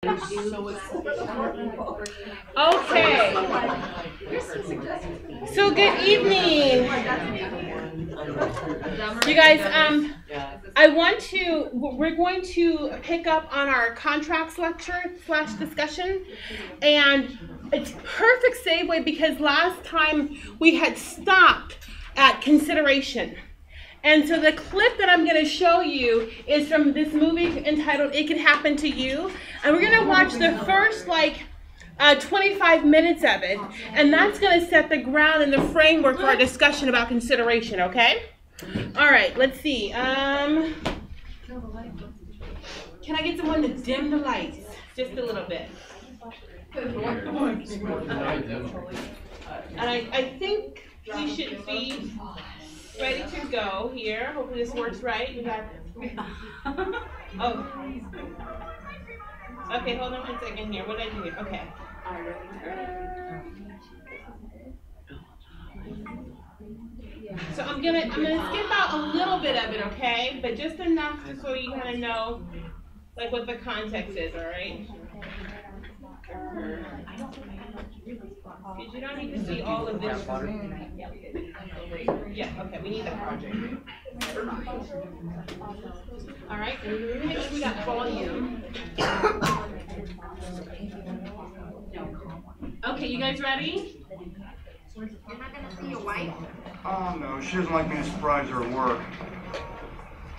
Okay. So good evening. You guys, we're going to pick up on our contracts lecture / discussion. And it's perfect segue because last time we had stopped at consideration. And so the clip that I'm going to show you is from this movie entitled It Could Happen to You. And we're going to watch the first 25 minutes of it. And that's going to set the ground and the framework for our discussion about consideration, okay? All right, let's see. Can I get someone to dim the lights just a little bit? And I think we should be ready to go here. Hopefully this works right. We got. Oh. Okay, hold on 1 second here. What did I do here? Okay. So I'm gonna skip out a little bit of it, okay? But just enough so you kind of know what the context is, all right? Because you don't need to see all of this. Yeah, okay, we need that project. All right, make sure we got volume. Okay, you guys ready? You're not gonna see your wife? Oh no, she doesn't like me to surprise her at work.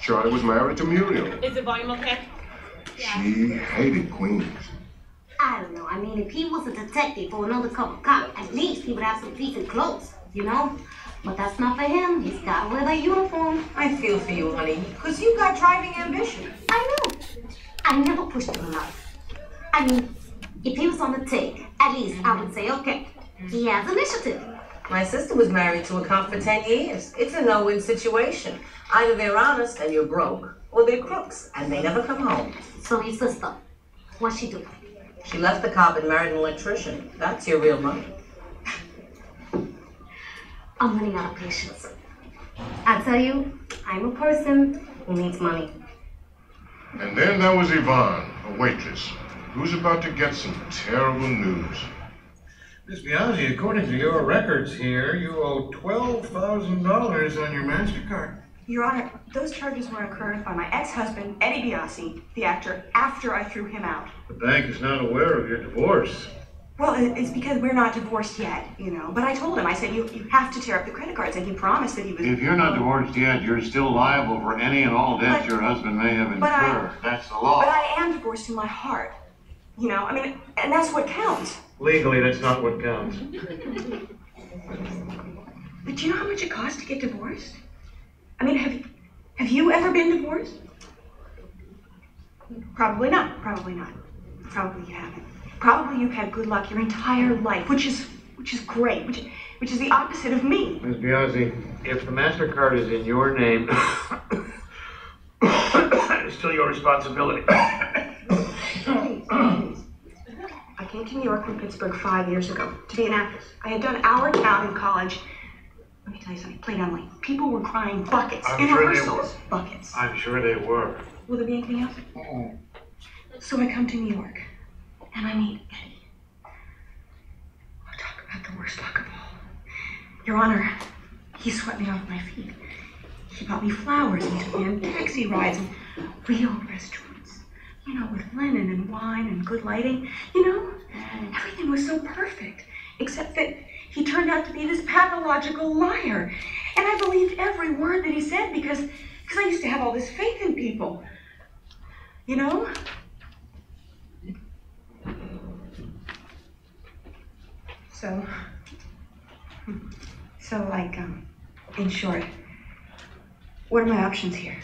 Charlie was married to Muriel. Is the volume okay? She hated Queens. I don't know. I mean, if he was a detective or another couple cop, at least he would have some decent clothes, you know? But that's not for him. He's got to wear that uniform. I feel for you, honey, because you got driving ambition. I know. I never pushed him enough. I mean, if he was on the take, at least I would say, okay, he has initiative. My sister was married to a cop for 10 years. It's a no-win situation. Either they're honest and you're broke, or they're crooks and they never come home. So your sister, what'd she do? She left the cop and married an electrician. That's your real money. I'm running out of patience. I tell you, I'm a person who needs money. And then there was Yvonne, a waitress, who's about to get some terrible news. Miss Biaggi, according to your records here, you owe $12,000 on your MasterCard. Your Honor, those charges were incurred by my ex-husband, Eddie Biasi, the actor, after I threw him out. The bank is not aware of your divorce. Well, it's because we're not divorced yet, you know. But I told him, I said, you have to tear up the credit cards, and he promised that he was... If you're not divorced yet, you're still liable for any and all debts your husband may have incurred. That's the law. But I am divorced in my heart. You know, I mean, and that's what counts. Legally, that's not what counts. But do you know how much it costs to get divorced? I mean, have you ever been divorced? Probably not. Probably not. Probably you haven't. Probably you've had good luck your entire life, which is great, which is the opposite of me. Ms. Biaggi, if the MasterCard is in your name, it's still your responsibility. Please. I came to New York from Pittsburgh 5 years ago to be an actress. I had done our town in college. Let me tell you something, blatantly. People were crying buckets in rehearsals. Buckets. I'm sure they were. Will there be anything else? So I come to New York, and I meet Eddie. I'll talk about the worst luck of all. Your Honor, he swept me off my feet. He bought me flowers and took me on taxi rides and real restaurants. You know, with linen and wine and good lighting. You know, everything was so perfect, except that he turned out to be this pathological liar. And I believed every word that he said because I used to have all this faith in people. You know? So in short, what are my options here?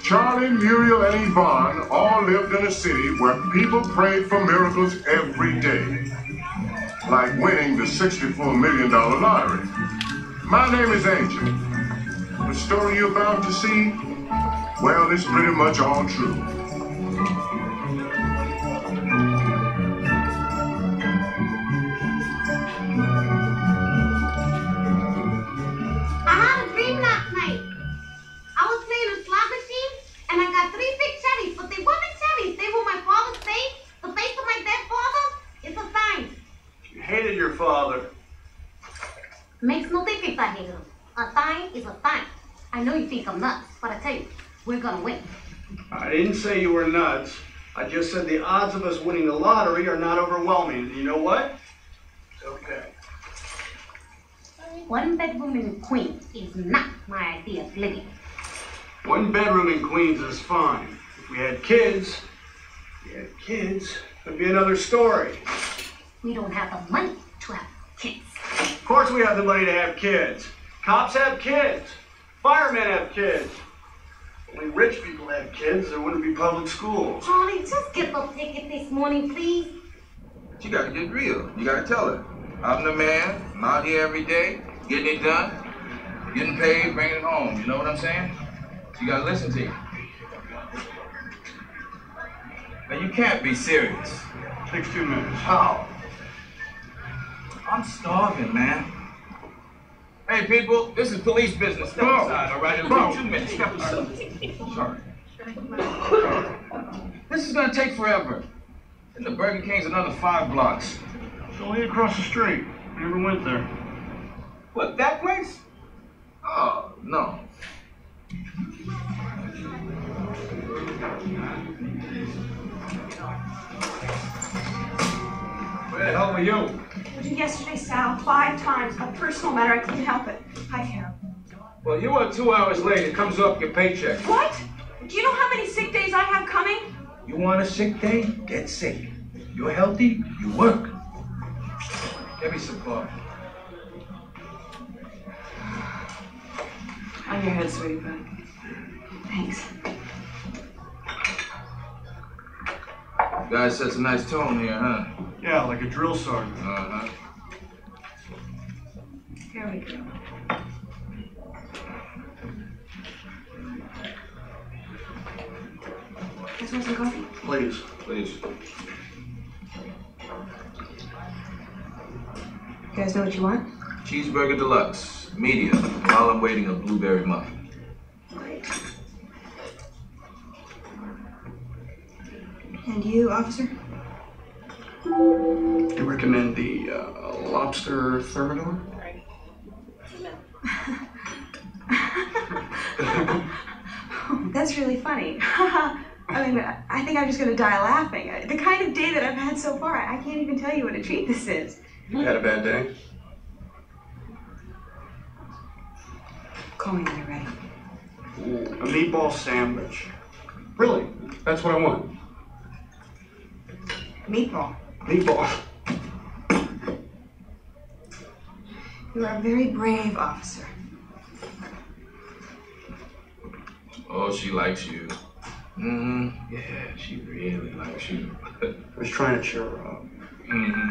Charlie, Muriel, and Yvonne all lived in a city where people prayed for miracles every day. like winning the $64 million lottery. My name is Angel. The story you're about to see, well, it's pretty much all true. I had a dream last night. I was playing a slot machine, and I got 3 big cherries, but they weren't cherries. They were my father's face, the face of my dead father. It's a sign. You hated your father. Makes no difference, I hate him. A sign is a sign. I know you think I'm nuts, but I tell you, we're gonna win. I didn't say you were nuts. I just said the odds of us winning the lottery are not overwhelming. And you know what? It's okay. 1 bedroom in Queens is not my idea of living. 1 bedroom in Queens is fine. If we had kids, it'd be another story. We don't have the money to have kids. Of course we have the money to have kids. Cops have kids. Firemen have kids. Only rich people have kids. There wouldn't be public schools. Charlie, just get the ticket this morning, please. You gotta get real. You gotta tell her. I'm the man. I'm out here every day, getting it done, getting paid, bringing it home. You know what I'm saying? She gotta listen to you. Now you can't be serious. Takes 2 minutes. How? I'm starving, man. Hey, people, this is police business. Step aside, all right? It'll take 2 minutes. Step aside. Sorry. This is gonna take forever. And the Burger King's another 5 blocks. It's only across the street. I never went there. What, that place? Oh, no. Where the hell were you? I did yesterday, Sal, 5 times. A personal matter, I couldn't help it. Hi, Carol. Well, you are 2 hours late. It comes off your paycheck. What? Do you know how many sick days I have coming? You want a sick day? Get sick. You're healthy? You work. Give me some coffee. On your head, sweetie pie. Thanks. You guys sets a nice tone here, huh? Yeah, like a drill sergeant. Uh-huh. Here we go. Guys want some coffee? Please. Please. You guys know what you want? Cheeseburger deluxe, medium, while I'm waiting a blueberry muffin. Right. And you, officer? I recommend the lobster thermidor. That's really funny. I mean, I think I'm just gonna die laughing. The kind of day that I've had so far, I can't even tell you what a treat this is. You had a bad day? Call me when you're ready. Ooh, a meatball sandwich. Really? That's what I want. Meatball. Meatball. You are a very brave officer. Oh, she likes you. Mm-hmm. Yeah, she really likes you. I was trying to cheer her up. Mm-hmm.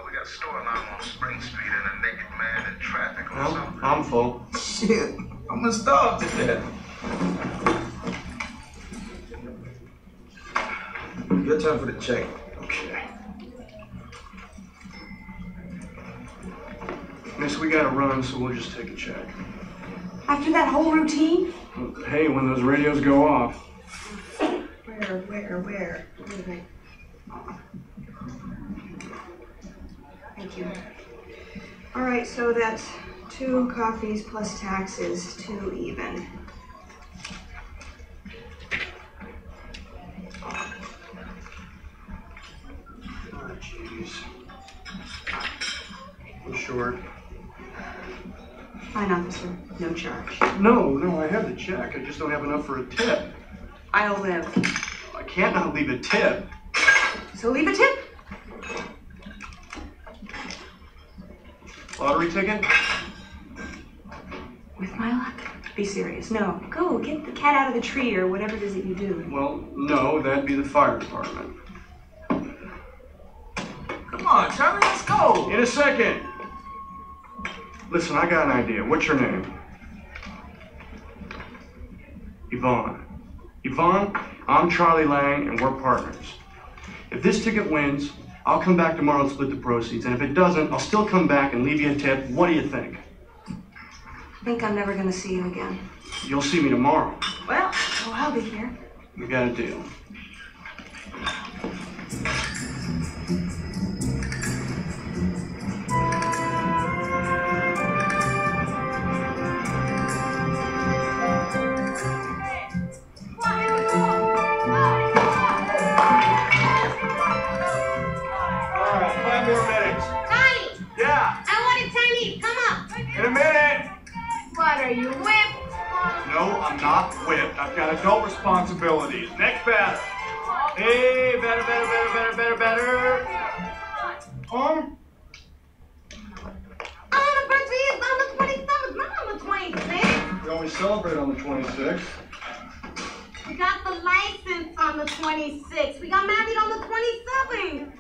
We got a store alarm on Spring Street and a naked man in traffic or something. I'm full. Shit, I'm gonna starve to death. Your turn for the check. Okay. Miss, we gotta run, so we'll just take a check. After that whole routine? Hey, when those radios go off. Where? Wait. Thank you. All right, so that's 2 coffees plus taxes, 2 even. Oh, jeez. I'm short. Fine, officer. No charge. No, I have the check. I just don't have enough for a tip. I'll live. I can't not leave a tip. So leave a tip. Lottery ticket? With my luck. Be serious. No. Go, get the cat out of the tree or whatever it is that you do. Well, no, that'd be the fire department. Come on, Charlie, let's go. go! In a second. Listen, I got an idea. What's your name? Yvonne. Yvonne, I'm Charlie Lang, and we're partners. If this ticket wins, I'll come back tomorrow and split the proceeds. And if it doesn't, I'll still come back and leave you a tip. What do you think? I think I'm never gonna see you again. You'll see me tomorrow. Well, I'll be here. We got a deal. I've got adult responsibilities. Next batter. Hey, better. On. Anniversary is on the 27th, not on the 26th. We always celebrate on the 26th. We got the license on the 26th. We got married on the 27th.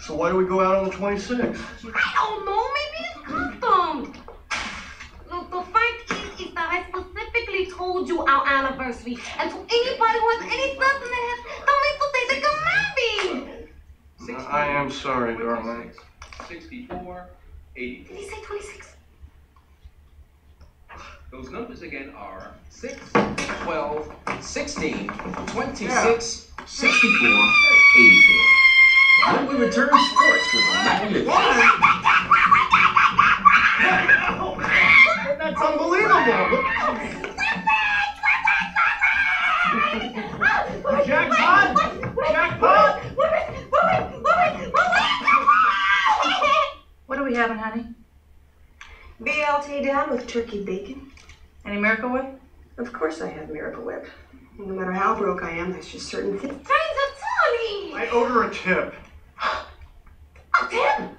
So why do we go out on the 26th? I don't know. Maybe it's custom. Look, the fact is that I specifically told you our anniversary. And to anybody who has any stuff in their head, don't wait till they got married. I am sorry, darling. 64, 84. Did he say 26? Those numbers again are 6, 12, 16, 26, 64, 84. When we return sports with That's unbelievable! Jackpot! Jackpot! What are we having, honey? BLT down with turkey bacon. Any Miracle Whip? Of course I have Miracle Whip. No matter how broke I am, there's just certain things. Friends are Tony! I owed her a tip. A tip? $2 million?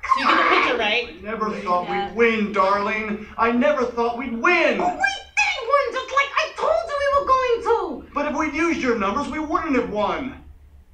So you get the picture, right? I never thought we'd win, darling. I never thought we'd win. But we did win, just like I told you we were going to. But if we'd used your numbers, we wouldn't have won.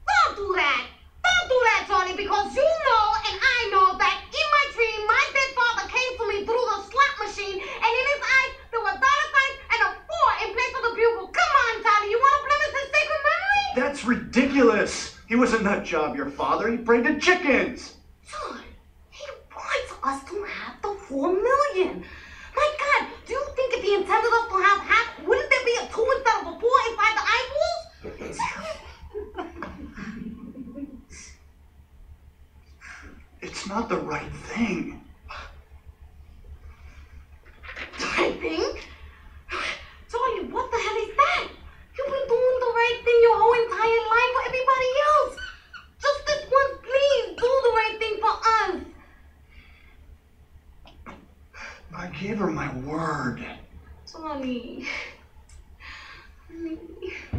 Don't do that. Don't do that, Tony, because you know and I know that in my dream, my dead father came to me through the slot machine, and in his eyes, there were dollar signs and a 4 in place of the bugle. Come on, Tony, you want to blemish his sacred memory? That's ridiculous. He was a nut job, your father. He prayed to chickens. Son, he wants us to have the $4 million. My God, do you think if he intended us to have half, wouldn't there be a 2 instead of a 4 inside the eyeballs? It's not the right thing. Right thing? Tony, what the hell is that? You've been doing the right thing your whole entire life for everybody else. Just this once, please, do the right thing for us. I gave her my word. Tony, do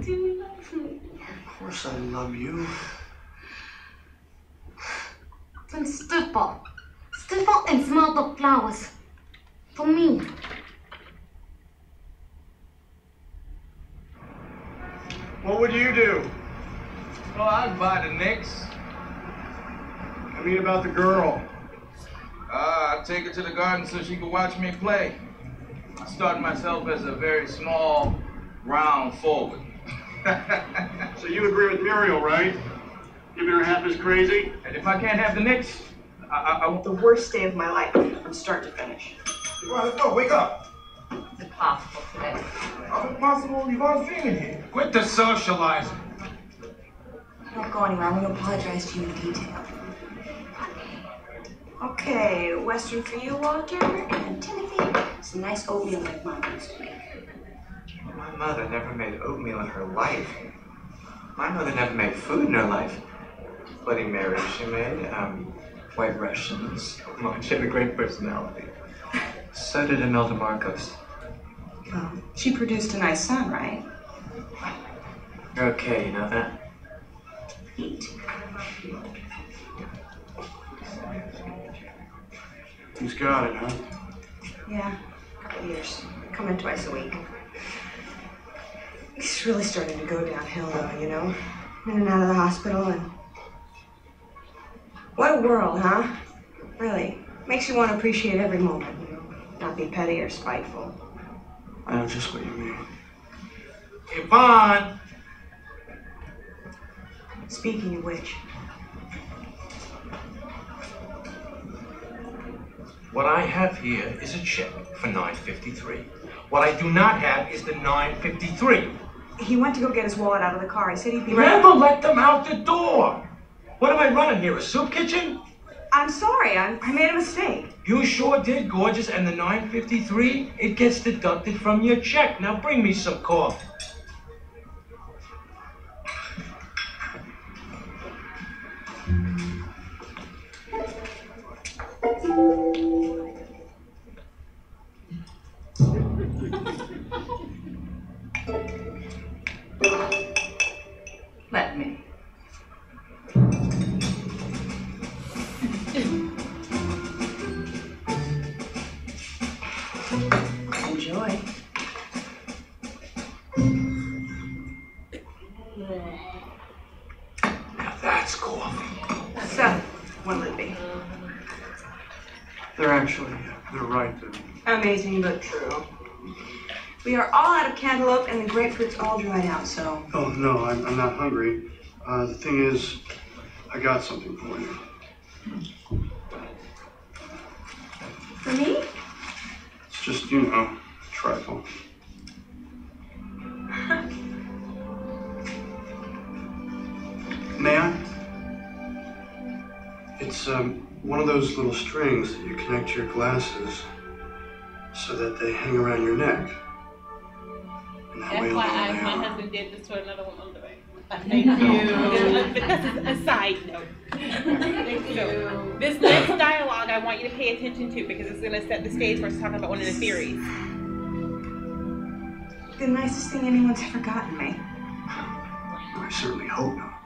you love me? Of course I love you. Then stifle and smell the flowers. For me. What would you do? Well, I'd buy the Knicks. I mean about the girl. I'd take her to the garden so she could watch me play. I started myself as a very small, round forward. So you agree with Muriel, right? Giving her half as crazy? And if I can't have the Knicks, I want The worst day of my life, from start to finish. Come on, let's go. Wake up. It's impossible today. How's it possible Yvonne's dreaming here? Quit the socializing. Don't go anywhere. I'm going to apologize to you in detail. Okay, Western for you, Walter, and Timothy. Some nice oatmeal like Mom used to make. My mother never made oatmeal in her life. My mother never made food in her life. Bloody Mary she made, White Russians. Mom, she had a great personality. So did Imelda Marcos. Well, she produced a nice son, right? You're okay, you know that? Eat. He's got it, huh? Yeah, a couple years. Come in twice a week. He's really starting to go downhill, though, you know? In and out of the hospital, and What a world, huh? Really. Makes you want to appreciate every moment, you know, not be petty or spiteful. I know just what you mean. Yvonne! Speaking of which, What I have here is a check for $9.53. What I do not have is the $9.53. he went to go get his wallet out of the car. He said he'd be right. Never let them out the door! What am I running here, a soup kitchen? I'm sorry, I made a mistake. You sure did, gorgeous, and the $9.53, it gets deducted from your check. Now bring me some coffee. Let me. Enjoy. Now that's coffee. So, what'll it be? They're right. Amazing but true. We are all out of cantaloupe and the grapefruit's all dried out, so. Oh, no, I'm not hungry. The thing is, I got something for you. For me? It's just, you know, a trifle. May I? It's one of those little strings that you connect to your glasses so that they hang around your neck. And that way you'll know FYI, they my are. husband did this to another one on the way. Thank you. This is a side note. Thank you. This next dialogue I want you to pay attention to because it's going to set the stage for us talking about one of the theories. The nicest thing anyone's ever gotten me. I certainly hope not.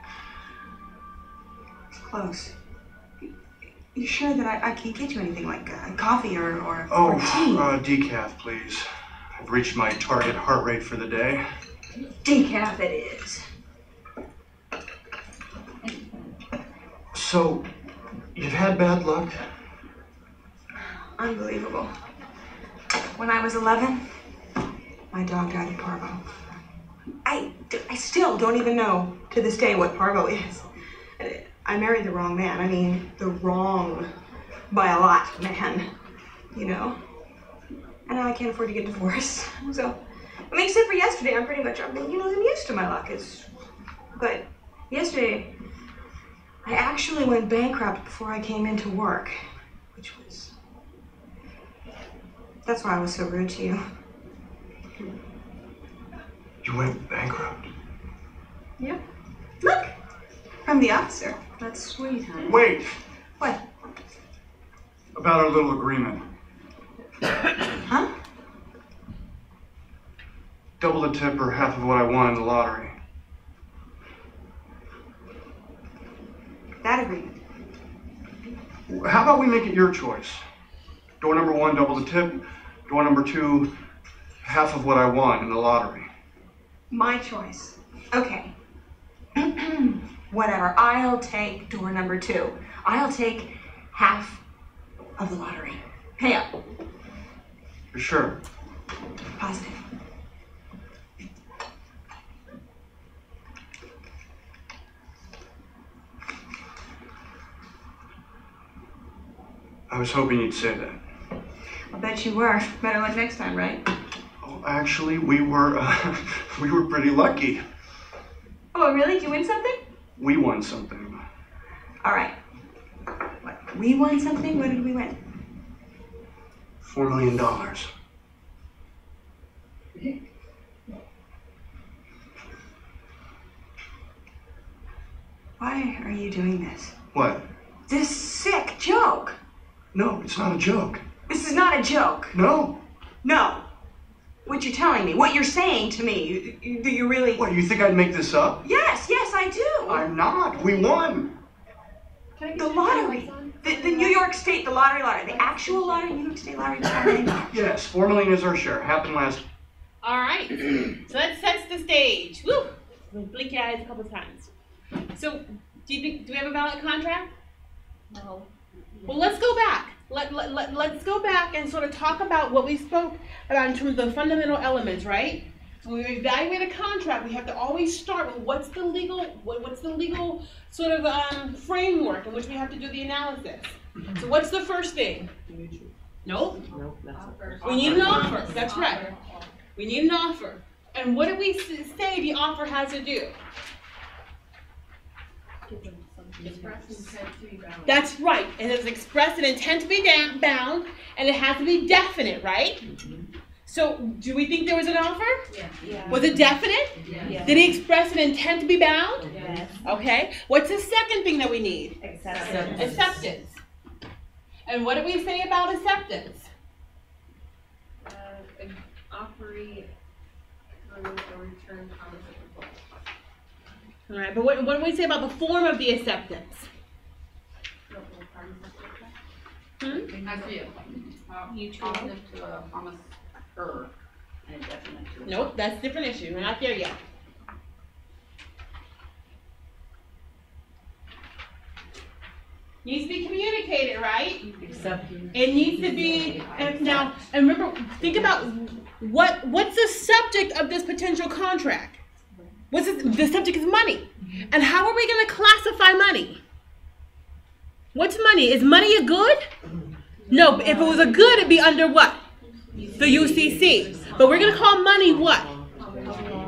It's close. You sure that I can't get you anything like coffee or tea? Decaf, please. I've reached my target heart rate for the day. Decaf it is. So, you've had bad luck? Unbelievable. When I was 11, my dog died of parvo. I still don't even know to this day what parvo is. I married the wrong man. I mean, the wrong, by a lot, man. You know? And now I can't afford to get divorced. So, I mean, except for yesterday, I'm used to my luck. But yesterday, I actually went bankrupt before I came into work, which was, that's why I was so rude to you. You went bankrupt? Yep. Look, from the officer. That's sweet, huh? Wait! What? About our little agreement. Huh? Double the tip or half of what I won in the lottery. That agreement. How about we make it your choice? Door number 1, double the tip. Door number 2, half of what I won in the lottery. My choice. Okay. Whatever. I'll take door number 2. I'll take half of the lottery. Pay up. You're sure? Positive. I was hoping you'd say that. I'll bet you were. Better luck next time, right? Oh, actually, we were pretty lucky. Oh, really? Did you win something? We won something. All right. What? We won something? What did we win? $4 million. Why are you doing this? What? This sick joke. No, it's not a joke. This is not a joke. No. No. What you're telling me, what you're saying to me, do you really... What, you think I'd make this up? Yes, I do. I'm not. We won. The lottery. The New York State, the lottery. The actual lottery, New York State lottery. Yes, $4 million is our share. Happened last... All right, so that sets the stage. Woo! Blink your eyes a couple times. So, do we have a valid contract? No. Well, let's go back. Let's go back and sort of talk about what we spoke about in terms of the fundamental elements, right? When we evaluate a contract, we have to always start with what's the legal sort of framework in which we have to do the analysis. So what's the first thing? Nope. We need an offer. That's right. We need an offer. And what did we say the offer has to do? That's right. It has expressed an intent to be bound, and it has to be definite, right? So, do we think there was an offer? Yeah. Was it definite? Yes. Did he express an intent to be bound? Yes. Okay. What's the second thing that we need? Acceptance. Acceptance. And what did we say about acceptance? Offeree or return promise of the All right, but what do we say about the form of the acceptance? Mutual to promise her and indefinite. Nope, that's a different issue. We're not there yet. Needs to be communicated, right? Acceptance. It needs to be, and remember, think about what's the subject of this potential contract? The subject is money. And how are we going to classify money? What's money? Is money a good? No, if it was a good, it'd be under what? The UCC. But we're going to call money what?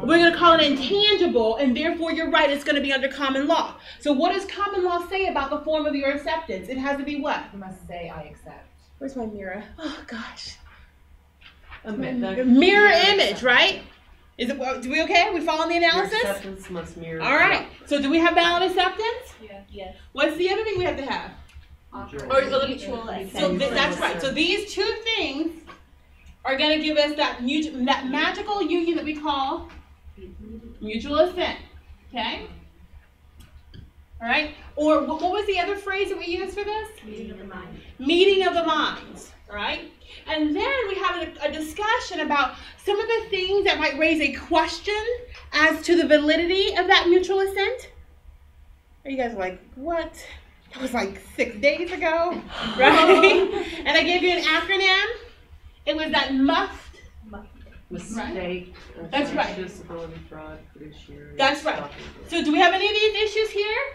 We're going to call it intangible, and therefore you're right, it's going to be under common law. So what does common law say about the form of your acceptance? It has to be what? You must say, I accept. Where's my mirror? Oh, gosh. Mirror image, right? Is it? Do we okay? We following the analysis? Your acceptance must mirror. All right. So do we have valid acceptance? Yeah. Yes. What's the other thing we have to have? Mutual acceptance. So that's right. So these two things are going to give us that magical union that we call mutual assent. Okay? All right? Or what was the other phrase that we used for this? Meeting of the minds. Meeting of the minds. All right? And then we have a discussion about some of the things that might raise a question as to the validity of that mutual assent. Are you guys like, what? That was like 6 days ago, right? And I gave you an acronym. It was that MUFT. Mistake. Right? That's right. Disability, fraud, fiduciary. That's right. So do we have any of these issues here?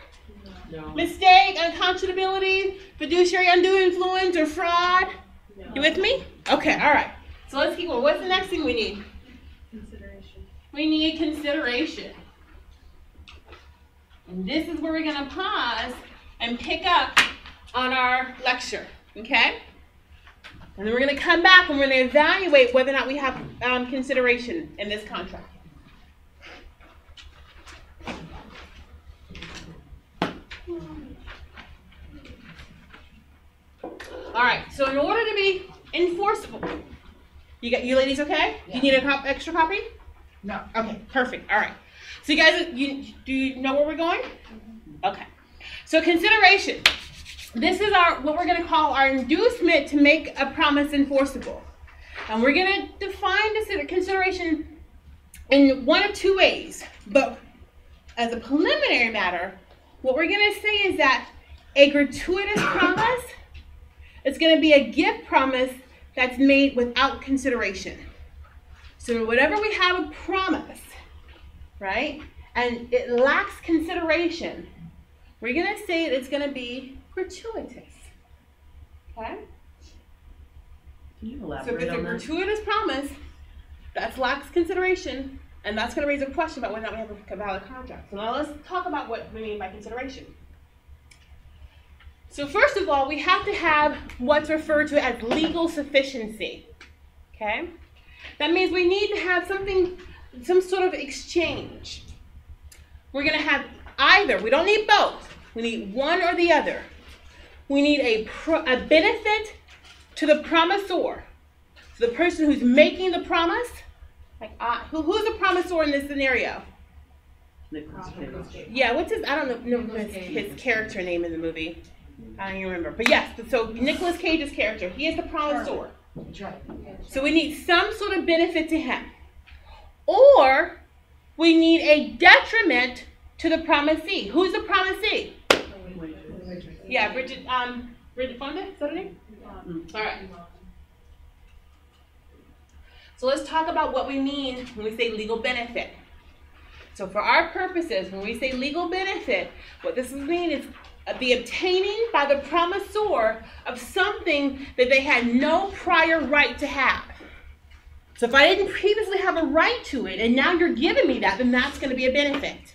No. Mistake, unconscionability, fiduciary undue influence, or fraud? No. You with me? Okay, all right. So let's keep going. What's the next thing we need? Consideration. We need consideration. And this is where we're going to pause and pick up on our lecture, okay? And then we're going to come back and we're going to evaluate whether or not we have consideration in this contract. All right, so in order to be enforceable, you ladies okay? Yeah. You need an extra copy? No. Okay, perfect. All right. So you guys, do you know where we're going? Okay. So consideration. This is what we're going to call our inducement to make a promise enforceable. And we're going to define this consideration in one of two ways. But as a preliminary matter, what we're going to say is that a gratuitous promise is going to be a gift promise that's made without consideration. So whenever we have a promise, right, and it lacks consideration, we're going to say that it's going to be gratuitous. Okay? Can you elaborate so if it's a gratuitous promise, that lacks consideration, and that's going to raise a question about whether or not we have a valid contract. So now let's talk about what we mean by consideration. So first of all, we have to have what's referred to as legal sufficiency. Okay? That means we need to have some sort of exchange. We're going to have either. We don't need both. We need one or the other. We need a benefit to the promisor, to the person who's making the promise. Like, who's the promisor in this scenario? Nicholas Cage. Yeah, what's his? I don't know his character name in the movie. I don't even remember. But yes, so Nicholas Cage's character, he is the promisor. So we need some sort of benefit to him. Or we need a detriment to the promisee. Who's the promisee? Yeah, Bridget Fonda, is that her name? All right. So let's talk about what we mean when we say legal benefit. So for our purposes, when we say legal benefit, what this means is the obtaining by the promisor of something that they had no prior right to have. So if I didn't previously have a right to it, and now you're giving me that, then that's going to be a benefit.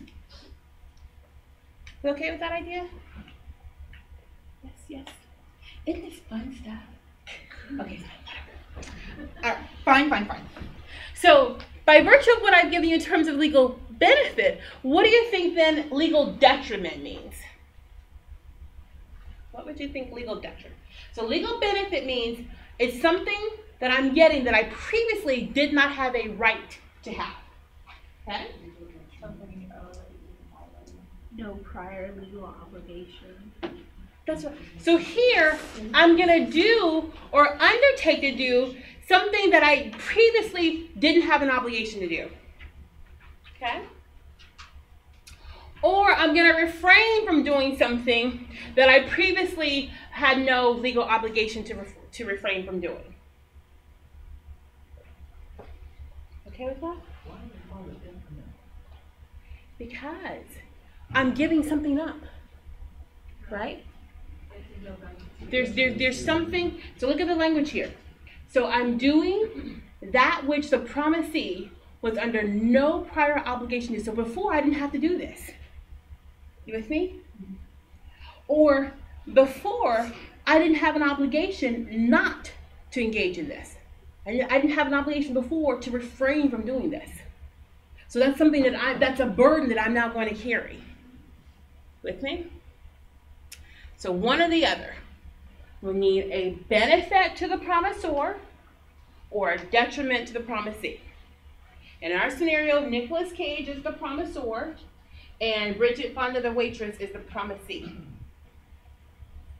You okay with that idea? Yes, yes. Isn't this fun stuff? Okay, whatever. All right, fine. So by virtue of what I've given you in terms of legal benefit, what do you think then legal detriment means? What would you think legal detriment? So legal benefit means it's something that I'm getting that I previously did not have a right to have. Okay? No prior legal obligation. That's right. So here, I'm going to do or undertake to do something that I previously didn't have an obligation to do. Okay? Or I'm going to refrain from doing something that I previously had no legal obligation to refrain from doing. Okay with that? Because I'm giving something up, right? There's something, so look at the language here. So I'm doing that which the promisee was under no prior obligation to. So before I didn't have to do this. You with me? Or before I didn't have an obligation not to engage in this. I didn't have an obligation before to refrain from doing this. So that's something that's a burden that I'm now going to carry. With me? So one or the other. We need a benefit to the promisor or a detriment to the promisee. In our scenario, Nicolas Cage is the promisor and Bridget Fonda, the waitress, is the promisee.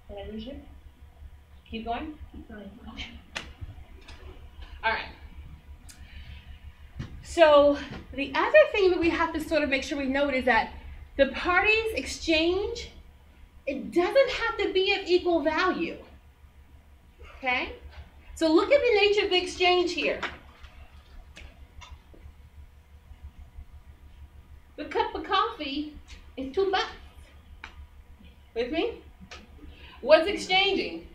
Did I lose you? Keep going? Keep going. Okay. All right. So the other thing that we have to sort of make sure we note is that the parties exchange, it doesn't have to be of equal value. Okay? So look at the nature of the exchange here. The cup of coffee is $2. With me? What's exchanging?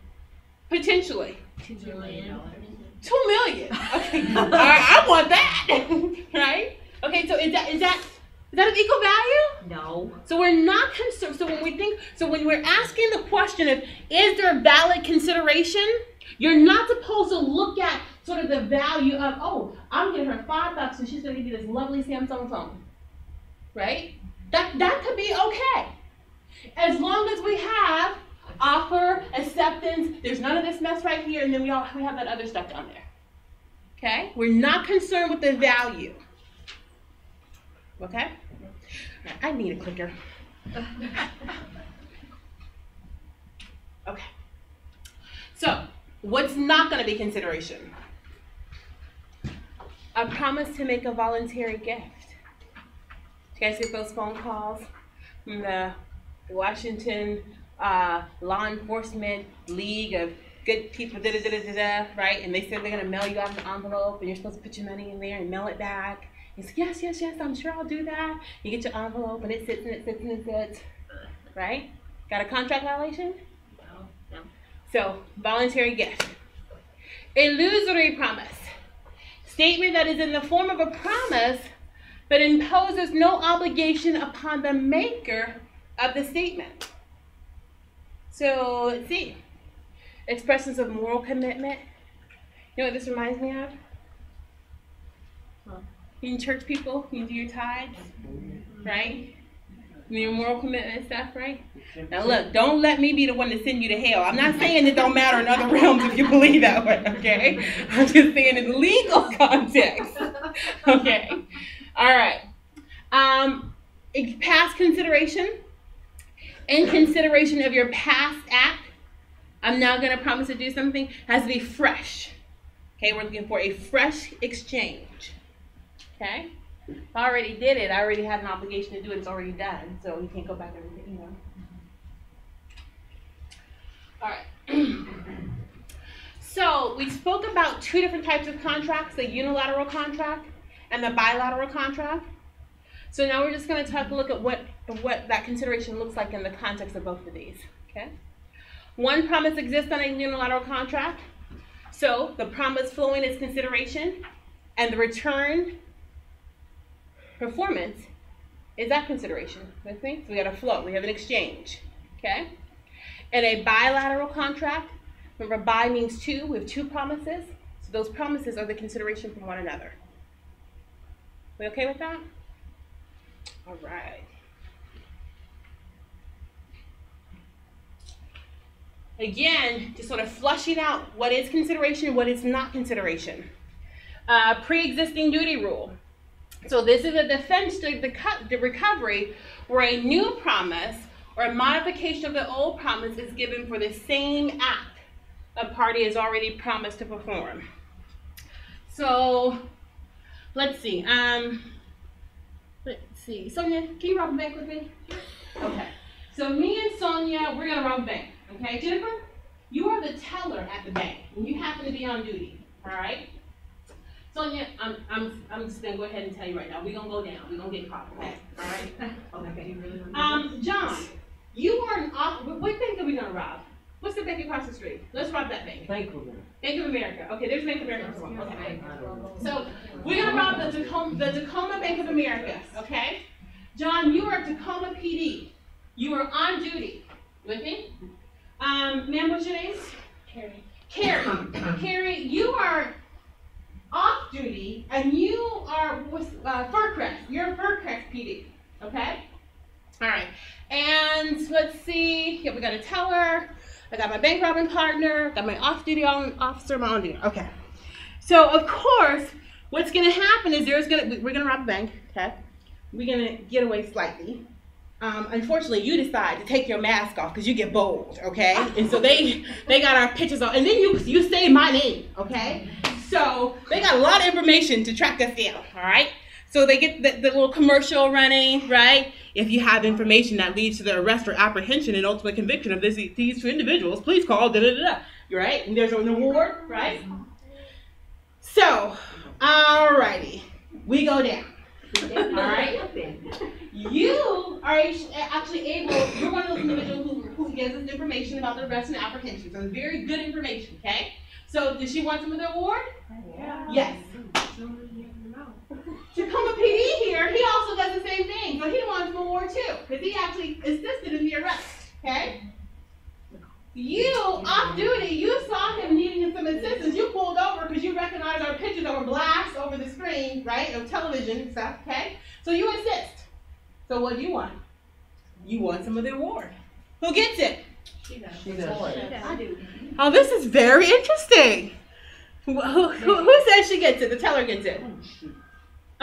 Potentially. $2 million. $2 million. Okay. All right, I want that. Right? Okay, so is that of equal value? No. So we're not concerned. So when we're asking the question of is there a valid consideration, you're not supposed to look at sort of the value of, oh, I'm giving her $5 and she's going to give me this lovely Samsung phone. Right? That could be okay. As long as we have offer, acceptance, there's none of this mess right here, and then we have that other stuff down there. Okay? We're not concerned with the value. Okay? I need a clicker. Okay. So, what's not going to be consideration? A promise to make a voluntary gift. You guys get those phone calls from the Washington Law Enforcement League of Good People, right? And they said they're going to mail you out an envelope, and you're supposed to put your money in there and mail it back. You say, yes, I'm sure I'll do that. You get your envelope, and it sits, right? Got a contract violation? No. So, voluntary gift. Illusory promise. Statement that is in the form of a promise, but imposes no obligation upon the maker of the statement. So, let's see. Expressions of moral commitment. You know what this reminds me of? You church people, you do your tithes, right? Your moral commitment stuff, right? Now look, don't let me be the one to send you to hell. I'm not saying it don't matter in other realms if you believe that way, okay? I'm just saying in legal context, okay? All right. Past consideration. In consideration of your past act, I'm now going to promise to do something, has to be fresh. Okay, we're looking for a fresh exchange. Okay? If I already did it, I already had an obligation to do it, it's already done, so you can't go back and, All right. So we spoke about two different types of contracts, the unilateral contract and the bilateral contract. So now we're just going to take a look at what that consideration looks like in the context of both of these. Okay. One promise exists on a unilateral contract. So the promise flowing is consideration, and the return performance is that consideration. With me? So we got a flow. We have an exchange. Okay. In a bilateral contract, remember bi means two. We have two promises. So those promises are the consideration from one another. We okay with that? All right. Again, just sort of flushing out what is consideration, what is not consideration. Pre-existing duty rule. So this is a defense to the recovery where a new promise or a modification of the old promise is given for the same act a party has already promised to perform. So let's see. Sonia, can you rob a bank with me? Okay. So me and Sonia, we're gonna rob a bank. Okay, Jennifer, you are the teller at the bank, and you happen to be on duty. All right. Sonia, I'm just gonna go ahead and tell you right now. We're gonna go down. We're gonna get caught. Okay. All right. Okay. John, you are an off. What bank are we gonna rob? What's the bank across the street? Let's rob that bank. Bank of America. Bank of America. Okay, there's Bank of America. Okay. So we're gonna rob the Tacoma Bank of America. Okay. John, you are at Tacoma PD. You are on duty. With me? Ma'am, what's your name? Carrie. Carrie, you are off duty, and you are with Furcrest. You're Furcrest PD. Okay. All right. And let's see. Yeah, we got a teller. I got my bank robbing partner, got my off-duty officer, my on-duty. Okay. So of course, what's going to happen is we're going to rob a bank. Okay. We're going to get away slightly. Unfortunately, you decide to take your mask off because you get bold. Okay. And so they got our pictures on, and then you say my name. Okay. So they got a lot of information to track us down. All right. So they get the little commercial running, right? If you have information that leads to the arrest or apprehension and ultimate conviction of these two individuals, please call da-da-da-da, right? And there's an award, right? So, alrighty, we go down, all right? You are actually able, you're one of those individuals who gives us information about the arrest and apprehension. So it's very good information, okay? So does she want some of the award? Yeah. Yes. Tacoma PD here, he also does the same thing, so he wants an award too, because he actually assisted in the arrest, okay? You, off duty, you saw him needing some assistance, you pulled over because you recognized our pictures that were blast over the screen, right, of television and stuff, okay? So you assist. So what do you want? You want some of the award. Who gets it? She does. I do. Oh, this is very interesting. Who says she gets it? The teller gets it.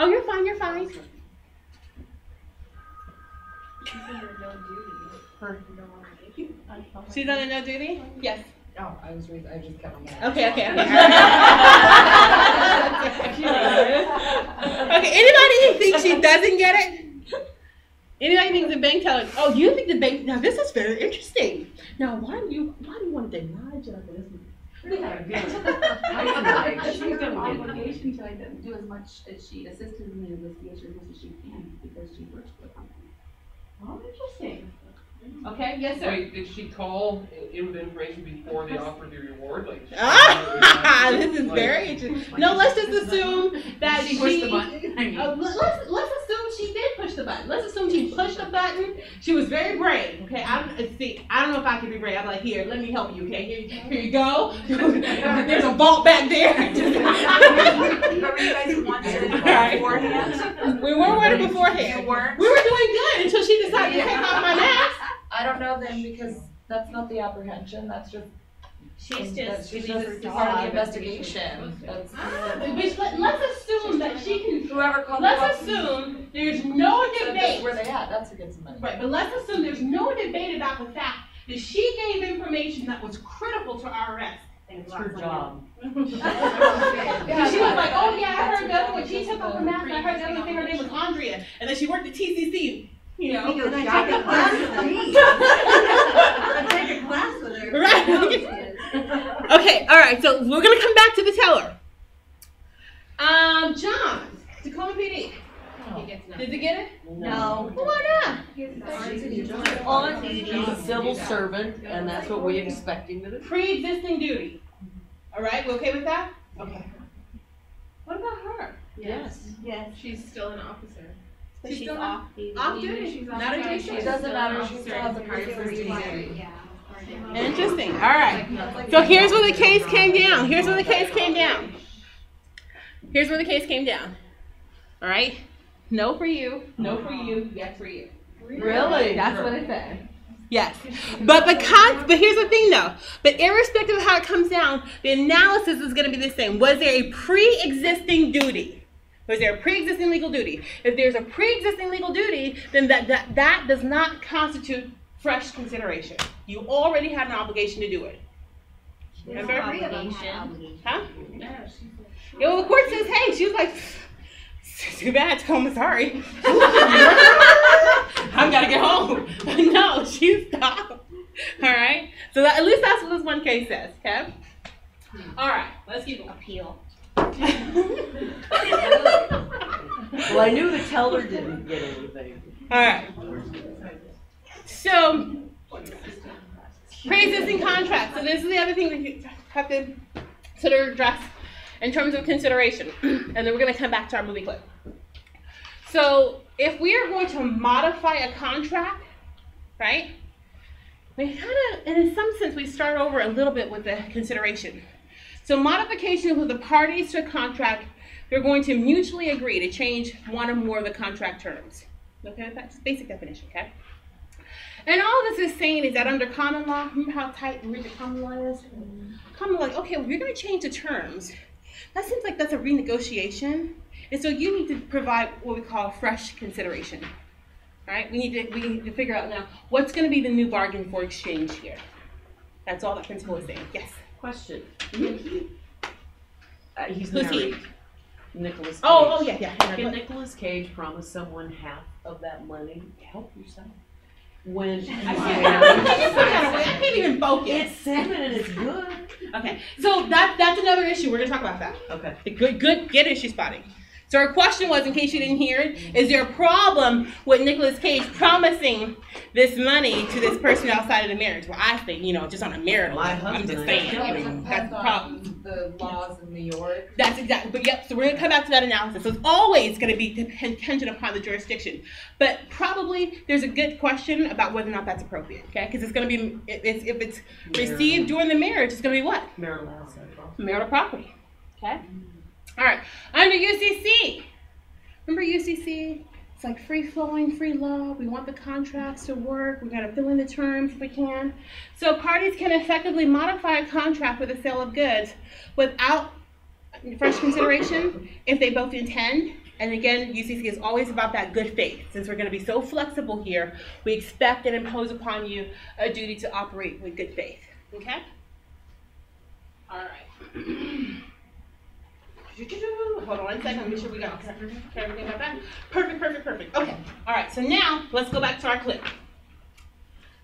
Oh, you're fine, you're fine. She's on a no duty? Yes. Oh, I just kept my Okay. Okay, anybody think she doesn't get it? Anybody think the bank teller? Oh, you think the bank? Now this is very interesting. Now, why do you want to deny Jennifer this? She's got an obligation to do as much as she assisted in the investigation as she can because she works for the company. Oh, interesting. Okay, yes, sir. Wait, did she call in with information before they offered the reward? Like, this is very interesting. No, let's just assume that she pushed the button. Let's assume she did push the button. Let's assume she pushed the button. She was very brave. Okay, I don't know if I can be brave. I'm like, here, let me help you. Okay, here you go. There's a vault back there. Remember you guys wanted beforehand? We weren't worried beforehand. You weren't? We were doing good until she decided to take off my mask. I don't know then because that's not the apprehension. That's just she's just part of the investigation. Let's assume that she can. Whoever called. Let's assume there's no debate. Where they at? That's who gets the money. Right, but let's assume there's no debate about the fact that she gave information that was critical to our arrest. It's her job. She was like, oh yeah, I heard that when she took off her mask, I heard the other thing, her name was Andrea, and then she worked at TCC. You know, I take a class with her. Right. Okay, all right, so we're going to come back to the teller. John, Tacoma PD. Did he get it? No. Well, why not? On duty. He's a civil servant, and that's what we expect him to do. Pre-existing duty. All right, we okay with that? Okay. What about her? Yes. Yes. She's still an officer. But she's still off duty. Off duty. She's Not a duty. It doesn't matter, she still has a pre-existing duty. Yeah. Interesting. All right. So here's where the case came down. Here's where the case came down. Here's where the case came down. All right. No for you. No for you. Yes for you. Really? That's what it said. Yes. But here's the thing though. But irrespective of how it comes down, the analysis is going to be the same. Was there a pre-existing duty? Was there a pre-existing legal duty? If there's a pre-existing legal duty, then that does not constitute fresh consideration. You already had an obligation to do it. Remember? Huh? Yeah, well, the court says, hey, she was like, too bad, Tacoma, sorry. I've got to get home. No, she stopped. All right? So at least that's what this one case says, okay? All right, let's keep going. Appeal. Well, I knew the teller didn't get anything. All right. So, pre-existing contract. So this is the other thing we have to sort of address in terms of consideration. And then we're going to come back to our movie clip. So if we are going to modify a contract, right, we kind of, and in some sense, we start over a little bit with the consideration. So modification with the parties to a contract, they're going to mutually agree to change one or more of the contract terms. Okay, that's basic definition, okay? And all this is saying is that under common law, remember how tight and rigid common law is? Common law, like, okay, well, you're going to change the terms. That seems like that's a renegotiation. And so you need to provide what we call fresh consideration. Right? We need to figure out now what's going to be the new bargain for exchange here. That's all that principle is saying. Yes? Question. Mm-hmm. He's Who's married. he? Nicholas Cage. Oh, yeah. Can Nicholas Cage promise someone half of that money? Help yourself. When I can't even focus. It's salmon and it's good. Okay, so that's another issue. We're going to talk about that. Okay. Good issue spotting. So our question was, in case you didn't hear it, is there a problem with Nicolas Cage promising this money to this person outside of the marriage? Well, I think, just on a marital level, I'm just saying, that's the problem. The laws in New York. That's exactly, but yep, so we're going to come back to that analysis. So it's always going to be contingent upon the jurisdiction. But probably there's a good question about whether or not that's appropriate, okay? Because it's going to be, if it's received during the marriage, it's going to be what? Marital asset. Marital property, okay? All right, under UCC, remember UCC? It's like free-flowing, free love. We want the contracts to work. We got to fill in the terms if we can. So parties can effectively modify a contract with the sale of goods without fresh consideration if they both intend. And again, UCC is always about that good faith. Since we're going to be so flexible here, we expect and impose upon you a duty to operate with good faith. Okay? All right. Hold on 1 second, make sure we got everything like that. Perfect. Okay, all right, so now let's go back to our clip.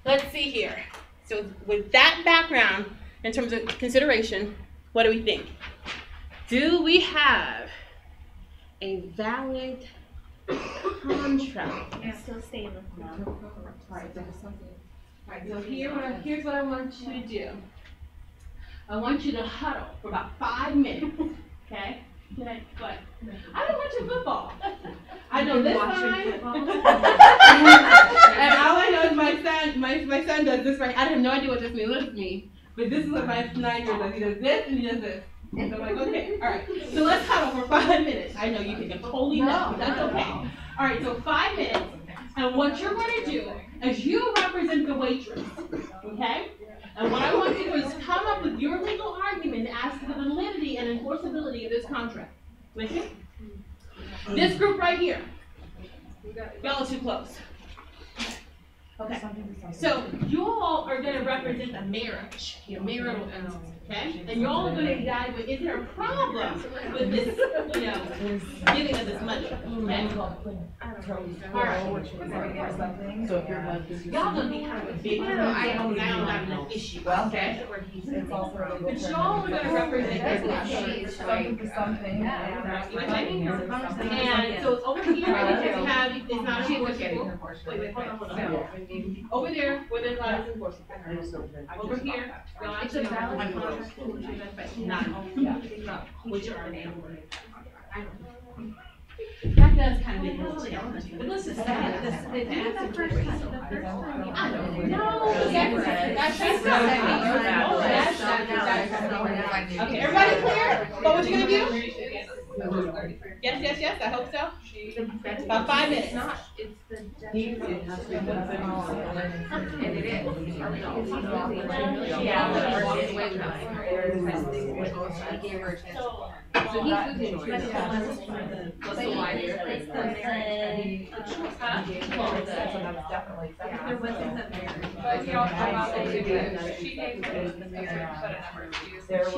Let's see here. So with that background, in terms of consideration, what do we think? Do we have a valid contract? I'm still staying with them. All right, so here's what I want you to do. I want you to huddle for about 5 minutes. Okay? But I've been watching football. I know this side. And all I know is my son does this right. I have no idea what this means. What does it mean? But this is what my 9-year-old does. He does this and he does this. And I'm like, okay, all right. So let's huddle for 5 minutes. I know you think I'm totally nuts, but that's okay. All right, so 5 minutes. And what you're going to do is you represent the waitress. Okay? And what I want you to do is come up with your legal argument as to the validity and enforceability of this contract. With me? This group right here. Y'all are too close. Okay. So you all are going to represent the marriage, your marital entity. Okay? And you're all going to evaluate, is there a problem with this, giving us this money? Okay? Alright. So if your husband. Y'all gonna be kind of a big, I don't have enough issues, okay? It's also a legal But y'all are gonna represent this something for something. and so over here, you have, it's not enforceable. Wait, hold on. Over there, where there's not enforceable. Over here, y'all It's a actually valid have contract, but not, which are enabled. that does kind of make sense. But listen, that's the first time. I don't know. Okay, everybody clear? What was you gonna do? Yes, I hope so. About 5 minutes. So he's losing plus the wire. It's the marriage. There wasn't the marriage. But he also about she gave There was a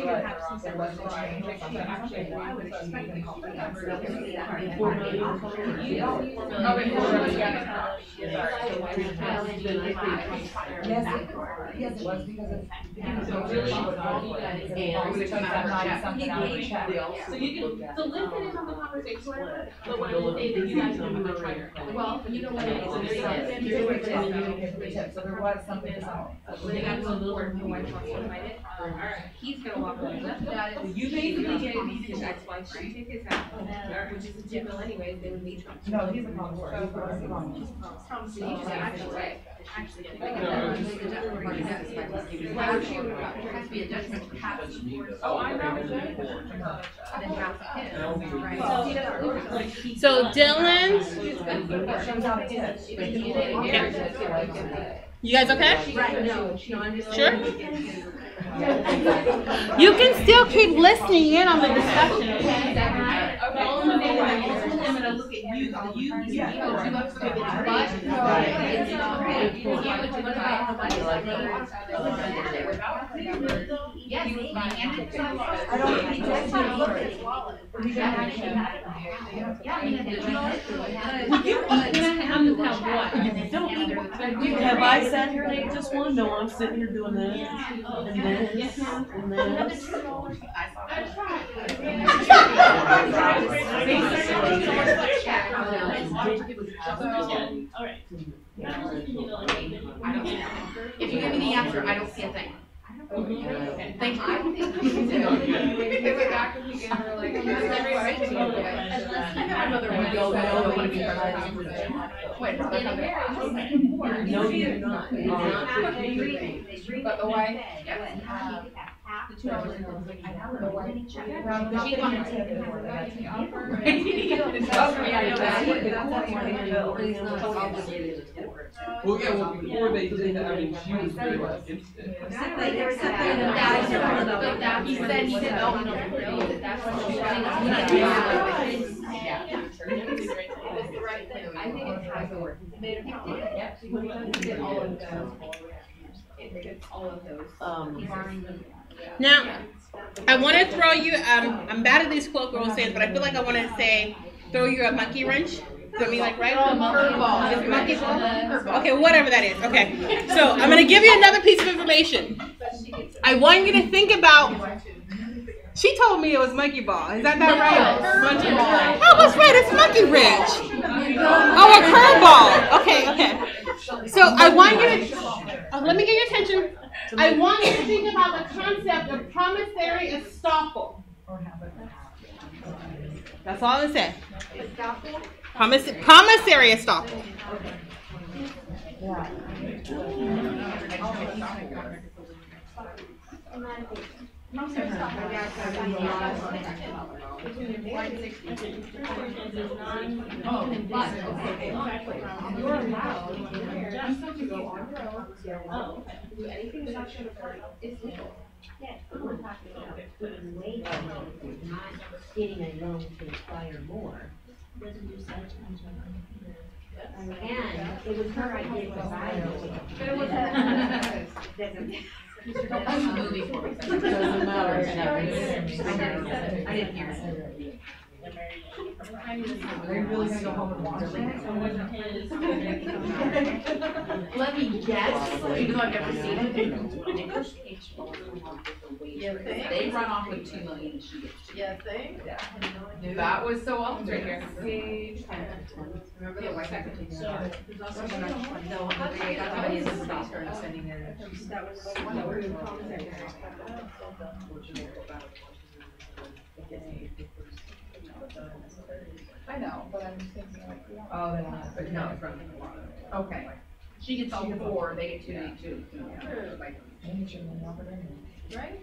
change. actually, I would expect the whole Yes, it was because of. So you can, so listen in on the conversation, but when I say that you guys can be much higher. Well, you know what it is. So there was something else. They got to the board, my wife wants to invite it. He's gonna walk away. You basically get his ex-wife, she take his house, which is a typical anyways, they would meet. No, he's a connoisseur. So you just actually way. Actually, there has to be a judgment for half of the Oh, I know. and then half of him. Right. So Dylan, you guys okay? Right, no, I'm just. Sure? You can still keep listening in on the discussion, okay? I'm gonna look at you, Have I sat here and ate just one? No, I'm sitting here doing this and this and this. If you give me the answer, I don't see a thing. Thank you. No, you're not. But the wife. The two hours ago. Well, yeah, well, before they did that, I mean, she was very much against it. He said he didn't know. That's what she I think it has to work. All of those. Now, I want to throw you, I'm bad at these colloquial sayings, but I feel like I want to say, throw you a monkey wrench. Is that me like right? Curveball. Monkey ball? Okay, whatever that is. Okay. So I'm going to give you another piece of information. I want you to think about, she told me it was monkey ball. Is that right? Monkey ball. Oh, what's right? It's monkey wrench. Oh, a curveball. Okay. So I want you to, let me get your attention. I want you to think about the concept of promissory estoppel. That's all I say. Promissory estoppel. You're allowed to go on your own. Do anything without your authority. It's legal. Yes, but we're talking about putting weight on it, not getting a loan to acquire more. And it was her idea to buy it. That's a movie for me. Doesn't matter. I didn't hear it. Are you really gonna go home and watch it? Let me guess, even though I've never seen it. They run off with 2 million and she gets 2. Yeah, thing? Yeah. That was so well right here. Page 10. Remember the white second? No, they got the money and started spending their. That was the one that we're in I know, but I'm just thinking like, Oh, they don't have, but no, it's from. Okay. She gets all 4, they get 2, they get 2. right?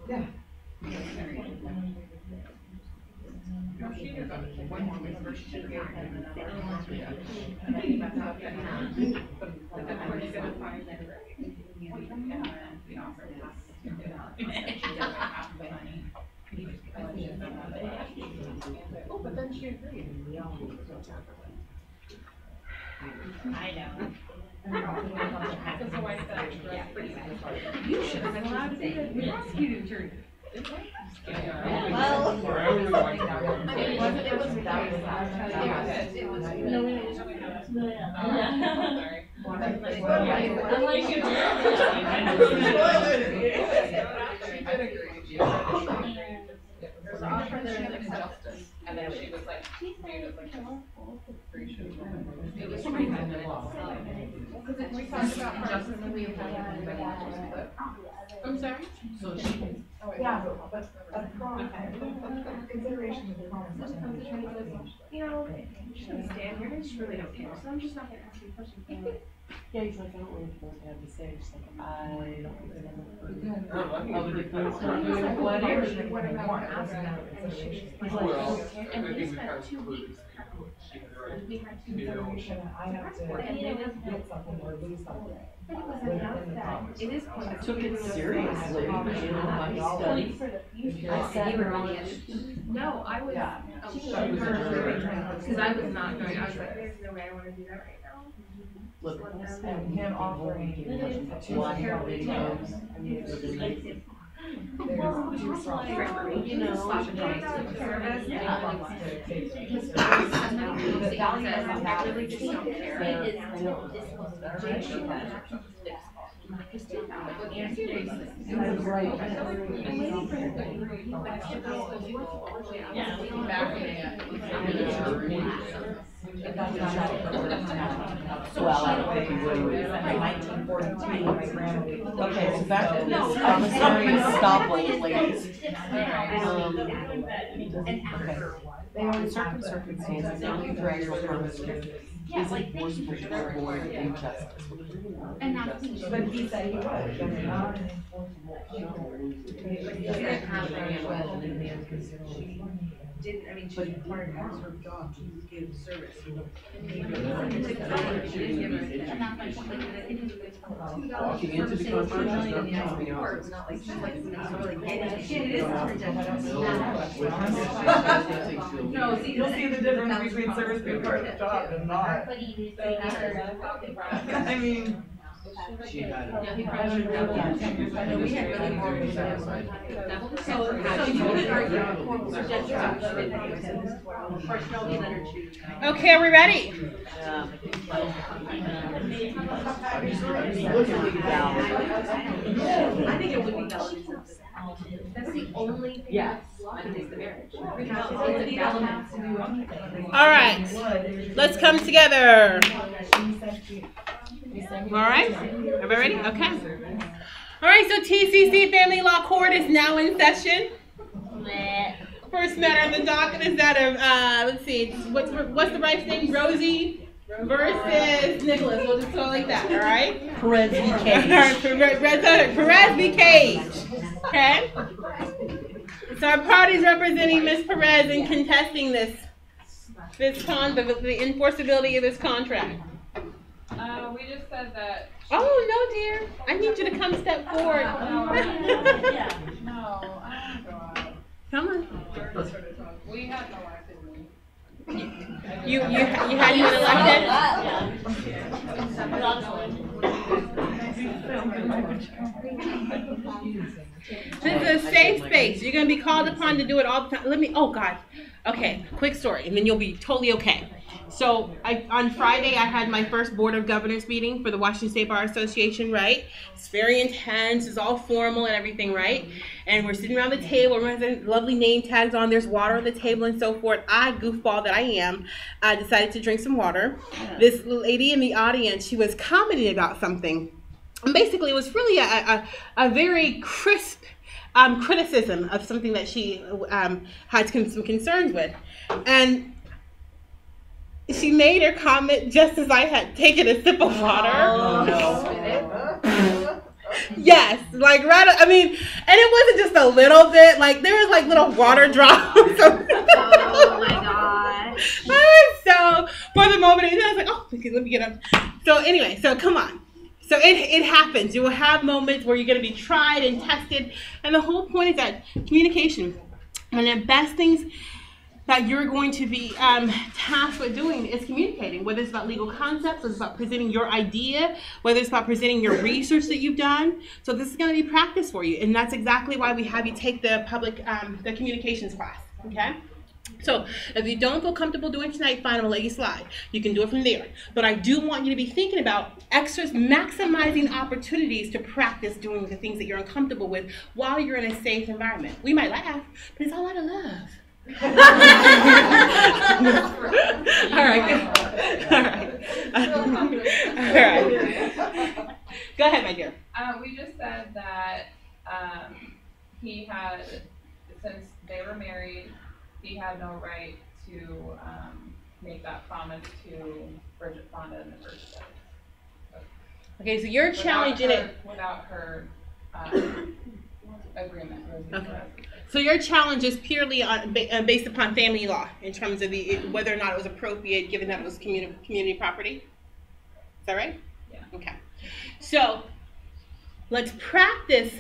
Yeah. No, she did one more, remember, she should have had Oh, but then she agreed. I know. That's why I said, You should have been allowed to be a prosecuting attorney. Well, it was without his it was. No, we There's an alternative injustice. And then she was like, it was 25 minutes. Because we talked about justice and we I'm sorry? So she can. Yeah, but a consideration of the common. You know, I'm just gonna stand here, I just really don't care, so I'm just not gonna ask you a question. Yeah, he's like, I don't really know what to have to say. Just like, I don't remember. Of a defense. Whatever. What I want, asking that consideration. He's like, And we spent 2 weeks. We had 2 Consideration, I have to get something or lose something. It is I took it seriously, you know, my study. I sat you were really no, I was, because I was not going, I was like, there's no way I want to do that right now. Look, And him offering watch videos. You know, slap and service. I really just don't care. Well, I don't think he would. 1942. Okay, so back to this promissory estoppel, ladies. In certain circumstances, any threshold promissory is enforceable to avoid injustice. And that's. But he said he would. Didn't, I mean, she part of her job to give service. Walking into the conference. Not like she's like really getting it. It is No, see, you'll see the difference between service being part of the job and not. I mean. She had Yeah, he probably should have done. I know we had really more. So you would argue Okay, are we ready? I think it would be valid. That's the only thing that's locking is the marriage. All right, let's come together. All right, are we ready? Okay. All right, so TCC Family Law Court is now in session. First matter on the docket is that of, let's see, what's the wife's name? Rosie versus Nicholas. We'll just go like that, all right? Perez v. Cage. Perez v. Cage. Okay? So our parties representing Ms. Perez in contesting the enforceability of this contract. We just said that. Oh, no, dear. I need you to come step forward. No, I don't go out. Come on. We had no life in me. You had you elected? This is a safe space. You're going to be called upon to do it all the time. Oh God. Okay, quick story, and then you'll be totally okay. So on Friday, I had my first Board of Governors meeting for the Washington State Bar Association, right? It's very intense. It's all formal and everything, right? And we're sitting around the table. Everyone has lovely name tags on. There's water on the table and so forth. I, goofball that I am, decided to drink some water. This lady in the audience, she was commenting about something. And basically, it was really a very crisp criticism of something that she had some concerns with. And she made her comment just as I had taken a sip of water. Oh, no. Yes, like right. I mean, and it wasn't just a little bit. Like there was like little water drops. Oh my gosh! So for the moment, I was like, oh, okay, let me get up. So anyway, so come on. So it happens. You will have moments where you're going to be tried and tested, and the whole point is that communication. And the best things that you're going to be tasked with doing is communicating, whether it's about legal concepts, whether it's about presenting your idea, whether it's about presenting your research that you've done. So this is going to be practice for you, and that's exactly why we have you take the the communications class, okay? So if you don't feel comfortable doing tonight, fine, I'll let you slide. You can do it from there. But I do want you to be thinking about maximizing opportunities to practice doing the things that you're uncomfortable with while you're in a safe environment. We might laugh, but it's all out of love. All right. Go ahead, my dear. We just said that he had, since they were married, he had no right to make that promise to Bridget Fonda in the first place. Okay, so you're challenging it without her agreement. Okay. So your challenge is purely based upon family law in terms of whether or not it was appropriate, given that it was community property. Is that right? Yeah. Okay. So let's practice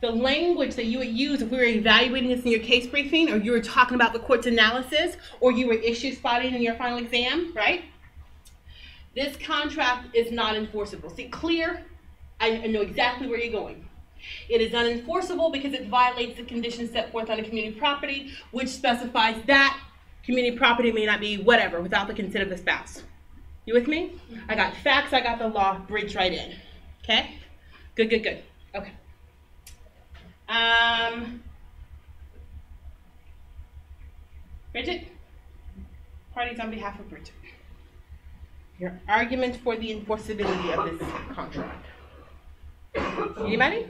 the language that you would use if we were evaluating this in your case briefing, or you were talking about the court's analysis, or you were issue spotting in your final exam, right? This contract is not enforceable. See, clear, I know exactly where you're going. It is unenforceable because it violates the conditions set forth on a community property, which specifies that community property may not be whatever without the consent of the spouse. You with me? I got facts, I got the law, bridge right in. Okay? Good, good, good. Okay. Bridget? Parties on behalf of Bridget. Your argument for the enforceability of this contract. Anybody?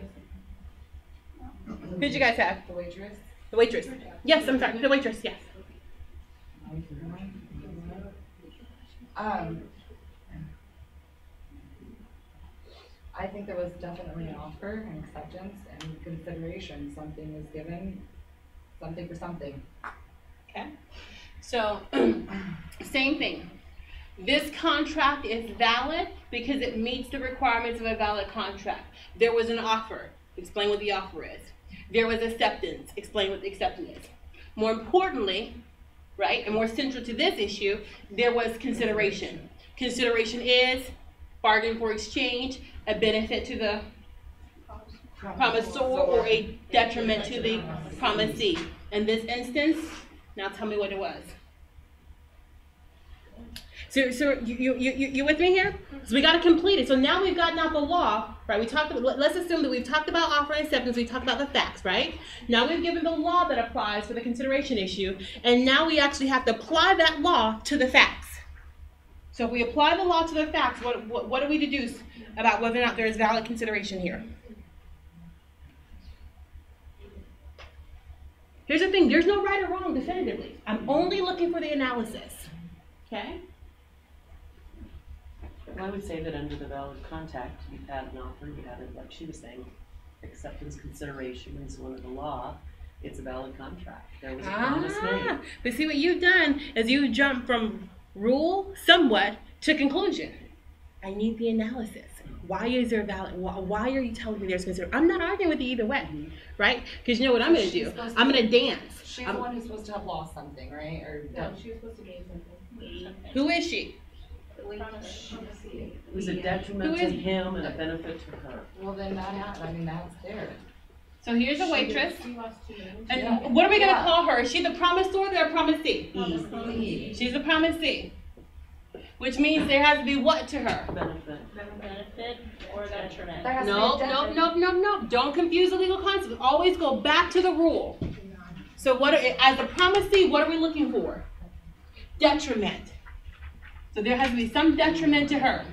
Who did you guys have? The waitress. The waitress. Yes, I'm sorry. The waitress, yes. I think there was definitely an offer and acceptance and consideration. Something was given, something for something. Okay. So, same thing. This contract is valid because it meets the requirements of a valid contract. There was an offer. Explain what the offer is. There was acceptance. Explain what the acceptance is. More importantly, right, and more central to this issue, there was consideration. Consideration is bargain for exchange, a benefit to the promisor or a detriment to the promisee. In this instance, now tell me what it was. So you with me here? So we got to complete it. So now we've gotten out the law, right? We talked about, let's assume that we've talked about offer and acceptance. We talked about the facts, right? Now we've given the law that applies for the consideration issue, and now we actually have to apply that law to the facts. So if we apply the law to the facts, what do we deduce about whether or not there is valid consideration here? Here's the thing, there's no right or wrong definitively. I'm only looking for the analysis, okay? Well, I would say that under the valid contract, you had an offer, you had it, like she was saying, acceptance, consideration is one of the law. It's a valid contract. There was a promise made. But see, what you've done is you jump from rule, somewhat, to conclusion. I need the analysis. Why is there valid? Why are you telling me there's consideration? I'm not arguing with you either way, right? Because you know what I'm going to do? I'm going to dance. She's the one who's supposed to have lost something, right? Or No, she was supposed to gain something. Who is she? It was a detriment to him and a benefit to her. Well, then that's there. So here's a waitress. She lost 2 million. And what are we going to call her? Is she the promisor or the promisee? E. She's the promisee. Which means there has to be what to her? Benefit or detriment. No. Don't confuse the legal concept. Always go back to the rule. So as a promisee, what are we looking for? Detriment. So there has to be some detriment to her.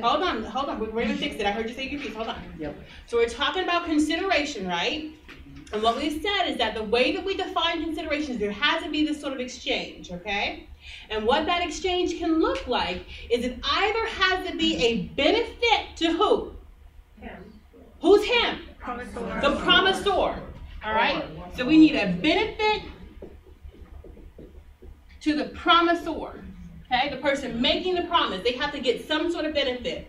Hold on. We're going to fix it. I heard you say confused. Hold on. Yep. So we're talking about consideration, right? And what we said is that the way that we define consideration is there has to be this sort of exchange, okay? And what that exchange can look like is it either has to be a benefit to who? Him. Who's him? Promisor. The promisor. All right? So we need a benefit to the promisor. Okay? The person making the promise. They have to get some sort of benefit.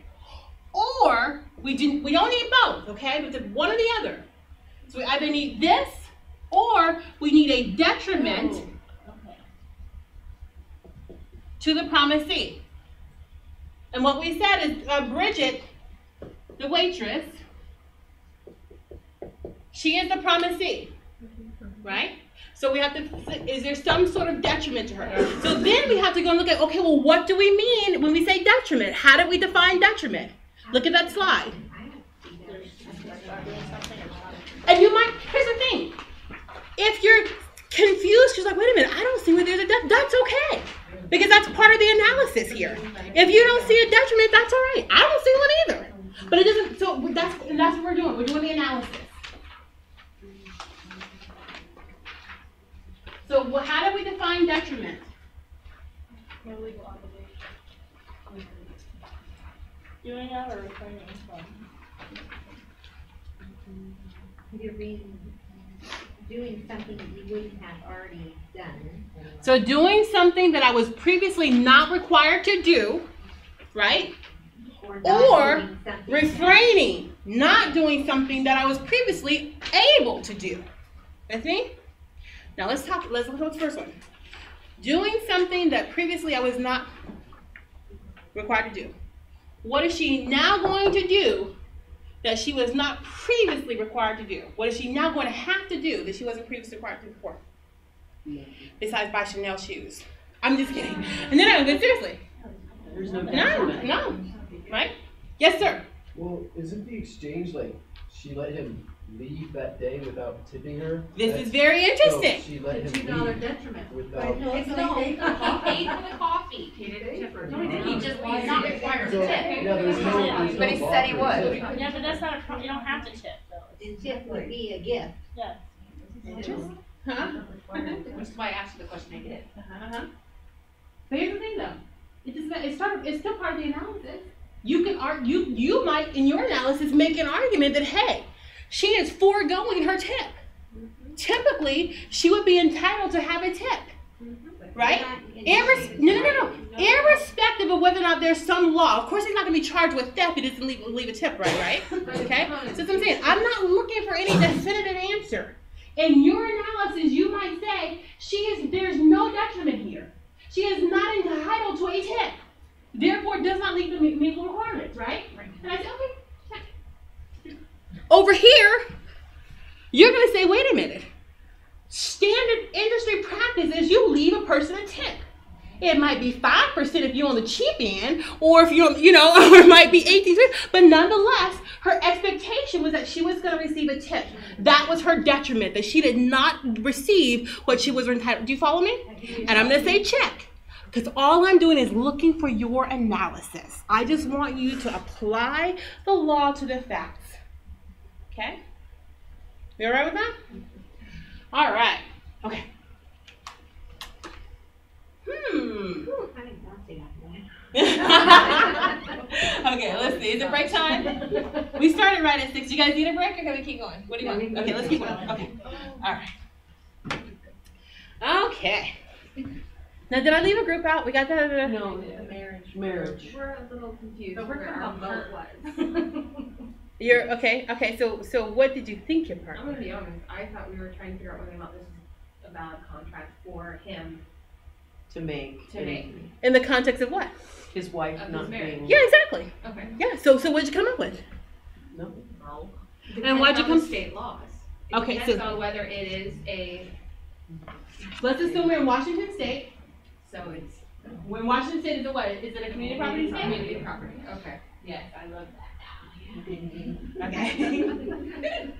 Or we don't need both, okay? But it's one or the other. So we either need this or we need a detriment to the promisee. And what we said is Bridget, the waitress, she is the promisee, right? So we have to, is there some sort of detriment to her? So then we have to go and look at, okay, well, what do we mean when we say detriment? How do we define detriment? Look at that slide. And you might, here's the thing. If you're confused, she's like, wait a minute, I don't see where there's a detriment. That's okay. Because that's part of the analysis here. If you don't see a detriment, that's all right. I don't see one either. But it doesn't, so that's what we're doing. We're doing the analysis. So how do we define detriment? No legal obligation. Doing that or refraining from? You're doing something that you wouldn't have already done. So doing something that I was previously not required to do, right? Or refraining, not doing something that I was previously able to do. With me? Now let's look at the first one. Doing something that previously I was not required to do. What is she now going to do that she was not previously required to do? What is she now going to have to do that she wasn't previously required to do before? Besides buy Chanel shoes. I'm just kidding. And then but seriously. There's no detriment. No. Right? Yes, sir. Well, isn't the exchange like she let him leave that day without tipping her? This is very interesting. So she let him $2 leave detriment. without. He paid for the coffee. He didn't tip her. He just was not required to tip. Yeah, there's no But he said he bar for would. it. Yeah, but that's not a you don't have to tip though. The tip would be a gift. Yes. Huh? Which is why I asked you the question I did. But here's the thing though. It's still part of the analysis. You might in your analysis make an argument that hey, she is foregoing her tip. Typically, she would be entitled to have a tip. Right? Irrespective of whether or not there's some law. Of course, he's not going to be charged with theft if he doesn't leave a tip, right? Okay? So that's what I'm saying. I'm not looking for any definitive answer. In your analysis, you might say there's no detriment here. She is not entitled to a tip. Therefore, does not meet the legal requirements, right? And I say, okay, check. Over here, you're going to say, wait a minute. Standard industry practice is you leave a person a tip. It might be 5% if you're on the cheap end, or if you're, or it might be 18%, but nonetheless, her expectation was that she was going to receive a tip. That was her detriment, that she did not receive what she was entitled. Do you follow me? And I'm going to say check, because all I'm doing is looking for your analysis. I just want you to apply the law to the facts. Okay? You all right with that? All right. Okay. Okay, let's see. Is it break time? We started right at 6. You guys need a break or can we keep going? What do you want? Okay, let's keep going. Okay. All right. Okay. Now, did I leave a group out? We got that? No, marriage. We're a little confused. But we're where talking our about vote was. You're okay. Okay, so what did you think your part I'm was? gonna be honest, I thought we were trying to figure out whether or not this is a valid contract for him To make. In the context of what? His wife Of his not marriage. being. Yeah, exactly. Okay. Yeah. So what'd you come up with? No. No. And why'd you Depends on come? the state laws. It Okay, depends so- on whether it is a, Let's assume we're in Washington State. so it's When Washington State is a what? Is it a community property state? community property, okay. Yes, I love that. Okay.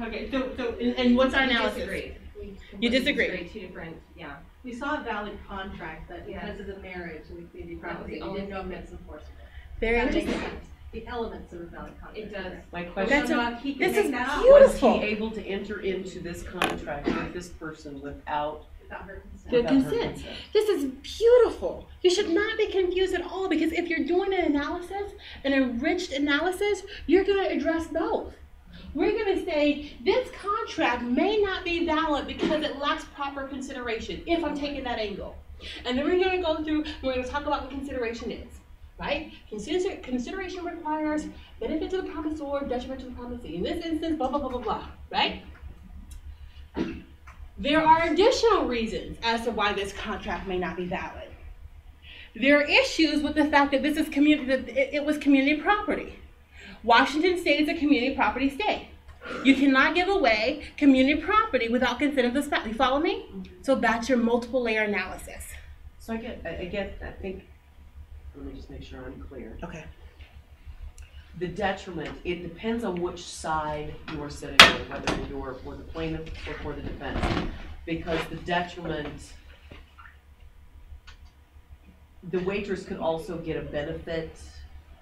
Okay. So and what's our We analysis? disagree. We You completely disagree? Two different, yeah. We saw a valid contract that Yeah. because of the marriage and the community That was property, the we only didn't know if thing it's enforceable. Very That makes interesting. sense. The elements of a valid contract. It does. My Whether question. or not he can This make is that up beautiful. Was he able to enter into this contract with this person without without her consent. The without her consent. This is beautiful. You should not be confused at all because if you're doing an analysis, an enriched analysis, you're going to address both. We're going to say this contract may not be valid because it lacks proper consideration, if I'm taking that angle. And then we're going to go through, we're going to talk about what consideration is, right? Consideration requires benefit to the promisor, detriment to the promisee. In this instance, blah, blah, blah, blah, blah, right? There are additional reasons as to why this contract may not be valid. There are issues with the fact that this is it was community property. Washington State is a community property state. You cannot give away community property without consent of the spouse. You follow me? So that's your multiple layer analysis. So I think, let me just make sure I'm clear. Okay. The detriment, it depends on which side you're sitting on, whether you're for the plaintiff or for the defense. Because the detriment, the waitress could also get a benefit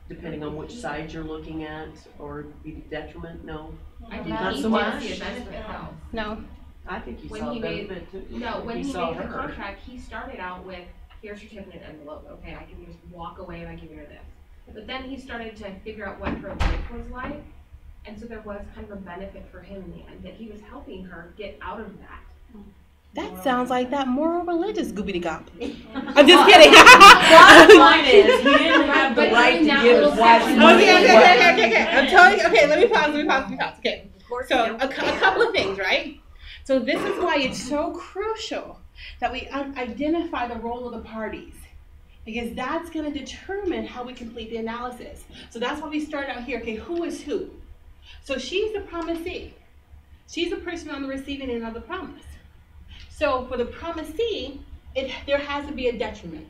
depending on which side you're looking at, or be the detriment, no? I think Not he so did much. see a benefit though. No. I think you When saw he a made- benefit too. No, when he saw made the her. contract, he started out with, here's your tip in an envelope, okay, I can just walk away by giving her this. But then he started to figure out what her life was like, and so there was kind of a benefit for him in the end, that he was helping her get out of that. That sounds like that moral religious goobity gop. I'm just kidding. Bottom line is, he didn't have the But right to in that give his little wife section- money Okay. away. I'm telling you. Okay, let me pause. Okay. So a couple of things, right? So this is why it's so crucial that we identify the role of the parties, because that's going to determine how we complete the analysis. So that's why we start out here. Okay, who is who? So she's the promisee. She's the person on the receiving end of the promise. So for the promisee, there has to be a detriment.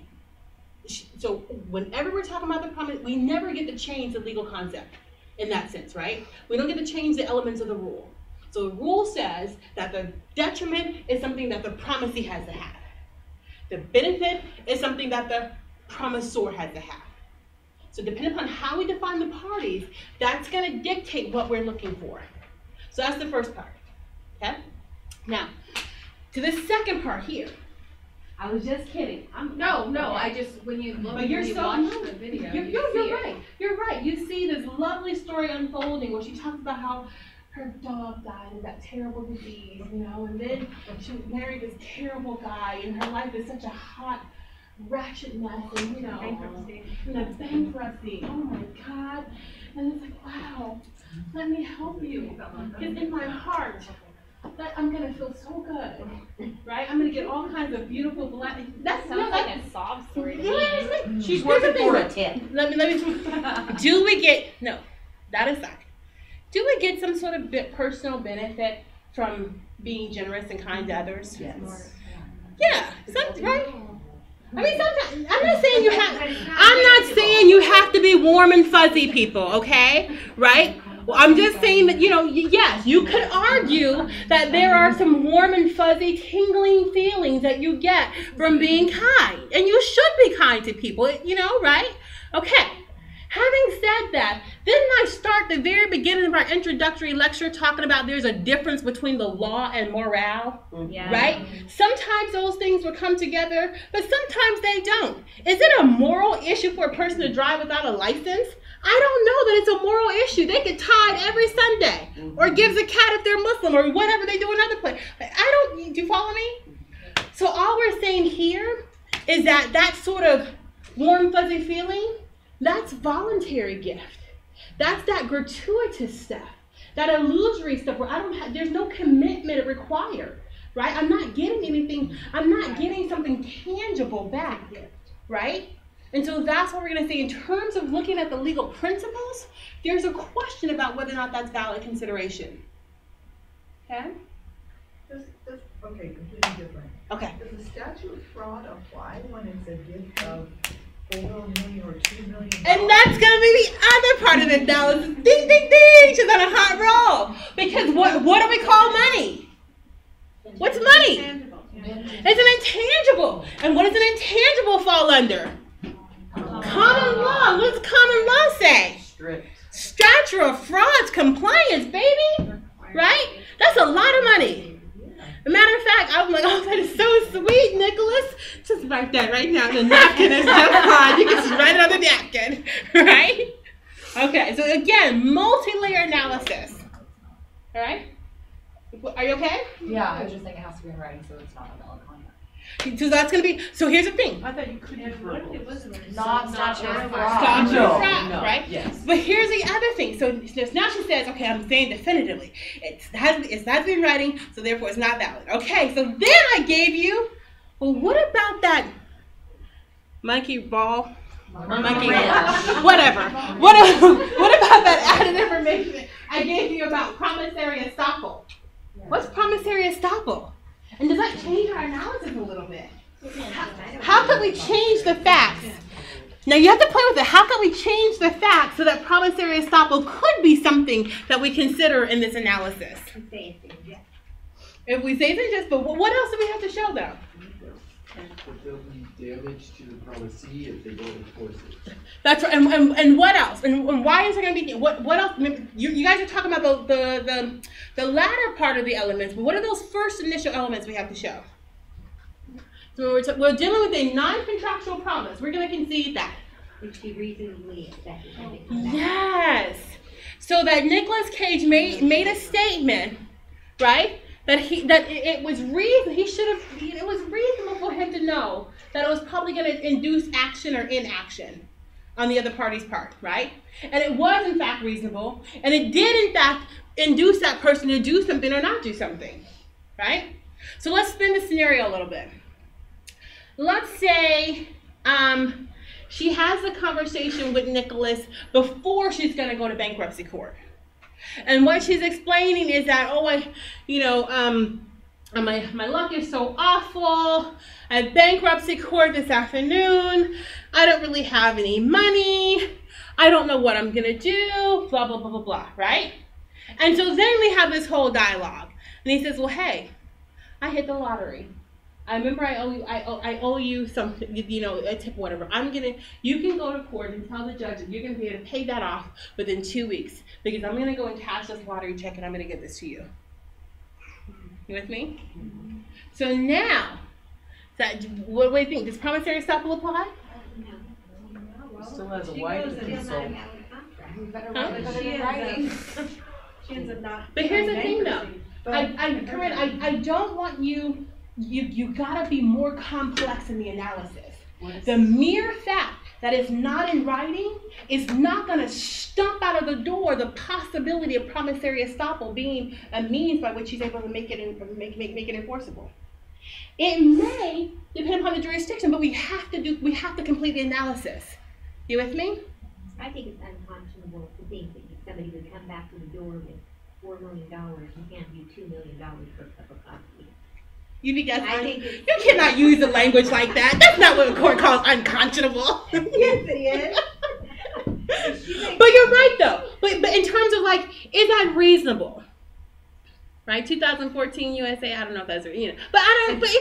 So whenever we're talking about the promise, we never get to change the legal concept in that sense, right? We don't get to change the elements of the rule. So the rule says that the detriment is something that the promisee has to have. The benefit is something that the promisor has to have. So depending upon how we define the parties, that's going to dictate what we're looking for. So that's the first part, okay? Now, to the second part here. I was just kidding. No, I just, when you look, But you're when you so watch no, the video, You're you see right. it. You're right. You see this lovely story unfolding where she talks about how her dog died of that terrible disease, you know, and then she married this terrible guy, and her life is such a hot, ratchet mess, and bankruptcy. Oh my God! And it's like, wow, let me help you. Because in my heart, that I'm gonna feel so good, right? I'm gonna get all kinds of beautiful blessings. That sounds like a sob story. She's working for a tip. Let me. Do we get that aside? Do we get some sort of personal benefit from being generous and kind to others? Yes. Yeah, right? I mean, sometimes I'm not saying you have to be warm and fuzzy, people, okay? Right? Well, I'm just saying that, yes, you could argue that there are some warm and fuzzy tingling feelings that you get from being kind. And you should be kind to people, right? Okay. Having said that, didn't I start the very beginning of our introductory lecture talking about there's a difference between the law and morale, right? Sometimes those things will come together, but sometimes they don't. Is it a moral issue for a person to drive without a license? I don't know that it's a moral issue. They get tied every Sunday, or give zakat if they're Muslim, or whatever they do in other places. Do you follow me? So all we're saying here is that that sort of warm, fuzzy feeling, that's voluntary gift. That's that gratuitous stuff, that illusory stuff where there's no commitment required, right? I'm not getting anything, I'm not getting something tangible back, right? And so that's what we're going to say in terms of looking at the legal principles. There's a question about whether or not that's valid consideration. Okay? Okay, completely different. Okay. Does the statute of fraud apply when it's a gift of $4 million or $2 million? And that's going to be the other part of the analysis. Ding, ding, ding! She's on a hot roll. Because what do we call money? What's money? It's an intangible. And what does an intangible fall under? Common law. What does common law say? Statute of frauds compliance, baby. Right? That's a lot of money. As a matter of fact, I'm like, oh, that is so sweet, Nicholas. Just write that right now. The napkin is just fine. You can just write it on the napkin. Right? Okay, so again, multi-layer analysis. All right? Are you okay? Yeah, I was just saying it has to be in writing, so it's not a valid contract. So that's going to be, so here's the thing. I thought you could have verbal. Not statute of Statute of fraud, no, right? yes. But here's the other thing. So now she says, okay, I'm saying definitively. It's not been writing, so therefore it's not valid. Okay, so then I gave you, well, what about that monkey ball? Monkey, whatever. What about that added information I gave you about promissory estoppel? What's promissory estoppel? And does that change our analysis a little bit? How can we change the facts? Now you have to play with it. How can we change the facts so that promissory estoppel could be something that we consider in this analysis? If we say it's unjust, but what else do we have to show though? But there'll be damage to the promisee if they don't enforce it. That's right. And what else? And why is there going to be what else? You guys are talking about the latter part of the elements, but what are those first initial elements we have to show? So we're dealing with a non-contractual promise. We're going to concede that. Which he reasonably expected. Yes. So that Nicolas Cage made a statement, right? That it was reasonable for him to know that it was probably going to induce action or inaction on the other party's part, right? And it was in fact reasonable, and it did in fact induce that person to do something or not do something, right? So let's spin the scenario a little bit. Let's say she has a conversation with Nicholas before she's going to go to bankruptcy court. And what she's explaining is that, my luck is so awful. At bankruptcy court this afternoon. I don't really have any money. I don't know what I'm going to do. Blah, blah, blah, blah, blah, right? And so then we have this whole dialogue. And he says, well, hey, I hit the lottery. I remember I owe you something, a tip or whatever. You can go to court and tell the judge that you're going to be able to pay that off within 2 weeks because I'm going to go and cash this lottery check and I'm going to give this to you. You with me? So now, what do you think? Does promissory estoppel apply? Still has a wife to consult. She ends up not. But here's the thing though. Corinne, I don't want you gotta be more complex in the analysis. The mere fact that it's not in writing is not gonna stump out of the door the possibility of promissory estoppel being a means by which she's able to make it enforceable. It may depend upon the jurisdiction, but we have to complete the analysis. You with me? I think it's unconscionable to think that somebody would come back to the door with $4 million and hand you $2 million for a cup of coffee. You think that's you cannot use the language like that. That's not what the court calls unconscionable. Yes, it is. But you're right though. But in terms of is that reasonable? Right, 2014 USA. I don't know if that's But it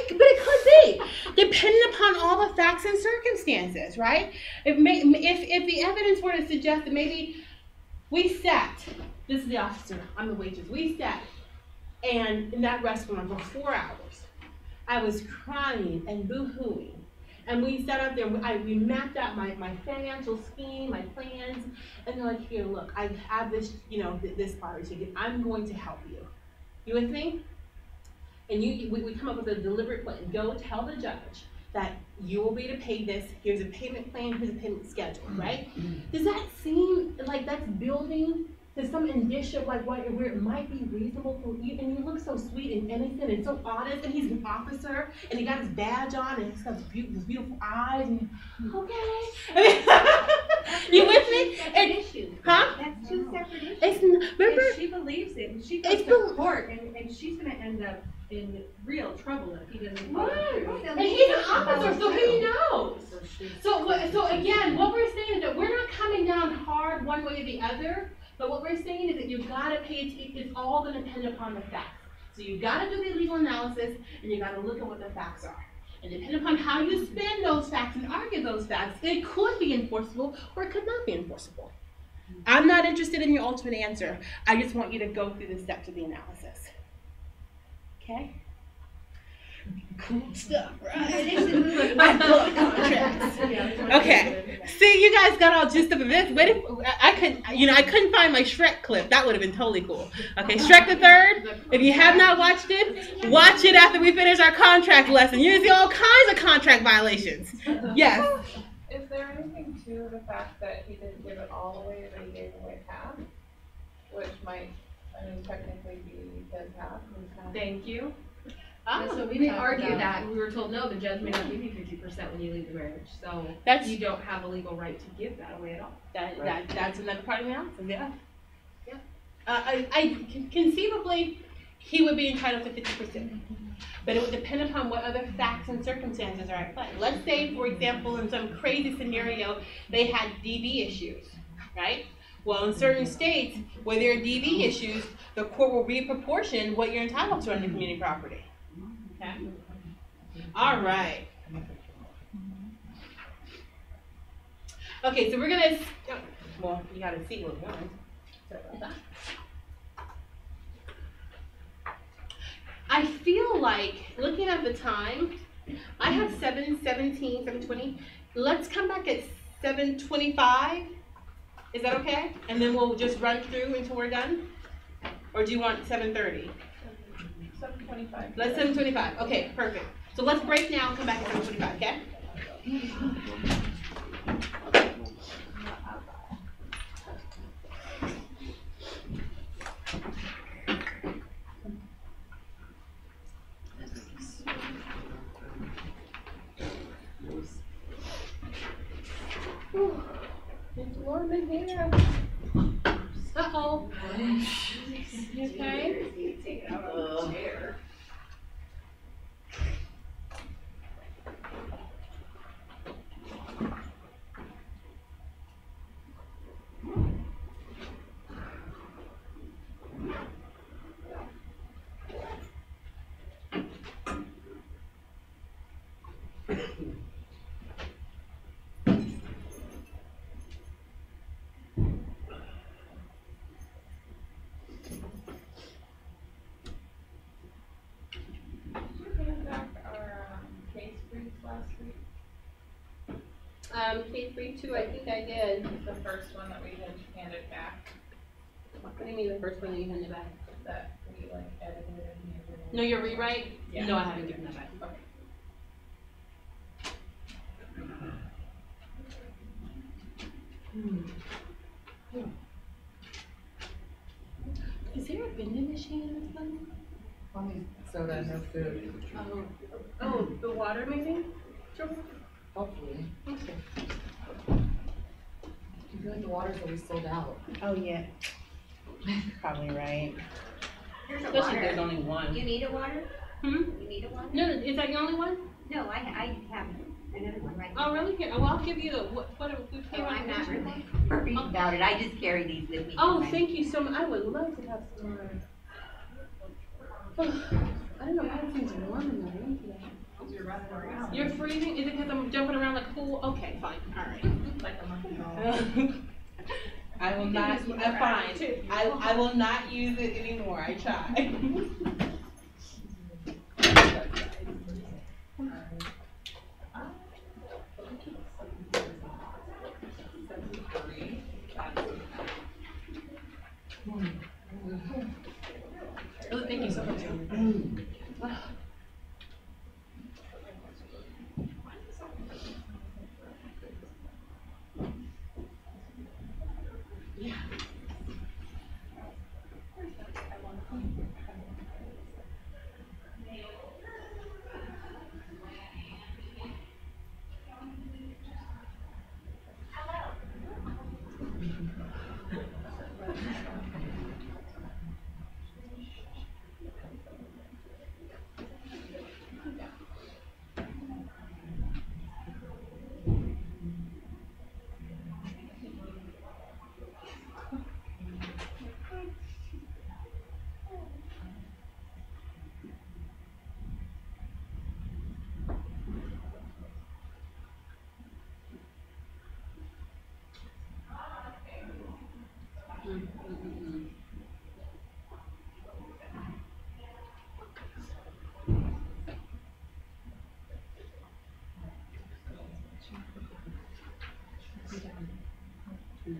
could be, depending upon all the facts and circumstances. Right? If the evidence were to suggest that maybe we sat. This is the officer. I'm the waitress. We sat, and in that restaurant for 4 hours. I was crying and boo-hooing. And we sat up there, we mapped out my financial scheme, my plans, and they're like, here, look, I have this, this lottery ticket. I'm going to help you. You with me? And we come up with a deliberate plan. Go tell the judge that you will be to pay this, here's a payment plan, here's a payment schedule, right? Does that seem like that's building to some indicia of like where it might be reasonable for you? And you look so sweet and innocent and so honest, and he's an officer, and he got his badge on, and he's got these beautiful eyes, and okay. You with me? Huh? That's two separate issues. Remember? If she believes it, she goes to court, and she's gonna end up in real trouble if he doesn't follow through. And he's an officer, so he knows. So again, what we're saying is that we're not coming down hard one way or the other, but what we're saying is that you've got to pay attention. It's all going to depend upon the facts. So you've got to do the legal analysis, and you've got to look at what the facts are. And depending upon how you spin those facts and argue those facts, it could be enforceable or it could not be enforceable. I'm not interested in your ultimate answer. I just want you to go through the steps of the analysis. Okay? Cool stuff, right? I love contracts. Okay. See, you guys got all gist of this. I couldn't find my Shrek clip. That would have been totally cool. Okay, Shrek the Third. If you have not watched it, watch it after we finish our contract lesson. You see all kinds of contract violations. Yes. Is there anything to the fact that he didn't give it all away, but he gave away half? Which might, technically be his half. Thank you. Oh, so we didn't argue that. We were told, no, the judge may not give you 50% when you leave the marriage. So you don't have a legal right to give that away at all. That's another part of the analysis, yeah. I conceivably, he would be entitled to 50%. But it would depend upon what other facts and circumstances are at play. Let's say, for example, in some crazy scenario, they had DV issues, right? Well, in certain states where there are DV issues, the court will reproportion what you're entitled to on the community property. Okay? All right. Okay, so we're going to, well, you got to see what we're doing. Sorry about that. I feel like, looking at the time, I have 7:17, 7:20. Let's come back at 7:25. Is that okay? And then we'll just run through until we're done? Or do you want 7:30? 7:25. Let's 7:25. Okay, perfect. So let's break now and come back at 7:25, okay? It's warm in here. Uh-oh. You okay? Take it out of the chair. Case brief 2, I think I did. The first one that we had handed back. What do you mean the first one that you handed back? That we edited and handed. No, your rewrite? Yeah. No, I haven't given that back. Okay. Is there a vending machine in this one? Only soda, no food. Oh, the water maybe? Sure. Hopefully. Okay. I feel like the water's always sold out. Oh, yeah. Probably right. There's a Especially if water. there's only one. You need a water? Hmm? You need a water? No, is that the only one? No, I have another one right Oh, now. really? Here, well, I'll give you what we Oh, I'm not really worried about it. I just carry these with me. Oh, thank you so much. I would love to have some more. I don't know why it seems warm in the room today. You're freezing? Is it because I'm jumping around like a pool? Okay, fine. All right. Like a monkey. I will not. I'm fine. I will not use it anymore. I tried. Oh, thank you so much. And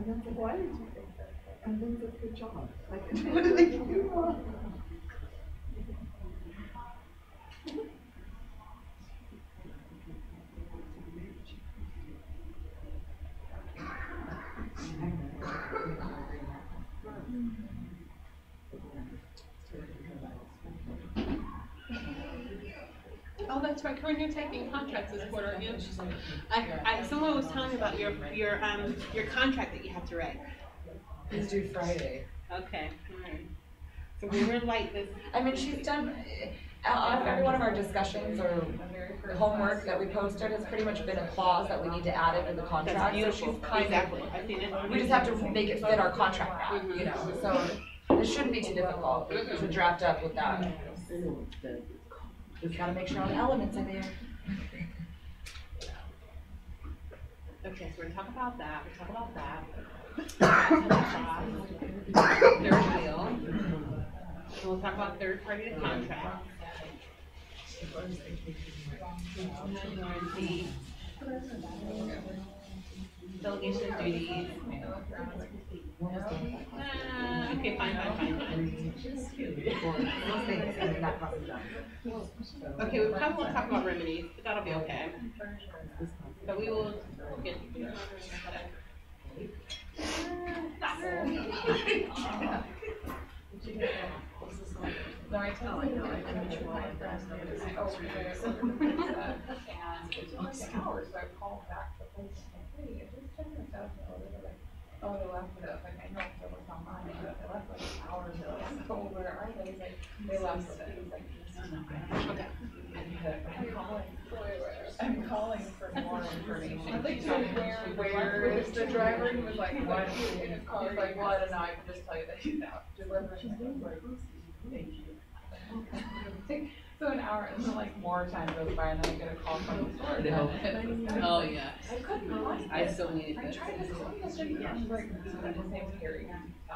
then said, why did you think that? And then said, good job. Like, what did they give you wrong? Oh, that's right. Corinne, you're taking contracts this quarter, aren't you? Someone was telling me about your contract that you have to write. It's due Friday. Okay, all right. So we were light this. I mean, she's done, every one of our discussions or homework that we posted has pretty much been a clause that we need to add into the contract. That's beautiful. So she's kind Exactly. of, I've seen it. we just have to make it fit our contract now, you know, so it shouldn't be too difficult to draft up with that. Just gotta make sure all the elements are there. Okay, so we're gonna talk about that. We'll talk about that. Third wheel. And we'll talk about third party to contract. Warranty. Delegation of duties. Okay, fine. Okay, we probably won't talk about remedies, but that'll be okay. But we will get. No, I tell you, I mentioned my friends, and it's hours, so I called back the place and said, hey, I just checked this out, like, oh, they left it up, like, I know it was online, but they left like an hour ago, so where are they? He's like, they left it, he was like, okay. I'm calling for more information. I think where is the driver? He was like, what? In his car, I was like, well, I don't know, I can just tell you that he's out delivering. Thank you. So an hour, and then like more time goes by, and then I get a call from the store. Oh, yeah. I couldn't find I still needed I this. tried to call yesterday, and she's like, his name's Harry. I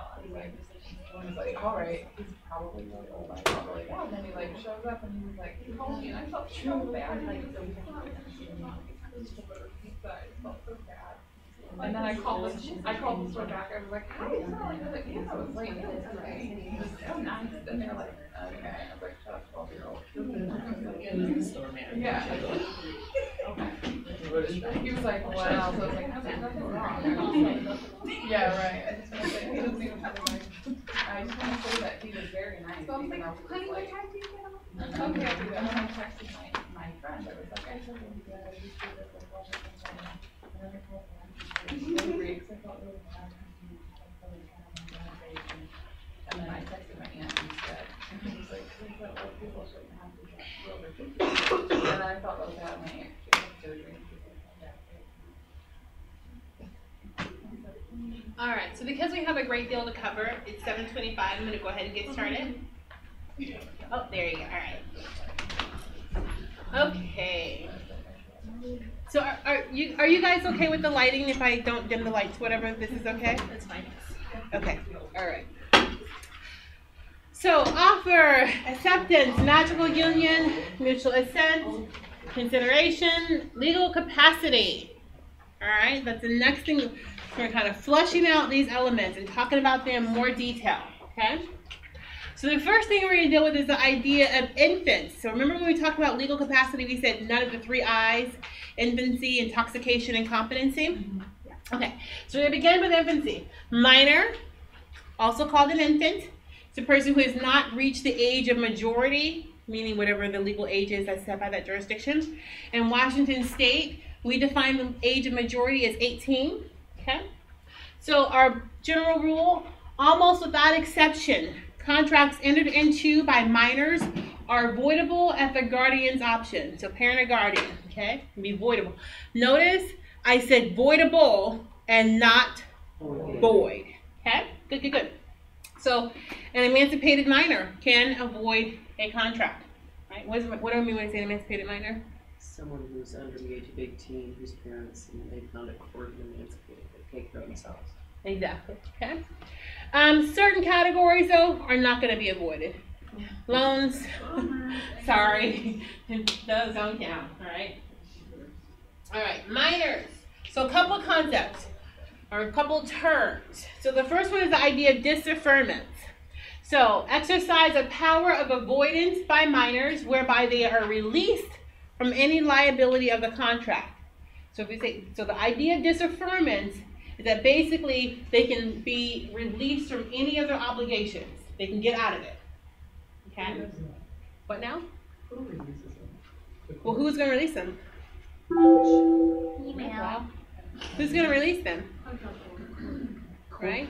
was like, all right, he's probably really old. I probably yeah. And then he like shows up, and he was like, he called me, and I felt so bad. Like, I felt so bad. And then I called the store back. I was like, how are you feeling? They're like, yeah, I was like, yeah, it's great. He was so nice. And they're like, okay. I was like, shut up, 12-year-old. Store manager. Yeah. He was like, what else? I was like, there's nothing wrong. Yeah, right. I just want to say, he doesn't even have a mic. I just want to say that he was very nice. So I was like, honey, what time do you get on? Okay, I'll do that. And then I texted my friend. I was like, I told him that I just did this like all this and then I called him. And then I texted my aunt instead. And he was like, please let old people shouldn't have to go over 50. And then I felt really bad. My aunt, she had surgery. All right, so because we have a great deal to cover, it's 7:25. I'm going to go ahead and get started. Oh, there you go. All right. Okay. So are you guys okay with the lighting if I don't dim the lights, whatever, this is okay? That's fine. Okay, all right. So offer, acceptance, magical union, mutual assent, consideration, legal capacity. All right, that's the next thing. We're kind of flushing out these elements and talking about them in more detail, okay? So the first thing we're going to deal with is the idea of infants. So remember when we talked about legal capacity, we said none of the 3 I's, infancy, intoxication, and competency? Okay, so we begin with infancy. Minor, also called an infant. It's a person who has not reached the age of majority, meaning whatever the legal age is that's set by that jurisdiction. In Washington State, we define the age of majority as 18, okay? So our general rule, almost without exception, contracts entered into by minors are voidable at the guardian's option. So parent or guardian, okay, can be voidable. Notice I said voidable and not void, okay? Good. So an emancipated minor can avoid a contract, right? What do I mean when I say an emancipated minor? Someone who's under the age of 18, whose parents, and they found it court and emancipated, they take care of themselves. Exactly. Okay. Certain categories though are not going to be avoided. Loans, sorry, those don't count. All right. All right. Minors. So a couple of concepts or a couple of terms. So the first one is the idea of disaffirmance. So exercise of power of avoidance by minors, whereby they are released from any liability of the contract. So if we say, so the idea of disaffirmance is that basically they can be released from any of their obligations. They can get out of it. Okay? What now? Who releases them? Well, who's going to release them? Email. Who's going to release them? Right?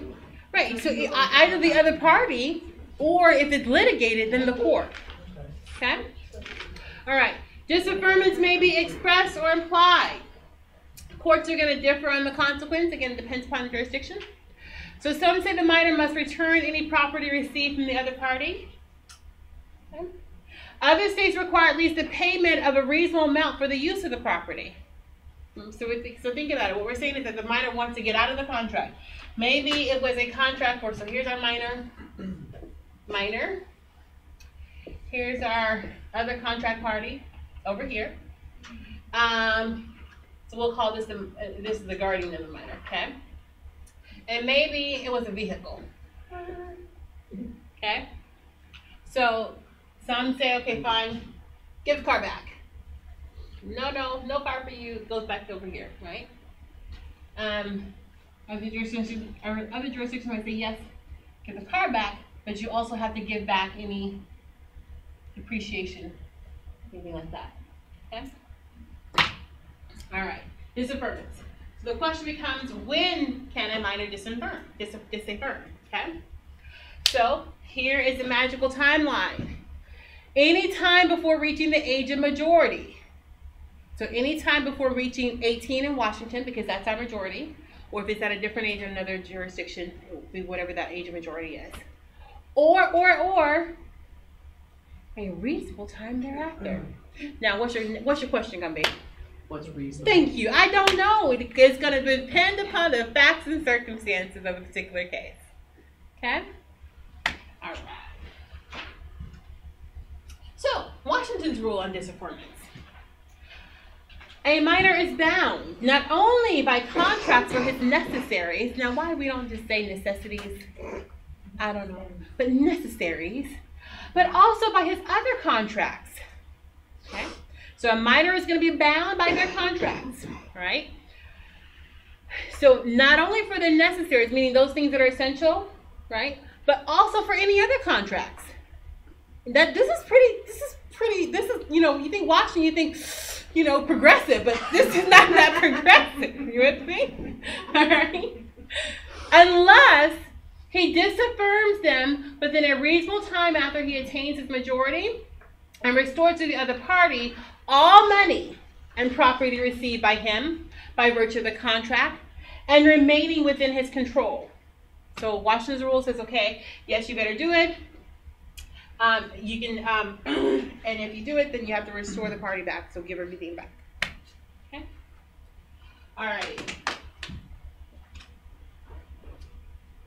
Right. So either the other party, or if it's litigated, then the court. Okay? All right. Disaffirmance may be expressed or implied. Courts are going to differ on the consequence. Again, it depends upon the jurisdiction. So some say the minor must return any property received from the other party. Okay. Other states require at least the payment of a reasonable amount for the use of the property. So think about it. What we're saying is that the minor wants to get out of the contract. Maybe it was a contract for, so here's our minor. Here's our other contract party over here. So we'll call this this is the guardian of the minor, okay? And maybe it was a vehicle. Okay? So some say, okay, fine, give the car back. No car for you. It goes back over here, right? Other jurisdictions might say, yes, give the car back, but you also have to give back any depreciation, anything like that. Okay? All right, disaffirmance. So the question becomes, when can a minor disaffirm? Okay? So here is the magical timeline. Any time before reaching the age of majority. So any time before reaching 18 in Washington, because that's our majority, or if it's at a different age in another jurisdiction, it will be whatever that age of majority is. Or a reasonable time thereafter. Now, what's your question gonna be? What's reasonable? Thank you. I don't know. It's gonna depend upon the facts and circumstances of a particular case. Okay? All right. So, Washington's rule on disaffirmance. A minor is bound not only by contracts for his necessaries. Now, why we don't just say necessities? I don't know. But necessaries. But also by his other contracts. Okay? So a minor is going to be bound by their contracts. All right? So not only for the necessaries, meaning those things that are essential, right? But also for any other contracts. This is, you think Washington, you think, progressive, but this is not that progressive. You with me? All right? Unless he disaffirms them within a reasonable time after he attains his majority and restores to the other party all money and property received by him by virtue of the contract and remaining within his control. So Washington's rule says, okay, yes, you better do it. You can, and if you do it, then you have to restore the party back. So give everything back. Okay. All right.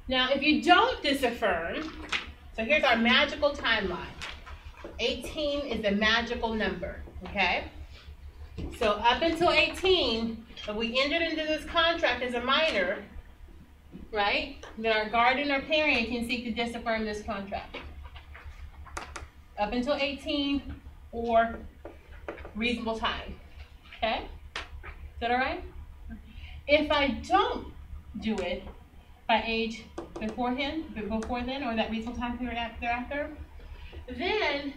Now, if you don't disaffirm, so here's our magical timeline. 18 is the magical number. Okay. So up until 18, if we entered into this contract as a minor, right? Then our guardian or parent can seek to disaffirm this contract. Up until 18 or reasonable time. Okay? Is that all right? If I don't do it by age before then, or that reasonable time period thereafter, then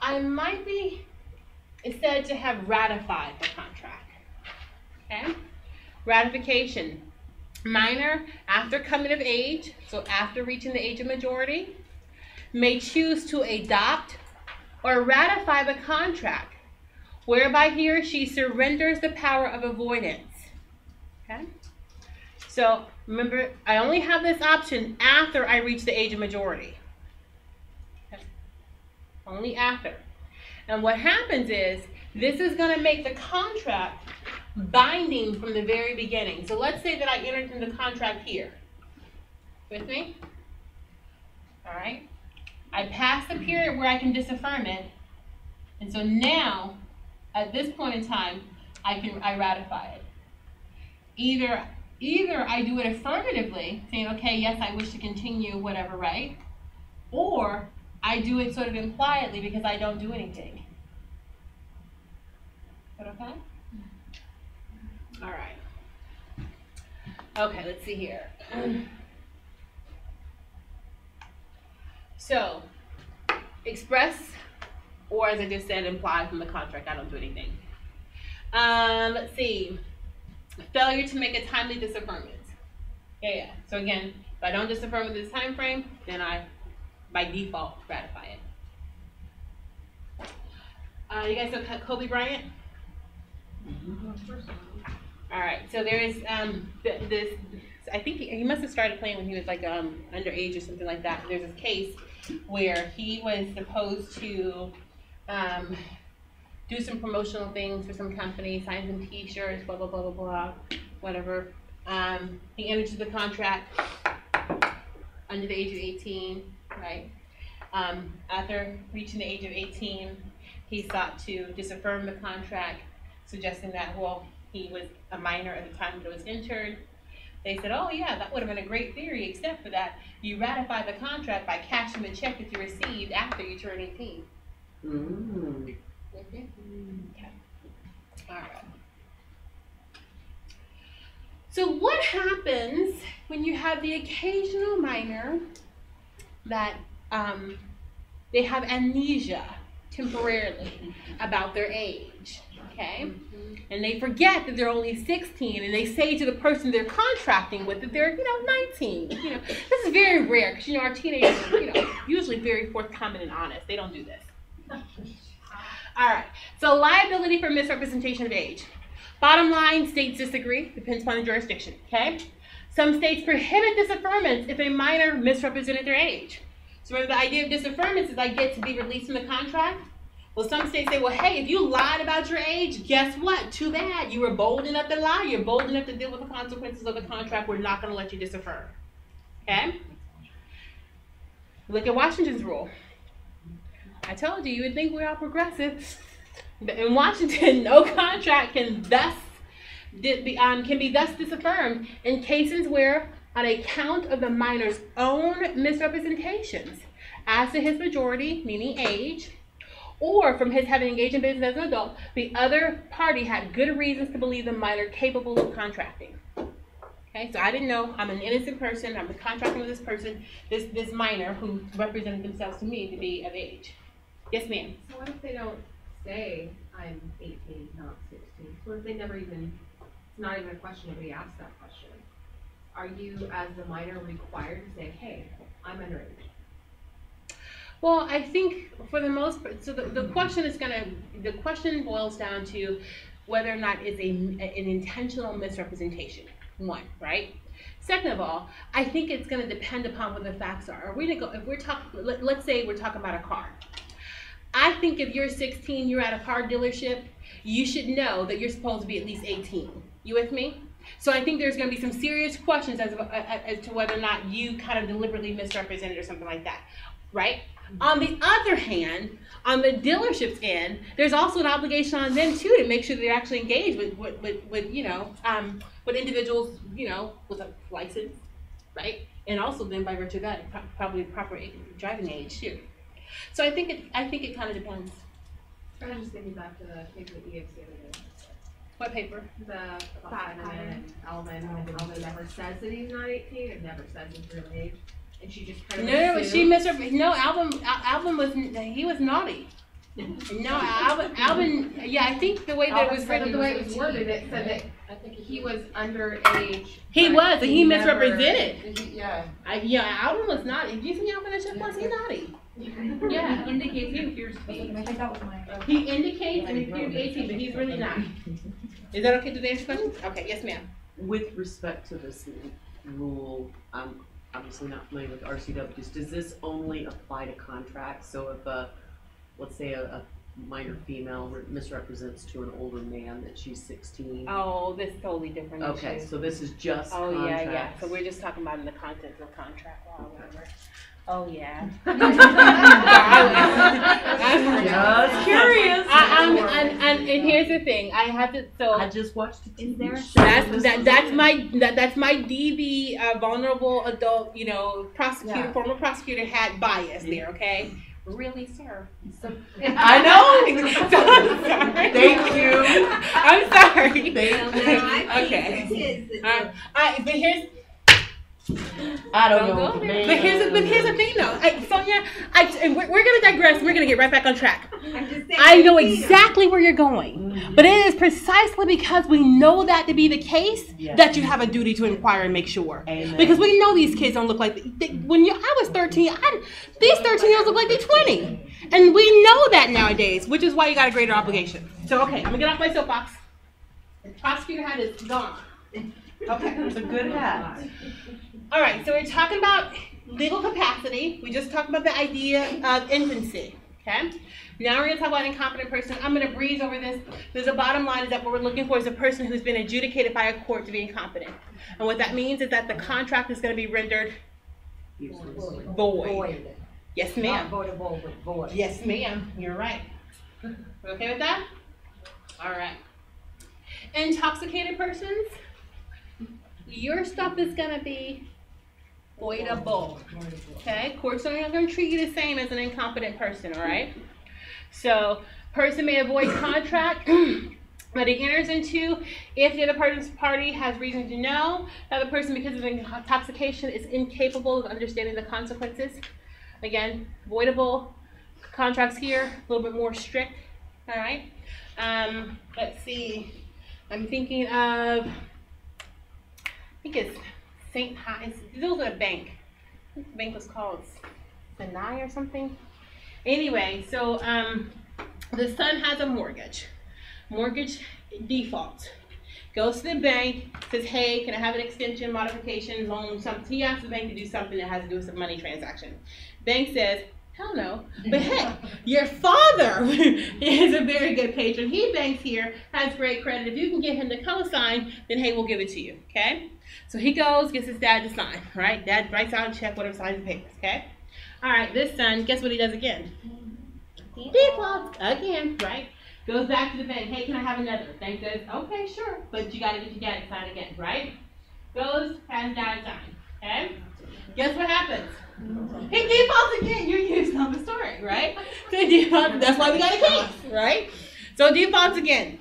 I might be said to have ratified the contract. Okay? Ratification. Minor, after coming of age, so after reaching the age of majority, may choose to adopt or ratify the contract whereby he or she surrenders the power of avoidance. Okay? So remember, I only have this option after I reach the age of majority. Okay? Only after. And what happens is, this is going to make the contract binding from the very beginning. So let's say that I entered into the contract here. With me? All right. I pass the period where I can disaffirm it, and so now, at this point in time, I ratify it. Either I do it affirmatively, saying, okay, yes, I wish to continue, whatever, right? Or I do it sort of impliedly because I don't do anything. Is that okay? All right. Okay, let's see here. So, express, or as I just said, imply from the contract, I don't do anything. Let's see. Failure to make a timely disaffirmance. Yeah. So again, if I don't disaffirm within this time frame, then I, by default, ratify it. You guys know Kobe Bryant? All right. So there is this. I think he must have started playing when he was like underage or something like that. There's this case where he was supposed to do some promotional things for some company, sign some T-shirts, blah blah blah blah blah, whatever. He entered into the contract under the age of 18, right? After reaching the age of 18, he sought to disaffirm the contract, suggesting that, well, he was a minor at the time that it was entered. They said, oh yeah, that would have been a great theory, except for that you ratify the contract by cashing the check that you received after you turn 18. Mm. Okay. All right. So what happens when you have the occasional minor that they have amnesia temporarily about their age, okay? And they forget that they're only 16, and they say to the person they're contracting with that they're, 19. This is very rare because, our teenagers are, usually very forthcoming and honest. They don't do this. All right. So liability for misrepresentation of age. Bottom line, states disagree. Depends upon the jurisdiction, okay? Some states prohibit disaffirmance if a minor misrepresented their age. So remember, the idea of disaffirmance is I get to be released from the contract. Well, some states say, well, hey, if you lied about your age, guess what? Too bad. You were bold enough to lie. You're bold enough to deal with the consequences of the contract. We're not going to let you disaffirm. Okay? Look at Washington's rule. I told you, you would think we're all progressive. In Washington, no contract can be thus disaffirmed in cases where, on account of the minor's own misrepresentations as to his majority, meaning age, or from his having engaged in business as an adult, the other party had good reasons to believe the minor capable of contracting. Okay, so I didn't know. I'm an innocent person. I'm contracting with this person, this minor who represented themselves to me to be of age. Yes, ma'am. So what if they don't say I'm 18, not 16? So what if they never even, it's not even a question, nobody asked that question. Are you, as the minor, required to say, hey, I'm underage? Well, I think for the most part, so the question boils down to whether or not it's an intentional misrepresentation, one, right? Second of all, I think it's going to depend upon what the facts are. Let's say we're talking about a car. I think if you're 16, you're at a car dealership, you should know that you're supposed to be at least 18. You with me? So I think there's going to be some serious questions as to whether or not you kind of deliberately misrepresented or something like that, right? On the other hand, on the dealership's end, there's also an obligation on them too to make sure they're actually engaged with individuals, with a license, right? And also then by virtue of that, probably proper driving age too. So I think it kind of depends. I'm just thinking back to the paper that EX the other day. What paper? The Alvin never says that he's not 18. It never says his real age. And she just kind of Alvin was naughty. No, Alvin, yeah, I think the way that it was written, the way it was worded, it said that he was underage. He was, and he misrepresented. Alvin was naughty. Do you think Alvin is just He's naughty? Yeah, indicates he appears to be. I think that was mine. He indicates and he appears to be 18, but he's really not. Is that okay? Did they answer questions? Okay, yes, ma'am. With respect to this rule, I'm obviously not familiar with RCWs. Does this only apply to contracts? So if let's say a minor female misrepresents to an older man that she's 16. Oh, this is totally different. Okay, issue. so this is just Oh contracts. yeah. So we're just talking about in the context of contract law, or whatever. Oh yeah. Just curious. And here's the thing. I have to. So I just watched the TV show. That's my DV vulnerable adult. You know, prosecutor, former prosecutor had bias there. Okay. Really, sir? I know. So, I'm sorry. Thank you. I'm sorry. Okay. But here's. I don't know. But here's the thing, though. Sonia, and we're gonna digress. We're gonna get right back on track. I know exactly where you're going, but it is precisely because we know that to be the case that you have a duty to inquire and make sure. Amen. Because we know these kids don't look like when I was 13. These 13-year-olds look like they're 20, and we know that nowadays, which is why you got a greater obligation. So okay, I'm gonna get off my soapbox. The prosecutor hat is gone. Okay, it's a good hat. All right, so we're talking about legal capacity. We just talked about the idea of infancy, okay? Now we're going to talk about incompetent person. I'm going to breeze over this. There's a bottom line is that what we're looking for is a person who's been adjudicated by a court to be incompetent. And what that means is that the contract is going to be rendered void. Yes, ma'am. Not votable, but void. Yes, ma'am. You're right. We okay with that? All right. Intoxicated persons, your stuff is going to be voidable. Okay, courts are not going to treat you the same as an incompetent person, all right? So, person may avoid contract that he enters into if the other party has reason to know that the person, because of intoxication, is incapable of understanding the consequences. Again, voidable contracts here, a little bit more strict, all right? Let's see. I'm thinking of, I think it's St. High, those are a bank. I think the bank was called Sinai or something. Anyway, so the son has a mortgage. Mortgage defaults. Goes to the bank, says, hey, can I have an extension, modification, loan, something. He asks the bank to do something that has to do with some money transaction. Bank says, hell no. But hey, your father is a very good patron. He banks here, has great credit. If you can get him to co-sign, then hey, we'll give it to you, okay? So he goes, gets his dad to sign, right? Dad writes out a check, whatever, signs the papers, okay? All right, this son, guess what he does again? Defaults again, right? Goes back to the bank, hey, can I have another? Bank says, okay, sure, but you gotta get your dad to sign again, right? Goes, has dad sign, okay? Guess what happens? He defaults again. You're using on the story, right? So defaults, that's why we got a case, right? So defaults again.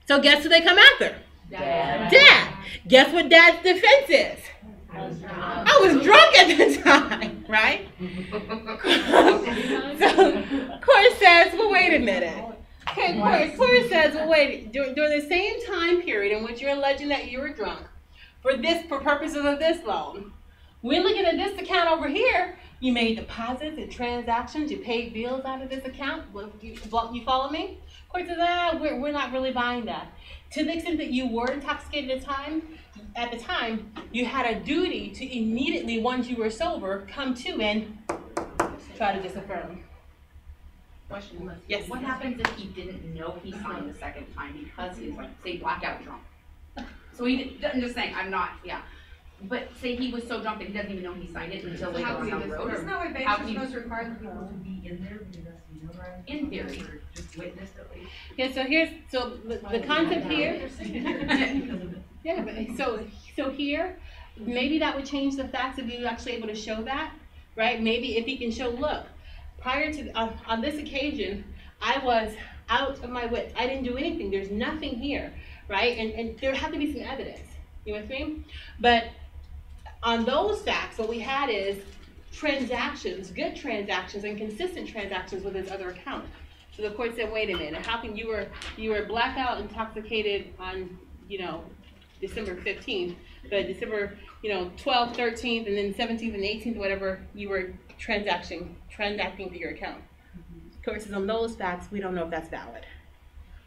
So guess who they come after? Dad. Guess what dad's defense is? I was drunk at the time, right? So court says, well, wait a minute. Okay, court says, well, wait. During the same time period in which you're alleging that you were drunk, for purposes of this loan, we're looking at this account over here. You made deposits and transactions. You paid bills out of this account. You follow me? Court says, we're not really buying that. To the extent that you were intoxicated at the time, you had a duty to immediately, once you were sober, come to and try to disaffirm. Question. Yes. What happens if he didn't know he signed the second time because he was like, say, blackout drunk? So he didn't, I'm just saying, I'm not, yeah. But say he was so drunk that he doesn't even know he signed it until later on down the road. Isn't that why banks are supposed to require the people to be in there because that's the right? In theory, just witnessed at least. Yeah. So the concept here. Yeah. But so here, maybe that would change the facts if you were actually able to show that, right? Maybe if he can show, look, prior to on this occasion, I was out of my wits. I didn't do anything. There's nothing here, right? And there had to be some evidence. You with me? But on those facts, what we had is transactions, good transactions, and consistent transactions with his other account. So the court said, wait a minute, how can you were blackout intoxicated on, December 15th, but December, 12th, 13th, and then 17th and 18th, whatever, you were transacting through your account. The court says on those facts, we don't know if that's valid.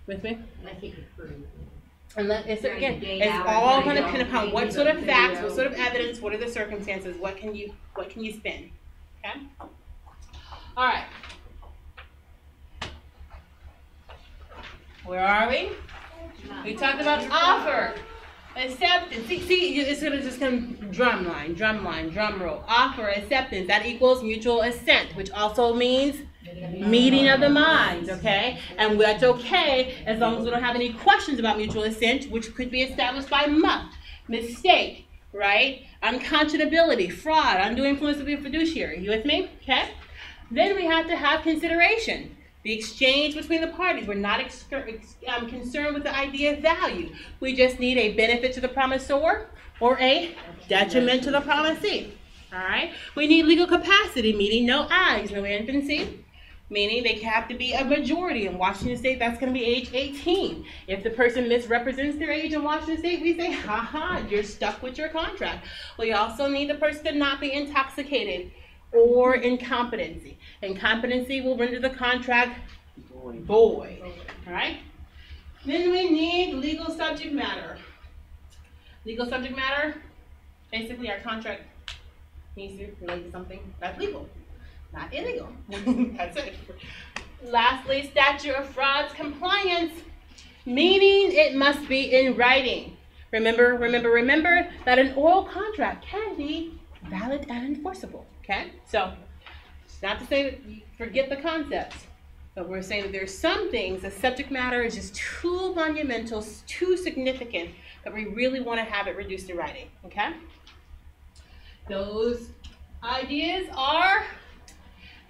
With me? And it's all going to depend upon what sort of facts, what sort of evidence, what are the circumstances, what can you spin, okay? All right. Where are we? We talked about offer, acceptance. See, it's just gonna drum line, drum roll. Offer, acceptance, that equals mutual assent, which also means meeting of the minds, okay? And that's okay as long as we don't have any questions about mutual assent, which could be established by mistake, right? Unconscionability, fraud, undue influence of the fiduciary. You with me? Okay? Then we have to have consideration. The exchange between the parties. We're not concerned with the idea of value. We just need a benefit to the promisor or a detriment to the promisee. All right? We need legal capacity, meaning no ayes, no infancy, meaning they have to be a majority. In Washington State, that's going to be age 18. If the person misrepresents their age in Washington State, we say, ha, you're stuck with your contract. We also need the person to not be intoxicated or incompetency. Incompetency will render the contract void. All right? Then we need legal subject matter. Legal subject matter, basically our contract needs to relate to something that's legal, not illegal. That's it. Lastly, statute of frauds compliance, meaning it must be in writing. Remember that an oral contract can be valid and enforceable. Okay, so it's not to say that you forget the concepts, but we're saying that there's some things, the subject matter is just too monumental, too significant, that we really want to have it reduced to writing. Okay, those ideas are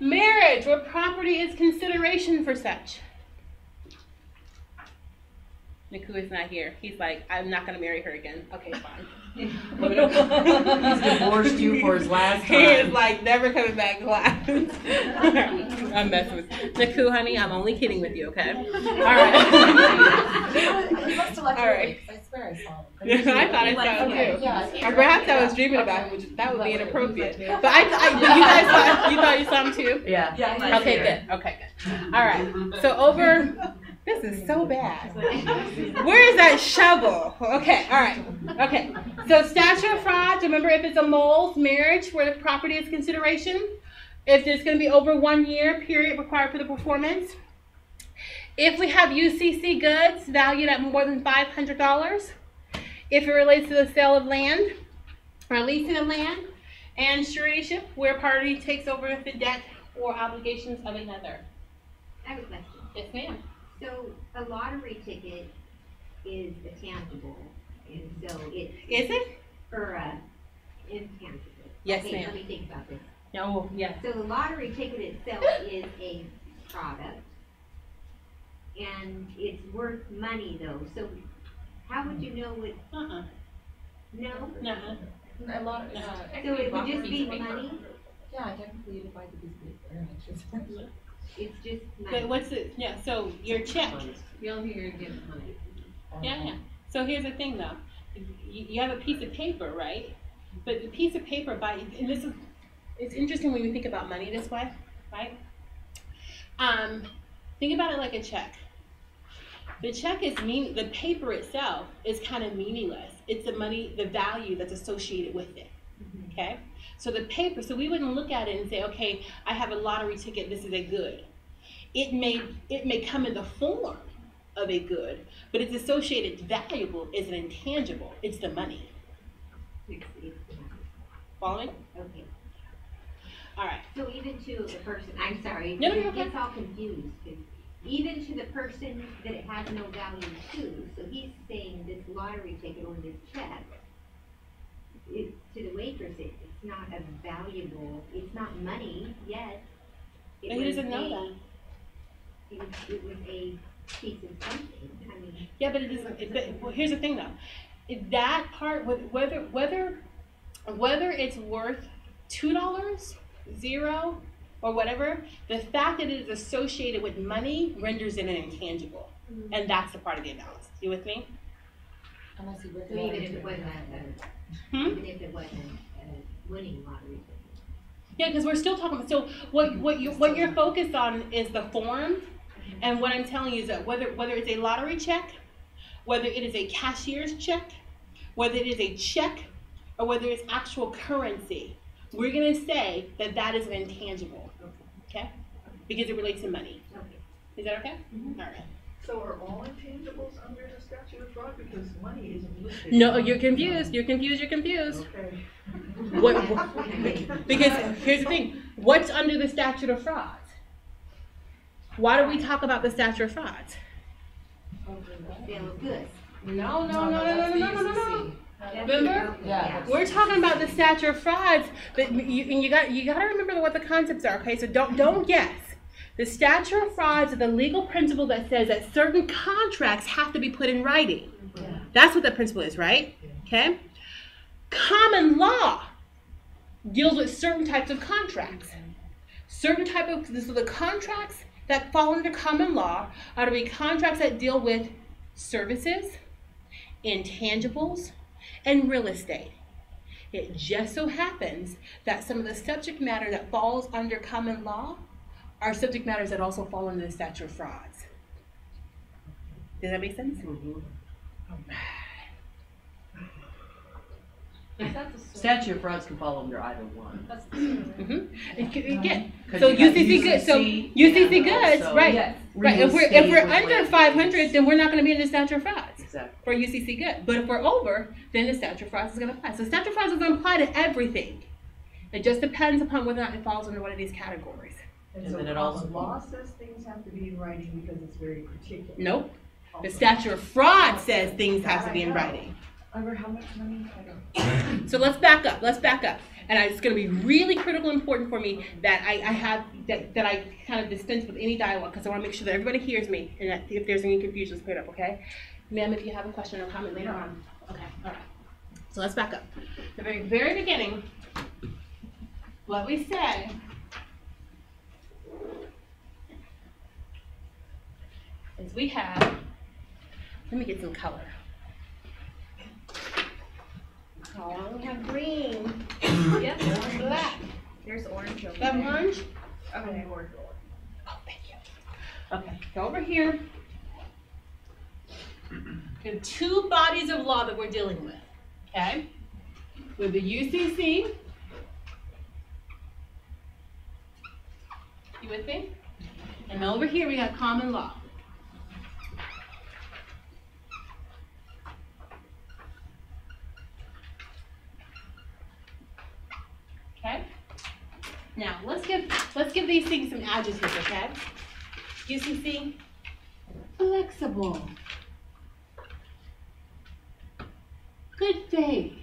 marriage, where property is consideration for such. Niku is not here. He's like, I'm not going to marry her again. Okay, fine. He's divorced you for his last time. He is like, never coming back alive. I'm messing with you. Niku, honey, I'm only kidding with you, okay? All right. He must have left All right. I swear I saw him. I thought I saw him too. Yeah, Or perhaps I was dreaming about him, which that would be inappropriate. But you thought you saw him too? Yeah. Okay, good. Okay, good. All right. So over. This is so bad. Where is that shovel? Okay, all right. Okay, so statute of frauds, remember if it's a moles, marriage, where the property is consideration. If it's going to be over 1 year period required for the performance. If we have UCC goods valued at more than $500. If it relates to the sale of land or leasing of land. And suretyship, where a party takes over the debt or obligations of another. I have a question. Yes, ma'am. So a lottery ticket is a tangible, and so it's... Is it? Or intangible. Yes, okay, ma'am. Let me think about this. No, yes. So the lottery ticket itself is a product, and it's worth money though. So how would you know what? No. No. A lot of, So it would just be money. Yeah, technically you buy the piece of paper and it's just It's just money. But what's it? Yeah. So your check. The only thing you're getting money. Yeah. So here's the thing, though. You have a piece of paper, right? But the piece of paper, and this is, it's interesting when we think about money this way, right? Think about it like a check. The check is the paper itself is kind of meaningless. It's the money, the value that's associated with it. Okay? So the paper, so we wouldn't look at it and say, okay, I have a lottery ticket, this is a good. It may come in the form of a good, but its associated valuable is an intangible. It's the money. Following? Okay. All right. So even to the person, I'm sorry, No, it okay. gets all confused. Even to the person that it has no value to, so he's saying this lottery ticket or this check, to the waitress, it's not a valuable, it's not money yet. And he doesn't know that. It was a piece of something. I mean. Yeah, but it isn't. Well, here's the thing, though. That part, whether it's worth $2, $0, or whatever, the fact that it is associated with money renders it an intangible, and that's the part of the analysis. You with me? Unless you so even if it wasn't even if it wasn't a winning lottery. Yeah, because we're still talking. So what you're focused on is the form, and what I'm telling you is that whether it's a lottery check, whether it is a cashier's check, whether it is a check, or whether it's actual currency, we're going to say that that is an intangible, okay? Because it relates to money. Okay. Is that okay? All right. So are all intangibles under the statute of fraud because money isn't listed? No, you're confused. You're confused. You're confused. Okay. Because here's the thing. What's under the statute of frauds? Why do we talk about the statute of frauds? Sale of goods. No. Remember? Yeah. We're talking about the statute of frauds, but you got to remember what the concepts are. Okay, so don't guess. The statute of frauds is the legal principle that says that certain contracts have to be put in writing. Yeah. That's what that principle is, right? Okay. Common law deals with certain types of contracts. So the contracts that fall under common law are to be contracts that deal with services, intangibles, and real estate. It just so happens that some of the subject matter that falls under common law are subject matters that also fall under the statute of frauds. Does that make sense? Statute of frauds can fall under either one. Again, so UCC goods. So UCC goods, right? Right. If we're under 500, then we're not going to be in the statute of frauds. Exactly. For UCC goods. But if we're over, then the statute of frauds is going to apply. So statute of frauds is going to apply to everything. It just depends upon whether or not it falls under one of these categories. And so common law says things have to be in writing because it's very particular. Nope. The statute of fraud says things have to be in writing. Under how much money? I don't. So let's back up. And it's going to be really critical and important for me that that I kind of dispense with any dialogue because I want to make sure that everybody hears me and that if there's any confusion, let's clear it up, okay? Ma'am, if you have a question or comment later on. Okay, all right. So let's back up. The very beginning, what we said is we have, let me get some color. Oh, we have green. Yep, there's black. There's orange over That there. orange? Okay, orange. Oh, thank you. Okay, go over here. We have two bodies of law that we're dealing with, okay? With the UCC. You with me? And over here we have common law. Okay? Now let's give these things some adjectives, okay? UCC, flexible, good faith,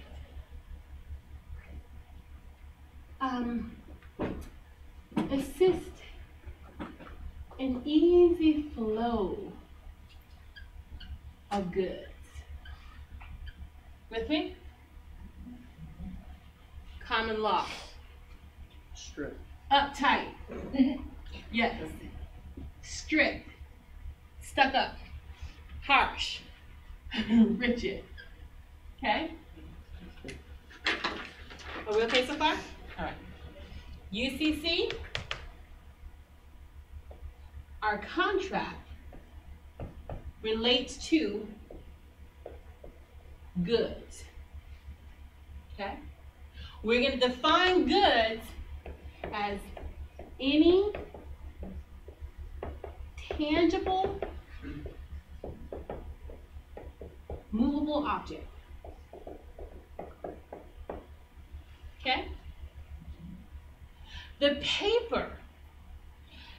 assist an easy flow of goods. With me? Common law. Strict. Uptight. Yes. Strict. Stuck up. Harsh. Rigid. Okay? Are we okay so far? All right. UCC, our contract relates to goods. Okay? We're going to define goods as any tangible, movable object. Okay? The paper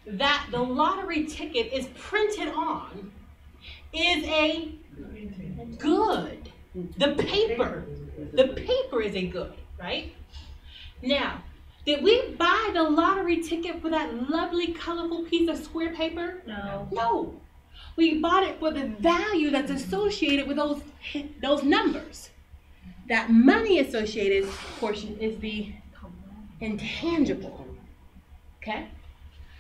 that the lottery ticket is printed on is a good. The paper is a good, right? Now, did we buy the lottery ticket for that lovely, colorful piece of square paper? No. No. We bought it for the value that's associated with those numbers. That money associated portion is the intangible. Okay?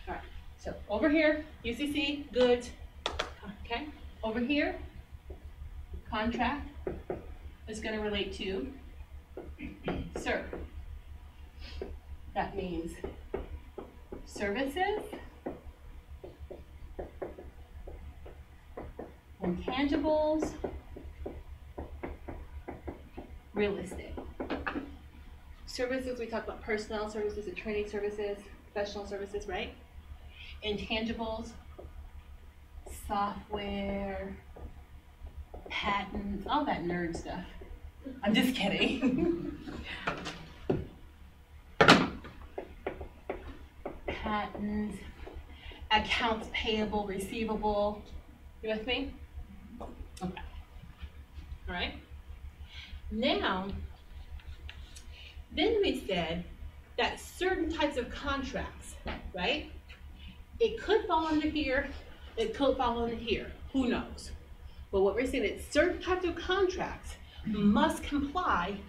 All right. So over here, UCC, goods. Okay? Over here, contract is going to relate to serve. That means services, intangibles, real estate. Services, we talk about personnel services and training services, professional services, right? Intangibles, software, patents, all that nerd stuff. I'm just kidding. Patents, accounts payable, receivable. You with me? Okay. All right. Now, then we said that certain types of contracts, right? It could fall under here, it could fall under here, who knows? But what we're saying is certain types of contracts must comply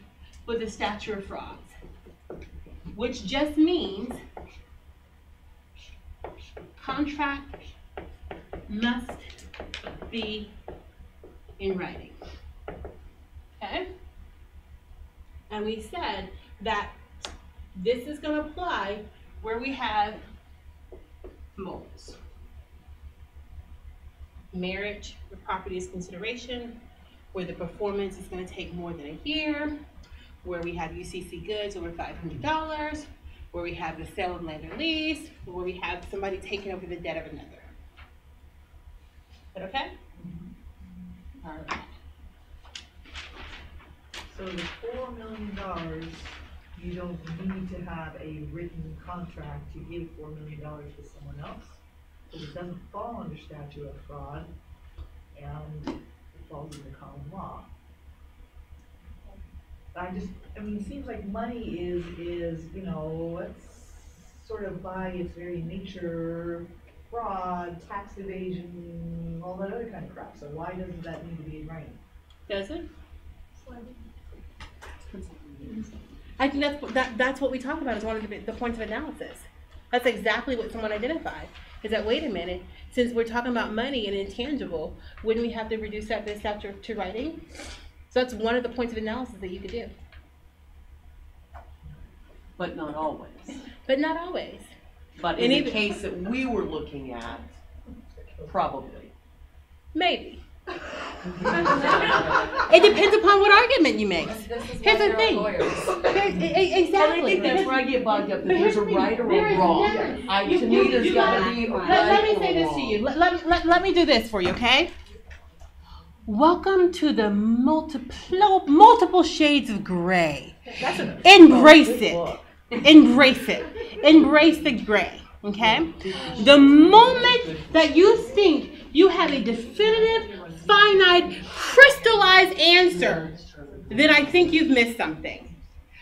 with the statute of frauds, which just means contract must be in writing, okay? And we said that this is going to apply where we have moles. Marriage, the property is consideration, where the performance is going to take more than a year, where we have UCC goods over $500, where we have the sale of land or lease, where we have somebody taking over the debt of another. Is that okay? All right. So the $4 million, you don't need to have a written contract to give $4 million to someone else, because it doesn't fall under statute of fraud, and it falls under common law. I mean, it seems like money is, you know, it's sort of by its very nature, fraud, tax evasion, all that other kind of crap. So why doesn't that need to be in writing? Does it? I think that's what we talk about as one of the points of analysis. That's exactly what someone identified. Is that, wait a minute, since we're talking about money and intangible, wouldn't we have to reduce that this statute to writing? So that's one of the points of analysis that you could do. But not always. But not always. But in the case that we were looking at, probably. Maybe. It depends upon what argument you make. Here's the thing. Exactly. And I think that's where I get bogged up. That there's a right or a wrong. To me, there's got to be a right or wrong. Let me say this to you. Let me do this for you, okay? Welcome to the multiple shades of gray. Embrace it. Embrace it. Embrace the gray, okay? The moment that you think you have a definitive, finite, crystallized answer, then I think you've missed something.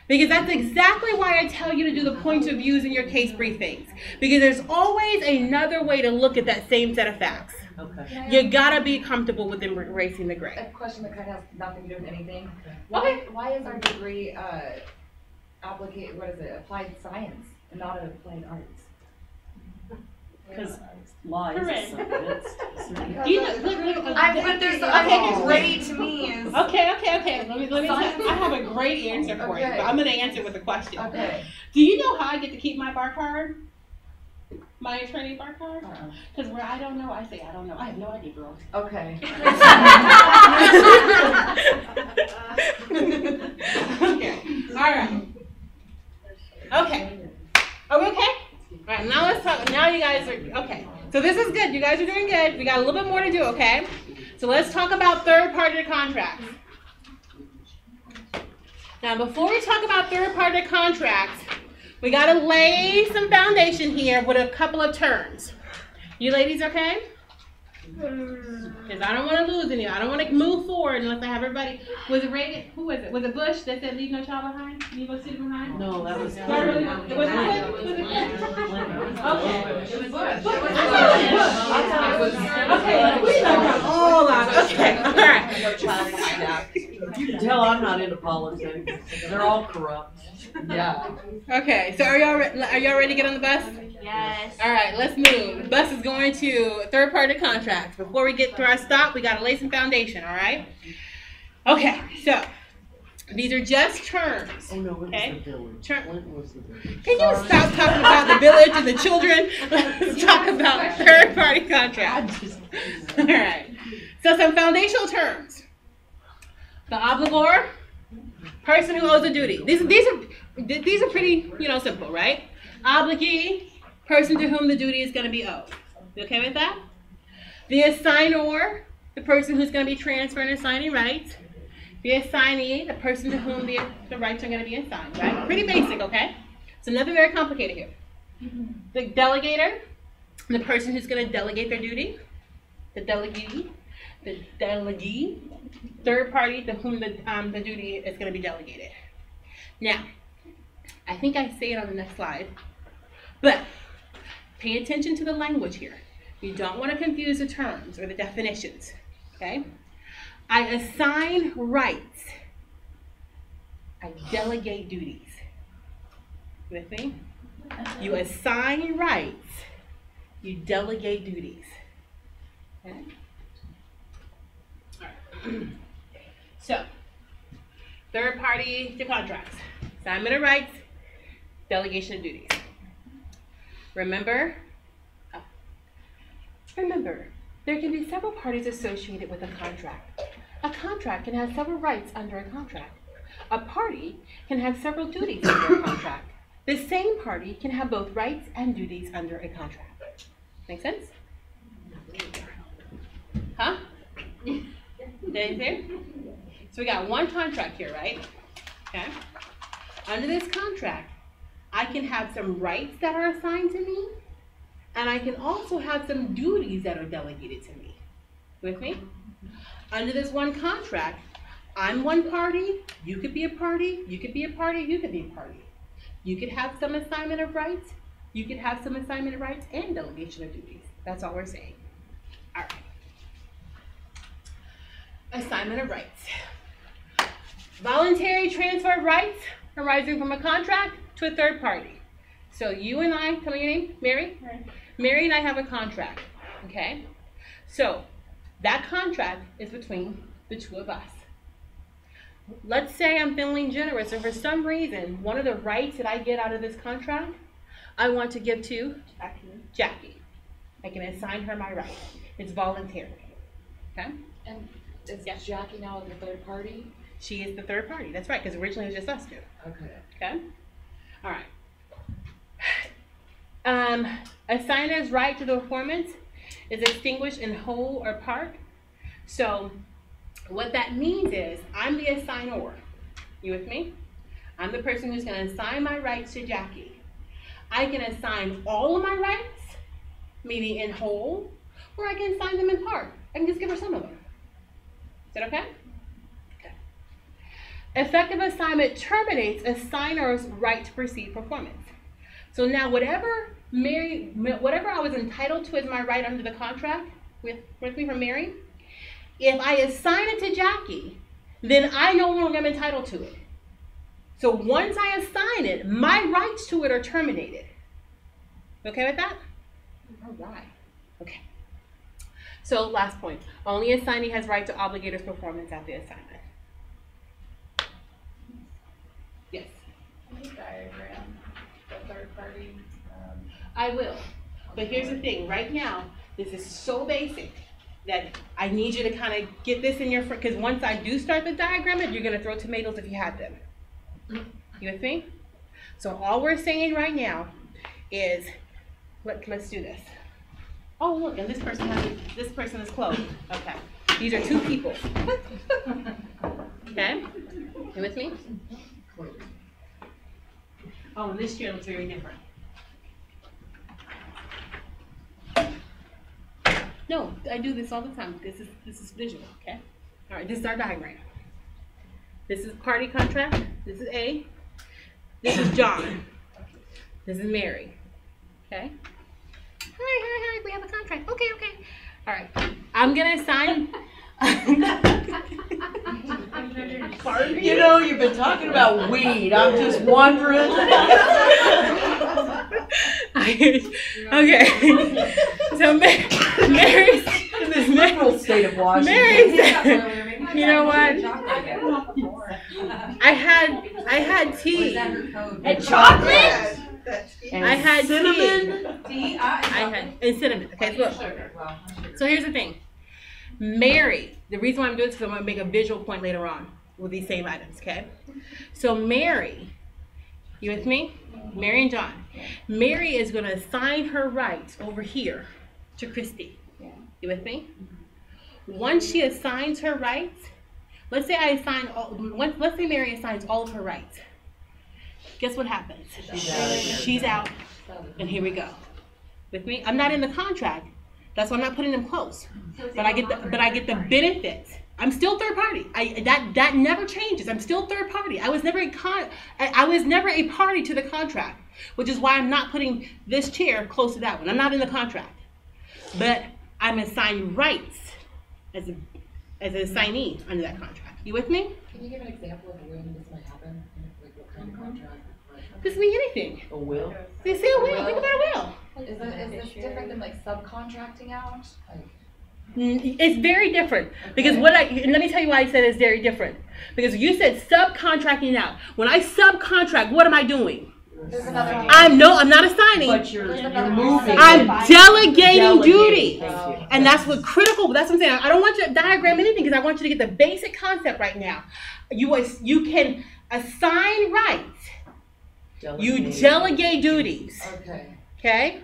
Because that's exactly why I tell you to do the points of views in your case briefings. Because there's always another way to look at that same set of facts. Okay. You gotta be comfortable with embracing the gray. A question that kind of has nothing to do with anything. Why is our degree applied science and not applied arts? Because law is a science. But there's gray to me is Okay. Let me I have a great answer for you, but I'm gonna answer with a question. Okay. Do you know how I get to keep my bar card? My attorney bar card? Because where I don't know, I say I don't know. I have no idea, girl. Okay. Okay. All right. Okay. Are we okay? All right. Now let's talk. Now you guys are okay. So this is good. You guys are doing good. We got a little bit more to do. Okay. So let's talk about third-party contracts. Now, before we talk about third-party contracts, we got to lay some foundation here with a couple of terms. You ladies okay? Because I don't want to lose any. I don't want to move forward unless I have everybody. Was it Reagan? Who was it? Was it Bush that said leave no child behind? Leave no city behind? No, that was Clinton. It was Clinton? Was it Clinton? Okay. It was Bush. Okay. We know all that. Okay. All right. You can tell I'm not into politics. They're all corrupt. Yeah. Okay, so are y'all ready to get on the bus? Yes. All right, let's move. The bus is going to third-party contracts. Before we get to our stop, we got to lay some foundation, all right? Okay, so these are just terms. Oh, no, okay? Clinton was the village. Can you stop talking about the village and the children? Let's talk about third-party contracts. All right, so some foundational terms. The obligor, person who owes a duty. These are pretty, simple, right? Obligee, person to whom the duty is going to be owed. You okay with that? The assignor, the person who's going to be transferring and assigning rights. The assignee, the person to whom the rights are going to be assigned, right? Pretty basic, okay? So nothing very complicated here. The delegator, the person who's going to delegate their duty. The delegee, third party to whom the duty is going to be delegated. Now, I think I say it on the next slide, but pay attention to the language here. You don't want to confuse the terms or the definitions, okay? I assign rights. I delegate duties. With me? You assign rights. You delegate duties. Okay? All right. So, third party to contracts. Assignment of rights, delegation of duties. Remember, there can be several parties associated with a contract. A contract can have several rights under a contract. A party can have several duties under a contract. The same party can have both rights and duties under a contract. Make sense? Huh? Did you hear? So we got one contract here, right? Okay. Under this contract, I can have some rights that are assigned to me, and I can also have some duties that are delegated to me. With me? Under this one contract, I'm one party, you could be a party, you could be a party, you could be a party. You could have some assignment of rights, you could have some assignment of rights and delegation of duties. That's all we're saying. All right. Assignment of rights. Voluntary transfer of rights arising from a contract to a third party. So you and I, tell me your name, Mary? Right. Mary and I have a contract, okay? So that contract is between the two of us. Let's say I'm feeling generous, and for some reason, one of the rights that I get out of this contract, I want to give to Jackie. I can assign her my right. It's voluntary, okay? And is Jackie now the third party? She is the third party, that's right, because originally it was just us two. Okay. Okay? All right. Assigner's right to the performance is extinguished in whole or part. So what that means is I'm the assignor. You with me? I'm the person who's going to assign my rights to Jackie. I can assign all of my rights, meaning in whole, or I can assign them in part. I can just give her some of them. Is that okay? Okay. Effective assignment terminates assigner's right to proceed performance. So now whatever I was entitled to as my right under the contract with me from Mary, if I assign it to Jackie, then I no longer am entitled to it. So once I assign it, my rights to it are terminated. Okay with that? All right. Okay. So last point. Only assignee has right to obligator's performance at the assignment. Yes? Can you diagram the third party? I will. But here's the thing. Right now, this is so basic that I need you to kind of get this in your, because once I do start the diagram, you're going to throw tomatoes if you had them. You with me? So all we're saying right now is, let's do this. Oh, look, and this person is closed. Okay. These are two people. Okay? You with me? Oh, and this chair looks very different. No, I do this all the time. This is visual, okay? All right, this is our diagram. This is party contract. This is A. This is John. This is Mary. Okay? Hi, we have a contract. Okay. All right. I'm gonna assign. You know, you've been talking about weed. I'm just wondering. Okay. So Mary's in this liberal state of Washington. Mary's. You know what? I had tea and chocolate. And I had cinnamon. Tea. And cinnamon. Okay, look. So here's the thing. Mary, the reason why I'm doing this is because I'm going to make a visual point later on with these same items, okay? So Mary, you with me? Mary and John. Mary is going to assign her rights over here to Christy. You with me? Once she assigns her rights, let's say let's say Mary assigns all of her rights. Guess what happens? She's out, and here we go. With me? I'm not in the contract. That's why I'm not putting them close. But I get the benefits. I'm still third party. That never changes. I'm still third party. I was never a party to the contract, which is why I'm not putting this chair close to that one. I'm not in the contract, but I'm assigned rights as an assignee under that contract. You with me? Can you give an example of when this might happen? Like what kind of contract? This means anything. A will? They say a will. Think about a will. Is this different than like subcontracting out? Like, it's very different because let me tell you why I said it's very different. Because you said subcontracting out. When I subcontract, what am I doing? I'm not assigning. But you're moving. I'm delegating duty. And that's what critical, that's what I'm saying. I don't want you to diagram anything because I want you to get the basic concept right now. You can assign rights. You delegate duties. Okay?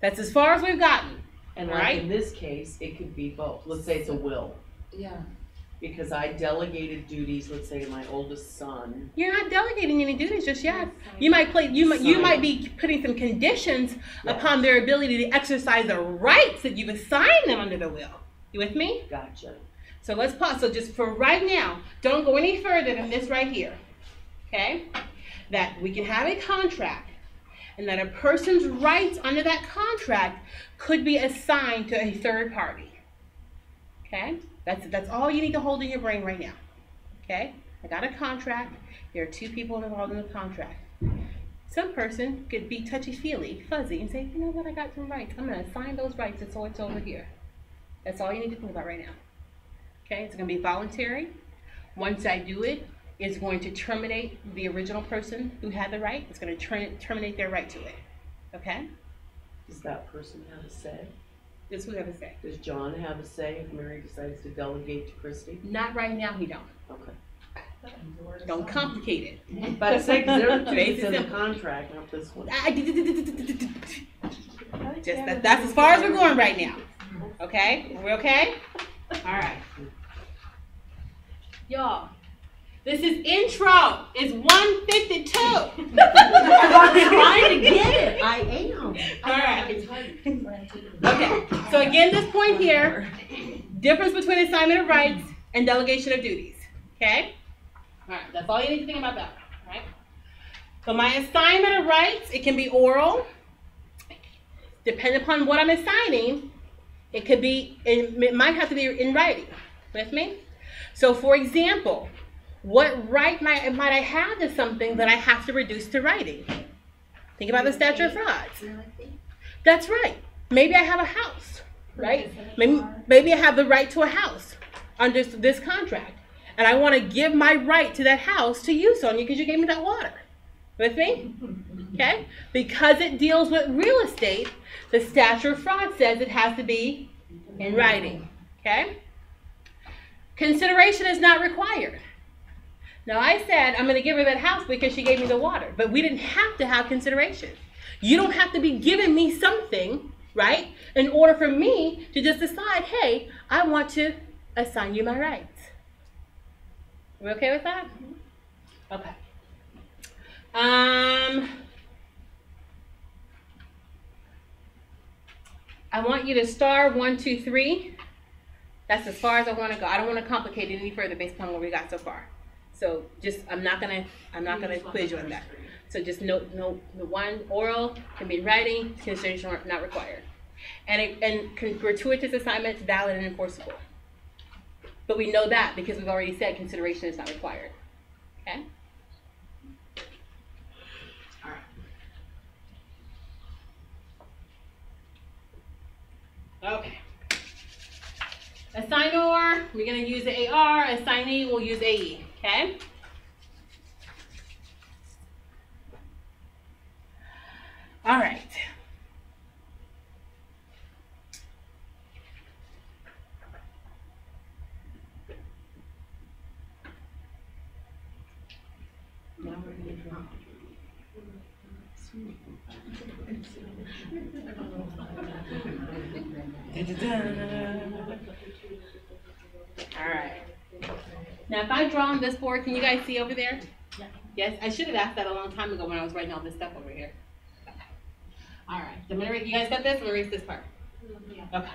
That's as far as we've gotten. And like in this case, it could be both. Let's say it's a will. Yeah. Because I delegated duties, let's say, to my oldest son. You're not delegating any duties just yet. You might be putting some conditions upon their ability to exercise the rights that you've assigned them under the will. You with me? Gotcha. So let's pause. So just for right now, don't go any further than this right here. Okay? That we can have a contract and that a person's rights under that contract could be assigned to a third party. Okay? That's all you need to hold in your brain right now. Okay? I got a contract. There are two people involved in the contract. Some person could be touchy-feely, fuzzy, and say, you know what, I got some rights. I'm going to assign those rights, and so it's over here. That's all you need to think about right now. Okay? It's going to be voluntary. Once I do it, it's going to terminate the original person who had the right. It's going to terminate their right to it. Okay? Does that person have a say? Does who have a say? Does John have a say if Mary decides to delegate to Christy? Not right now, he don't. Okay. Don't complicate it. But say, because there are two things in the contract, not this one. That's as far as we're going right now. Okay? We okay? All right. Y'all, this is intro. It's 1:52. I'm trying to get it. I am. All right. Okay. So again, this point here, difference between assignment of rights and delegation of duties. Okay? All right. That's all you need to think about that. All right? So my assignment of rights, it can be oral. Depending upon what I'm assigning, it might have to be in writing. With me? So for example, what right might I have to something that I have to reduce to writing? Think about the statute of frauds. That's right. Maybe I have a house, right? Maybe I have the right to a house under this contract. And I want to give my right to that house to you, Sonia, because you gave me that water. With me? Okay? Because it deals with real estate, the statute of fraud says it has to be in writing. Okay? Consideration is not required. Now, I said I'm going to give her that house because she gave me the water, but we didn't have to have consideration. You don't have to be giving me something, right, in order for me to just decide, hey, I want to assign you my rights. We okay with that? Okay. I want you to star 1, 2, 3. That's as far as I want to go. I don't want to complicate it any further based upon what we got so far. So just I'm not gonna quiz you on that. So just note one, oral can be in writing, consideration not required, and gratuitous assignments valid and enforceable. But we know that because we've already said consideration is not required. Okay. All right. Okay. Assignor, we're going to use the AR. Assignee, we'll use AE. Okay? All right. Now we're going to draw. All right. Now, if I draw on this board, can you guys see over there? Yeah. Yes, I should have asked that a long time ago when I was writing all this stuff over here. All right. So I'm gonna you guys got this? I'm gonna erase this part. Yeah. Okay.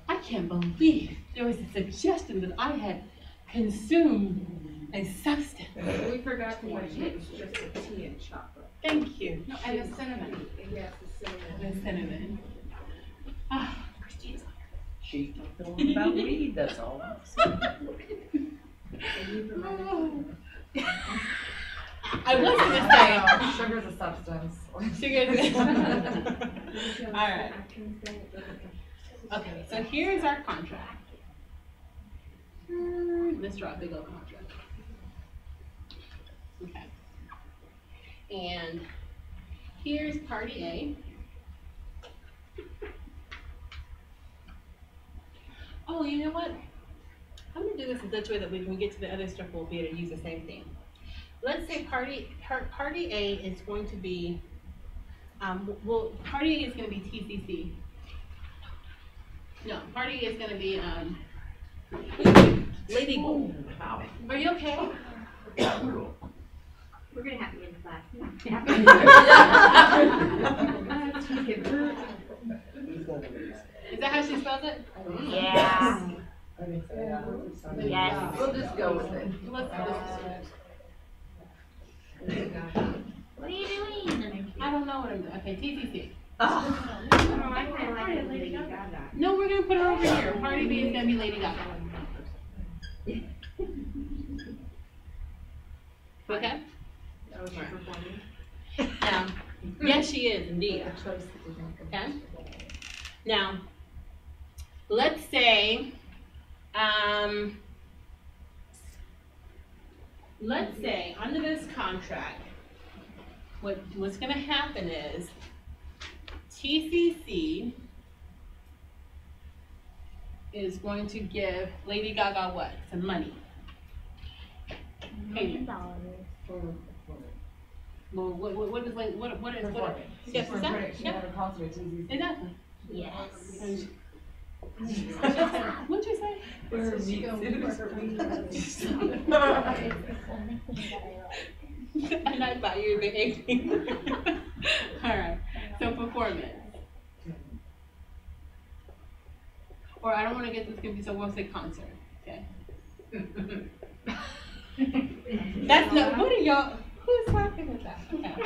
I can't believe there was a suggestion that I had consumed a substance. We forgot to mention it was just a tea and chocolate. Thank you. No, and the cinnamon. Yes, the cinnamon. The cinnamon. Ah, Christine's on her. She talked a lot about weed, that's all. I was gonna say. Sugar's a substance. Sugar's all right. Okay, so here's our contract. Let's draw a big old contract. Okay. And here's party A. Oh, you know what? I'm gonna do this in such a way that when we get to the other stuff, we'll be able to use the same thing. Let's say party A is going to be, party A is going to be TCC. No, party A is going to be Lady Gold. Are you okay? We're gonna have to get in class. Is that how she spells it? Yeah. Yes. We'll just go with it. What are you doing? I don't know what I'm doing. Okay, TCC. Oh, I kind of like Lady Gaga. No, we're going to put her over here. Party B is going to be Lady Gaga. Okay? Now, yes, she is indeed. Okay? Now, let's say, under this contract, what's going to happen is TCC is going to give Lady Gaga what? Some money. $1 million. Well, what is Performance. Yes, She's exactly. she had a concert at TCC. Exactly. Yes. What'd you say? And I thought you were behaving. All right. So performance. Or I don't want to get this confused, so we'll say concert. Okay. That's not. What are y'all? Who's laughing at that? Okay.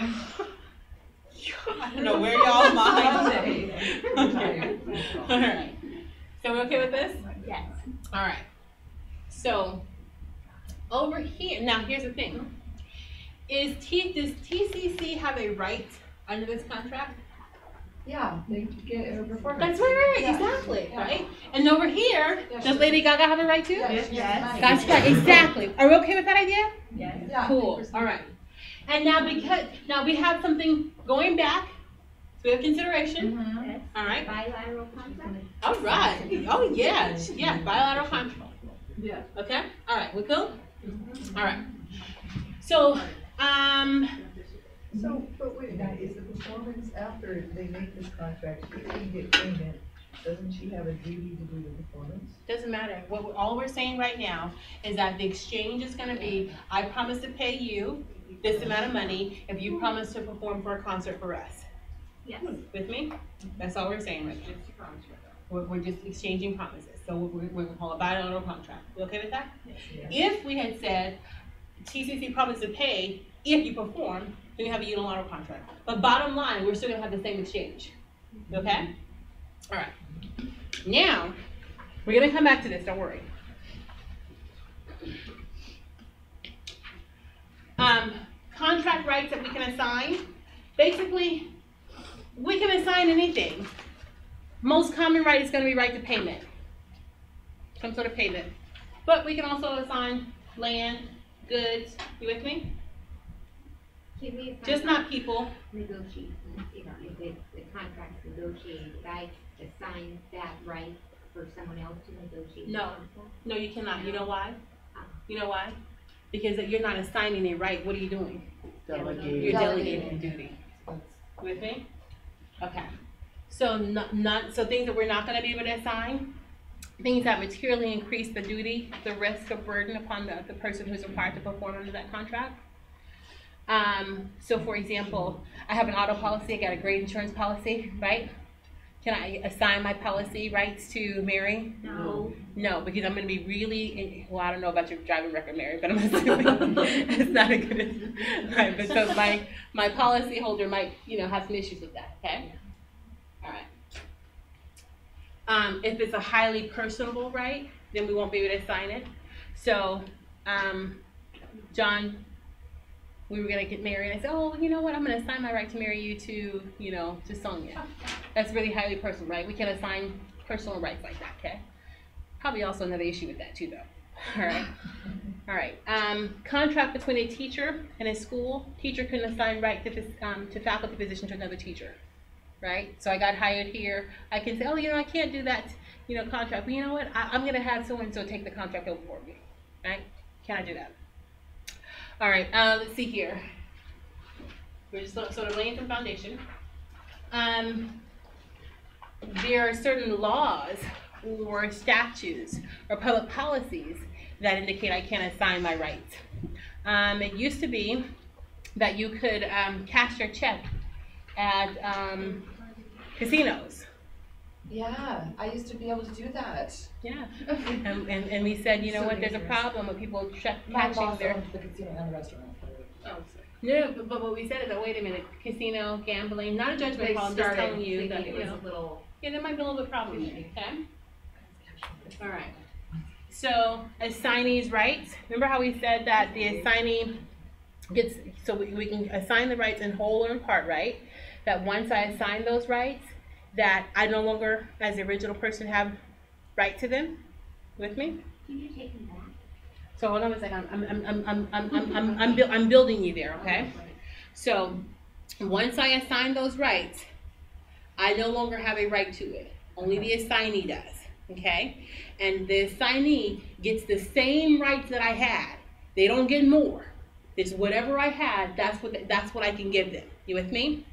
I don't know where y'all mind. Okay. All right. So we're okay with this? Yes. All right. So over here, now here's the thing. Does TCC have a right under this contract? Yeah, they get a performance. That's right, Yeah. Exactly, Yeah. right? And over here, does Lady Gaga have a right too? Yes. That's right, exactly. Are we okay with that idea? Yes. Yeah. Cool, all right. And now now we have something going back, so we have consideration. Yes. All right. Bilateral contract. All right. Oh yeah, yeah. Bilateral contract. Yeah. Okay. All right. We cool? All right. So, So, but wait, now, is the performance after they make this contract, if they get payment, doesn't she have a duty to do the performance? doesn't matter. All we're saying right now is that the exchange is going to be: I promise to pay you this amount of money if you promise to perform for a concert for us. Yes. With me? That's all we're saying right now. We're just exchanging promises. So we're going to call a bilateral contract. You okay with that? Yeah. If we had said TCC promised to pay if you perform, then you have a unilateral contract. But bottom line, we're still going to have the same exchange. Okay? All right. Now, we're going to come back to this. Don't worry. Contract rights that we can assign. Basically, we can assign anything. Most common right is going to be right to payment. Some sort of payment. But we can also assign land, goods. You with me? Can we assign Just not people. Negotiate, if the contract's negotiated, could I assign that right for someone else to negotiate? the No. contract? No, you cannot. You know why? You know why? Because you're not assigning a right. What are you doing? You're delegating a duty. With me? Okay. So so things that we're not going to be able to assign, things that materially increase the duty, the risk or burden upon the person who's required to perform under that contract. So for example, I have an auto policy, I got a great insurance policy, right? Can I assign my policy rights to Mary? No. No, because I'm going to be really, well, I don't know about your driving record, Mary, but I'm assuming it's not a good, right, but so my policy holder might, have some issues with that, okay? All right. If it's a highly personable right, then we won't be able to assign it. So, John, we were going to get married, and I said, oh, you know what, I'm going to assign my right to marry you to, to Sonia. That's really highly personal, right? We can assign personal rights like that, okay? Probably also another issue with that too, though. All right. All right. Contract between a teacher and a school. Teacher can assign right to faculty position to another teacher, right? So I got hired here. I can say, oh, I can't do that, contract. But you know what? I'm going to have so-and-so take the contract over for me, right? Can I do that? All right. Let's see here. We're just sort of laying some foundation. There are certain laws or statutes or public policies that indicate I can assign my rights. It used to be that you could cash your check at casinos. Yeah, I used to be able to do that. Yeah, and we said, you know what, there's a problem with people cashing their... the casino and the restaurant. Oh, no, but what we said is that, wait a minute, casino, gambling, not a judgment call, I'm just telling you that, it was a little... Yeah, there might be a little bit of problem there, okay? All right. So, assignees' rights. Remember how we said that the assignee gets, so we can assign the rights in whole or in part, right? That once I assign those rights, that I no longer, as the original person, have right to them. With me? Can you take them back? So hold on a second. I'm building you there, okay? So once I assign those rights, I no longer have a right to it. Only the assignee does, okay? And the assignee gets the same rights that I had. They don't get more. It's whatever I had, that's what I can give them. You with me?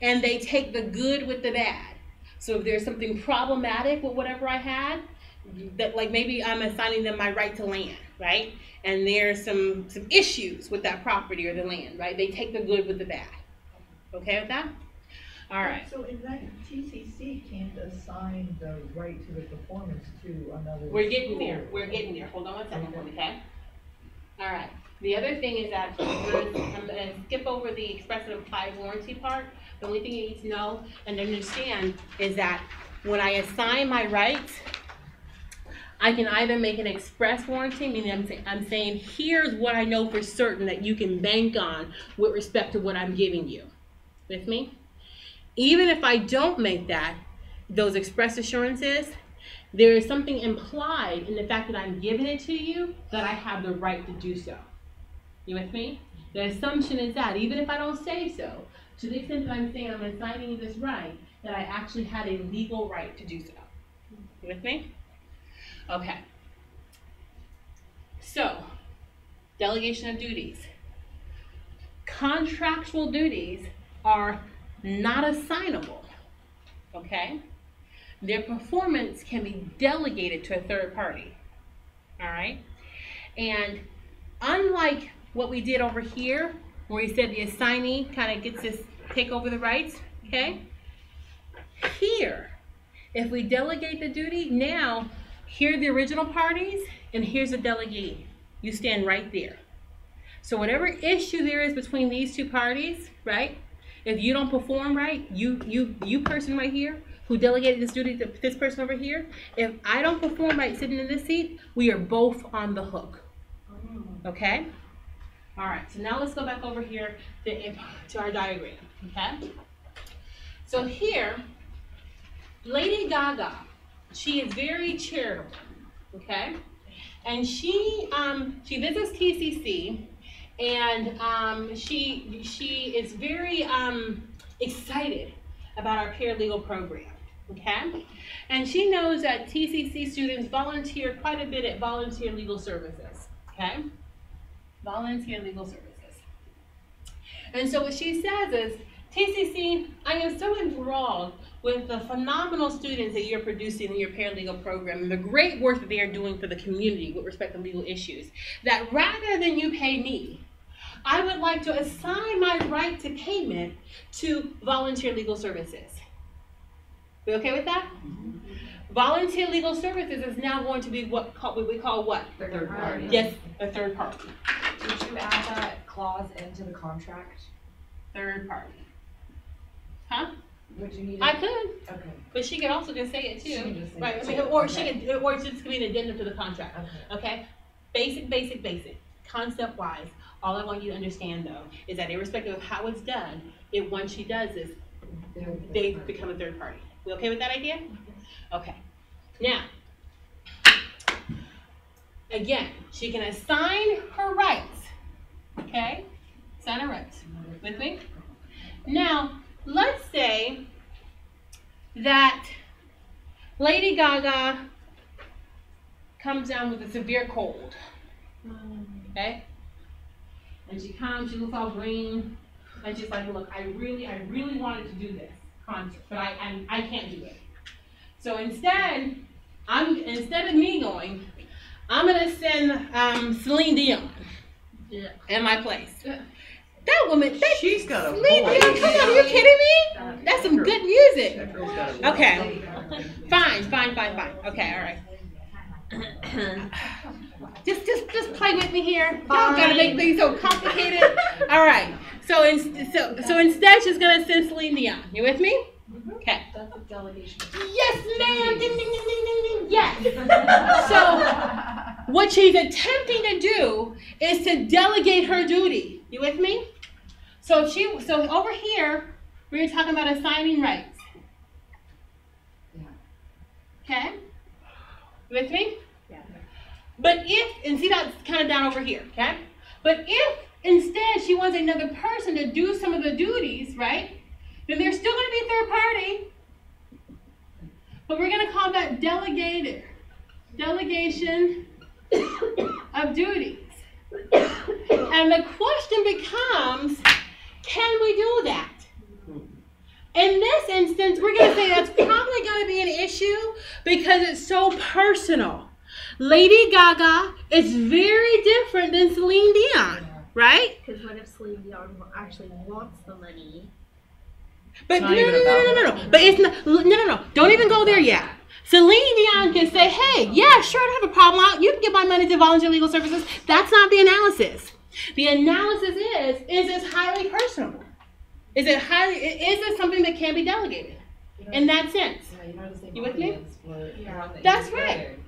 And they take the good with the bad. So if there's something problematic with whatever I had, that like maybe I'm assigning them my right to land, right? And there's some issues with that property or the land, right? They take the good with the bad. Okay with that? All right. So in that, TCC can't assign the right to the performance to another We're getting school. there. We're getting there. Hold on one second for me, okay? All right. The other thing is that I'm going to skip over the express and implied warranty part. The only thing you need to know and understand is that when I assign my rights, I can either make an express warranty, meaning I'm saying here's what I know for certain that you can bank on with respect to what I'm giving you. With me? Even if I don't make that, those express assurances, there is something implied in the fact that I'm giving it to you that I have the right to do so. You with me? The assumption is that even if I don't say so, to the extent that I'm saying I'm assigning you this right, that I actually had a legal right to do so. You with me? Okay. So, delegation of duties. Contractual duties are not assignable, okay? Their performance can be delegated to a third party, all right? And unlike what we did over here, where we said the assignee kind of gets to take over the rights, okay? Here, if we delegate the duty, now, here are the original parties, and here's the delegee. You stand right there. So whatever issue there is between these two parties, right? If you don't perform right, you person right here, who delegated this duty to this person over here, if I don't perform right sitting in this seat, we are both on the hook. Okay? All right, so now let's go back over here to our diagram, okay? So here, Lady Gaga, she is very charitable, okay? And she visits TCC, and she is very excited about our paralegal program, okay? And she knows that TCC students volunteer quite a bit at volunteer legal services, okay? Volunteer legal services. And so what she says is, TCC, I am so enthralled with the phenomenal students that you're producing in your paralegal program and the great work that they are doing for the community with respect to legal issues, that rather than you pay me, I would like to assign my right to payment to volunteer legal services. We okay with that? Volunteer legal services is now going to be what we call what? Third party. Yes, a third party. Did you add that clause into the contract? Third party. Huh? Would you need? I could. Okay. But she could also just say it too. She can just say right. it I mean, too. or Okay. she could, or it's just gonna be an addendum to the contract. Okay. Basic. Concept wise, all I want you to understand though is that irrespective of how it's done, once she does this, they become a third party. We okay with that idea? Okay. Now, again, she can assign her rights. Okay? Assign her rights. With me? Now, let's say that Lady Gaga comes down with a severe cold. Okay? And she comes, she looks all green, and she's like, look, I really wanted to do this concert, but I can't do it. So instead of me going, I'm gonna send Celine Dion in my place. That woman, she's got a Celine Dion, come on, are you kidding me? That's some good music. Okay. Fine. Okay, all right. Just play with me here. Y'all gotta make things so complicated. All right. So instead, she's gonna send Celine Dion. You with me? Okay. That's a delegation. Yes, ma'am. Ding, ding, ding, ding, ding, ding. Yes. So what she's attempting to do is to delegate her duty. You with me? So over here, we're talking about assigning rights. Okay. You with me? Yeah. But and see that's kind of down over here, okay? But if instead she wants another person to do some of the duties, right? Then there's still going to be a third party. But we're going to call that delegation of duties. And the question becomes, can we do that? In this instance, we're going to say that's probably going to be an issue because it's so personal. Lady Gaga is very different than Celine Dion, right? Because what if Celine Dion actually wants the money? But no. But it's not. No. Don't even go there yet. Celine Dion can say, "Hey, yeah, sure, I don't have a problem. You can give my money to volunteer legal services." That's not the analysis. The analysis is this highly personal? Is it something that can be delegated? In that sense. You with me? That's right.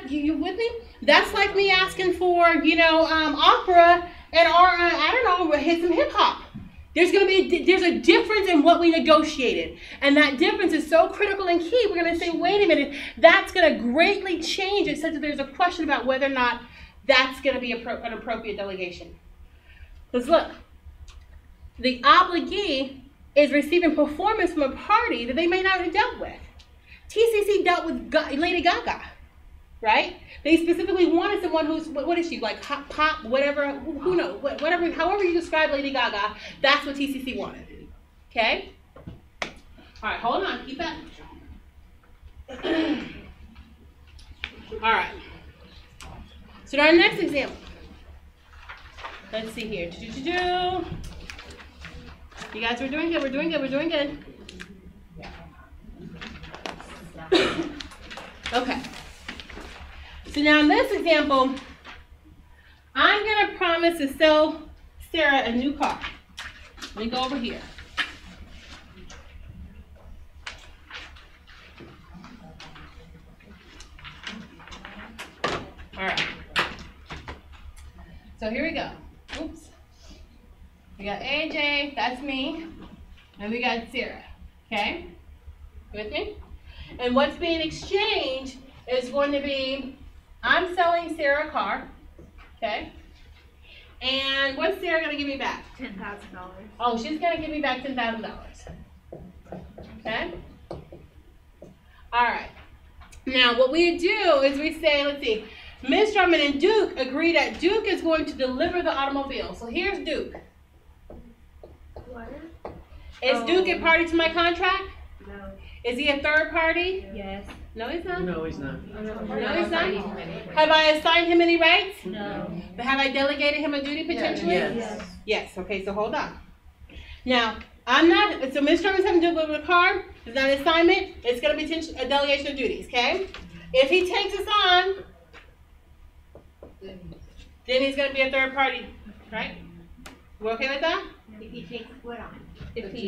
You with me? That's like me asking for, opera and I don't know, some hip hop. There's a difference in what we negotiated. And that difference is so critical and key. We're going to say, wait a minute, that's going to greatly change it such that there's a question about whether or not that's going to be an appropriate delegation. Because look, the obligee is receiving performance from a party that they may not have dealt with. TCC dealt with Lady Gaga, right? They specifically wanted someone who's, what is she, like pop, whatever, who knows, whatever, however you describe Lady Gaga, that's what TCC wanted, okay? All right, hold on, keep that. All right, so our next example, let's see here, you guys are doing good, we're doing good. Okay. So now in this example, I'm going to promise to sell Sarah a new car. Let me go over here. All right. So here we go. Oops. We got AJ, that's me, and we got Sarah. Okay? You with me? And what's being exchanged is going to be, I'm selling Sarah a car, okay? And what's Sarah going to give me back? $10,000. Oh, she's going to give me back $10,000. Okay? All right. Now, what we do is we say, let's see, Ms. Drummond and Duke agree that Duke is going to deliver the automobile. So here's Duke. letter? Is Duke a party to my contract? No. Is he a third party? Yes. No, he's not. No, he's not. No, he's not. Have I assigned him any rights? No. But have I delegated him a duty potentially? Yes. Yes. Okay, so hold on. Now, I'm not, so Ms. Sherman's having to deliver the car. It's not an assignment. It's going to be a delegation of duties, okay? If he takes us on, then he's going to be a third party, right? We're okay with that? If he takes what on? If he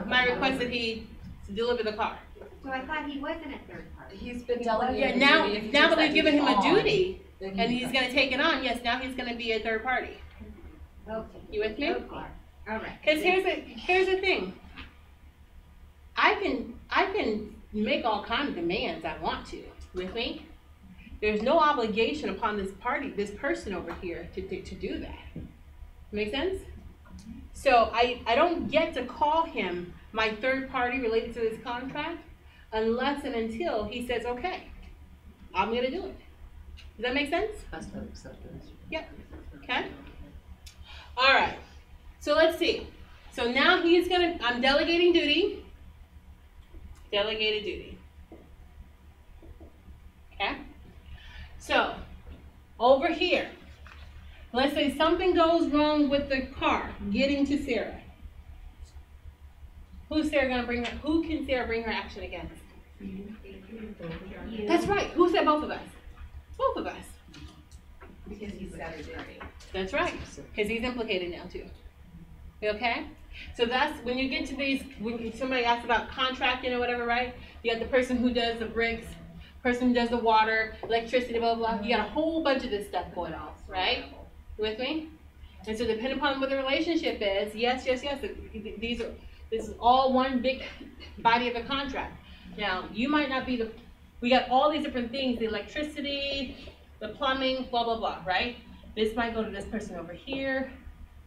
my request that he deliver the car. So I thought he wasn't a third party. He's been delegated. Yeah, now that we've given him a on, duty, and he's going to take it on, yes, now he's going to be a third party. Okay. You with me? Okay. All right. Because here's the thing. I can make all kinds of demands I want to. With me? There's no obligation upon this person over here to do that. Make sense? So I don't get to call him my third party related to this contract unless and until he says, okay, I'm going to do it. Does that make sense? Has to have acceptance. Yep. Okay. All right. So let's see. So now I'm delegating duty. Delegated duty. Okay. So over here, let's say something goes wrong with the car getting to Sarah. Who's Sarah gonna bring her? Who can Sarah bring her action against? That's right. Who said both of us? Both of us. Because he's Saturday. That's right. Because he's implicated now too. Okay? So that's when you get to these, when somebody asks about contracting or whatever, right? You got the person who does the bricks, person who does the water, electricity, blah, blah, blah. You got a whole bunch of this stuff going on, right? You with me? And so depending upon what the relationship is, yes, this is all one big body of a contract. Now, you might not be we got all these different things, the electricity, the plumbing, blah, blah, blah, right? This might go to this person over here.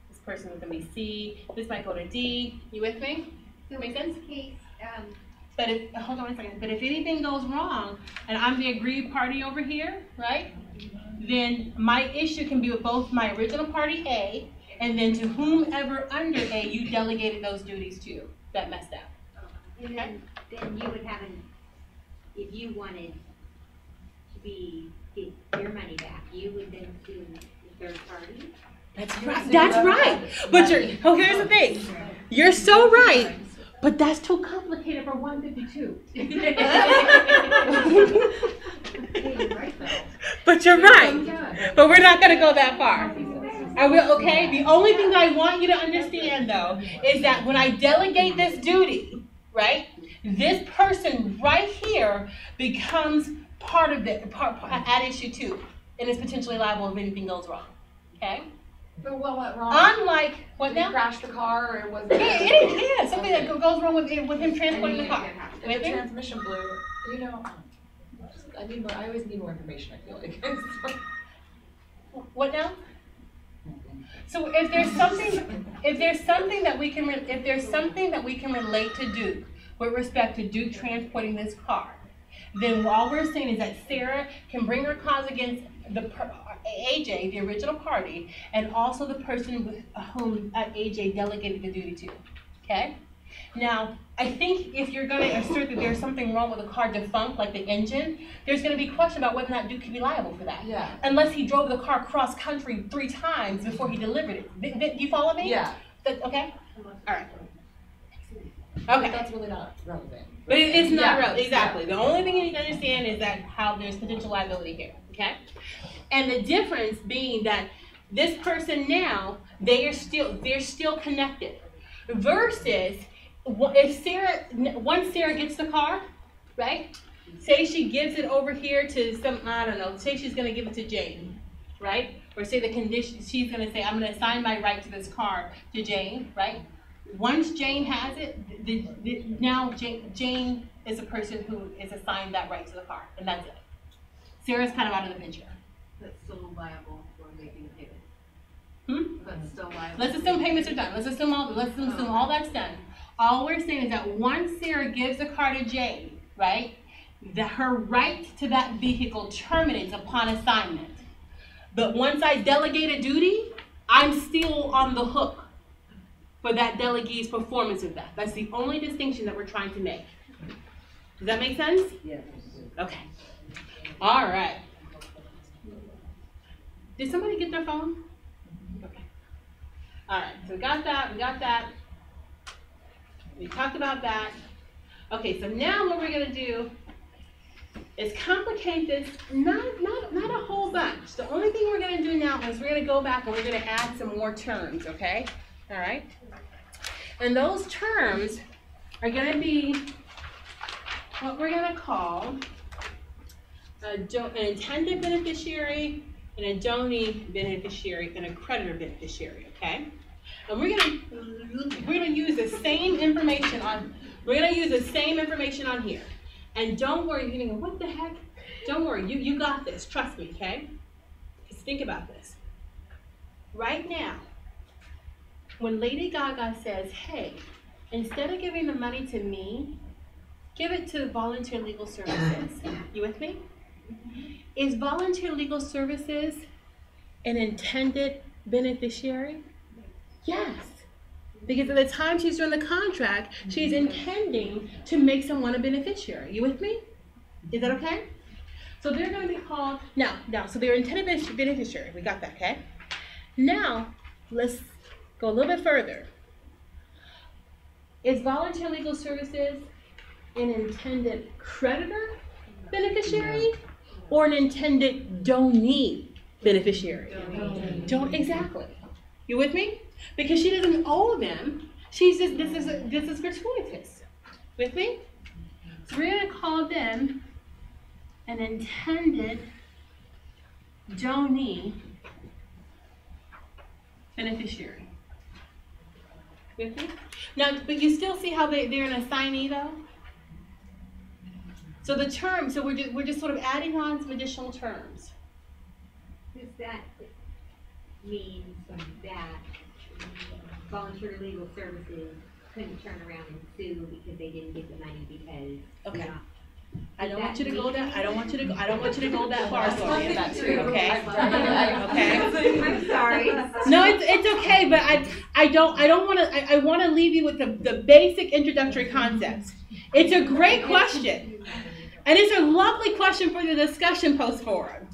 This person is going to be C. This might go to D. You with me? So Make in sense? this case, But hold on a second. But if anything goes wrong, and I'm the aggrieved party over here, right? Then my issue can be with both my original party A, and then to whomever under A you delegated those duties to that messed up. then you would have if you wanted to get your money back, you would then sue the third party? That's right. That's right. But here's the thing. You're so right. But that's too complicated for 152. But you're right. But we're not going to go that far. I will, okay? The only thing I want you to understand, though, is that when I delegate this duty, right, this person right here becomes part of at issue 2 and is potentially liable if anything goes wrong. Okay? But what went wrong? Unlike what Did now? he crash the car or was Yeah, something that goes wrong with him transporting the car. If the transmission blew, I always need more information, I feel like. What now? So if there's something that we can relate to Duke with respect to Duke transporting this car, then all we're saying is that Sarah can bring her cause against AJ, the original party, and also the person with whom AJ delegated the duty to. Okay? Now, I think if you're going to assert that there's something wrong with the car defunct, like the engine, there's going to be a question about whether or not Duke can be liable for that. Yeah. Unless he drove the car cross country 3 times before he delivered it. Do you follow me? Yeah. Okay? All right. Okay. But that's really not relevant. But it's not relevant. Exactly. The only thing you need to understand is that how there's potential liability here. Okay? And the difference being that this person now, they're still connected. Versus if once Sarah gets the car, right? Say she gives it over here to say she's gonna give it to Jane, right? Or say she's gonna say, I'm gonna assign my right to this car to Jane, right? Once Jane has it, now Jane is a person who is assigned that right to the car, and that's it. Sarah's kind of out of the picture. That's still liable for making a payment. That's still liable. Let's assume payments are done. Let's assume all that's done. All we're saying is that once Sarah gives the car to Jane, right, her right to that vehicle terminates upon assignment. But once I delegate a duty, I'm still on the hook for that delegate's performance of that. That's the only distinction that we're trying to make. Does that make sense? Yes. Okay. All right. Did somebody get their phone? Okay. All right, so we got that, we talked about that. Okay, so now what we're gonna do is complicate this, not a whole bunch. The only thing we're gonna do now is we're gonna go back and we're gonna add some more terms, okay? All right? And those terms are gonna be what we're gonna call an intended beneficiary, and a donee beneficiary, and a creditor beneficiary, okay? And we're gonna use the same information on, here. And don't worry, you're gonna go, what the heck? Don't worry, you got this, trust me, okay? Just think about this. Right now, when Lady Gaga says, hey, instead of giving the money to me, give it to Volunteer Legal Services. You with me? Is Volunteer Legal Services an intended beneficiary? Yes. Because at the time she's doing the contract, she's intending to make someone a beneficiary. You with me? Is that okay? So they're going to be called, so they're intended beneficiary. We got that, okay? Now, let's go a little bit further. Is Volunteer Legal Services an intended creditor beneficiary or an intended donee beneficiary? Exactly. You with me? Because she doesn't owe them. She's just, this is gratuitous. With me? So we're going to call them an intended donee beneficiary. With me? Now, but you still see how they're an assignee though? So the term, so we're just sort of adding on some additional terms. Does that mean that Volunteer Legal Services couldn't turn around and sue because they didn't get the money because okay. I don't want you to go that. I don't want you to go that far, Gloria. That's true. Okay. Okay. I'm sorry. No, it's okay. But I want to. I want to leave you with the basic introductory concepts. It's a great question, and it's a lovely question for the discussion post forum.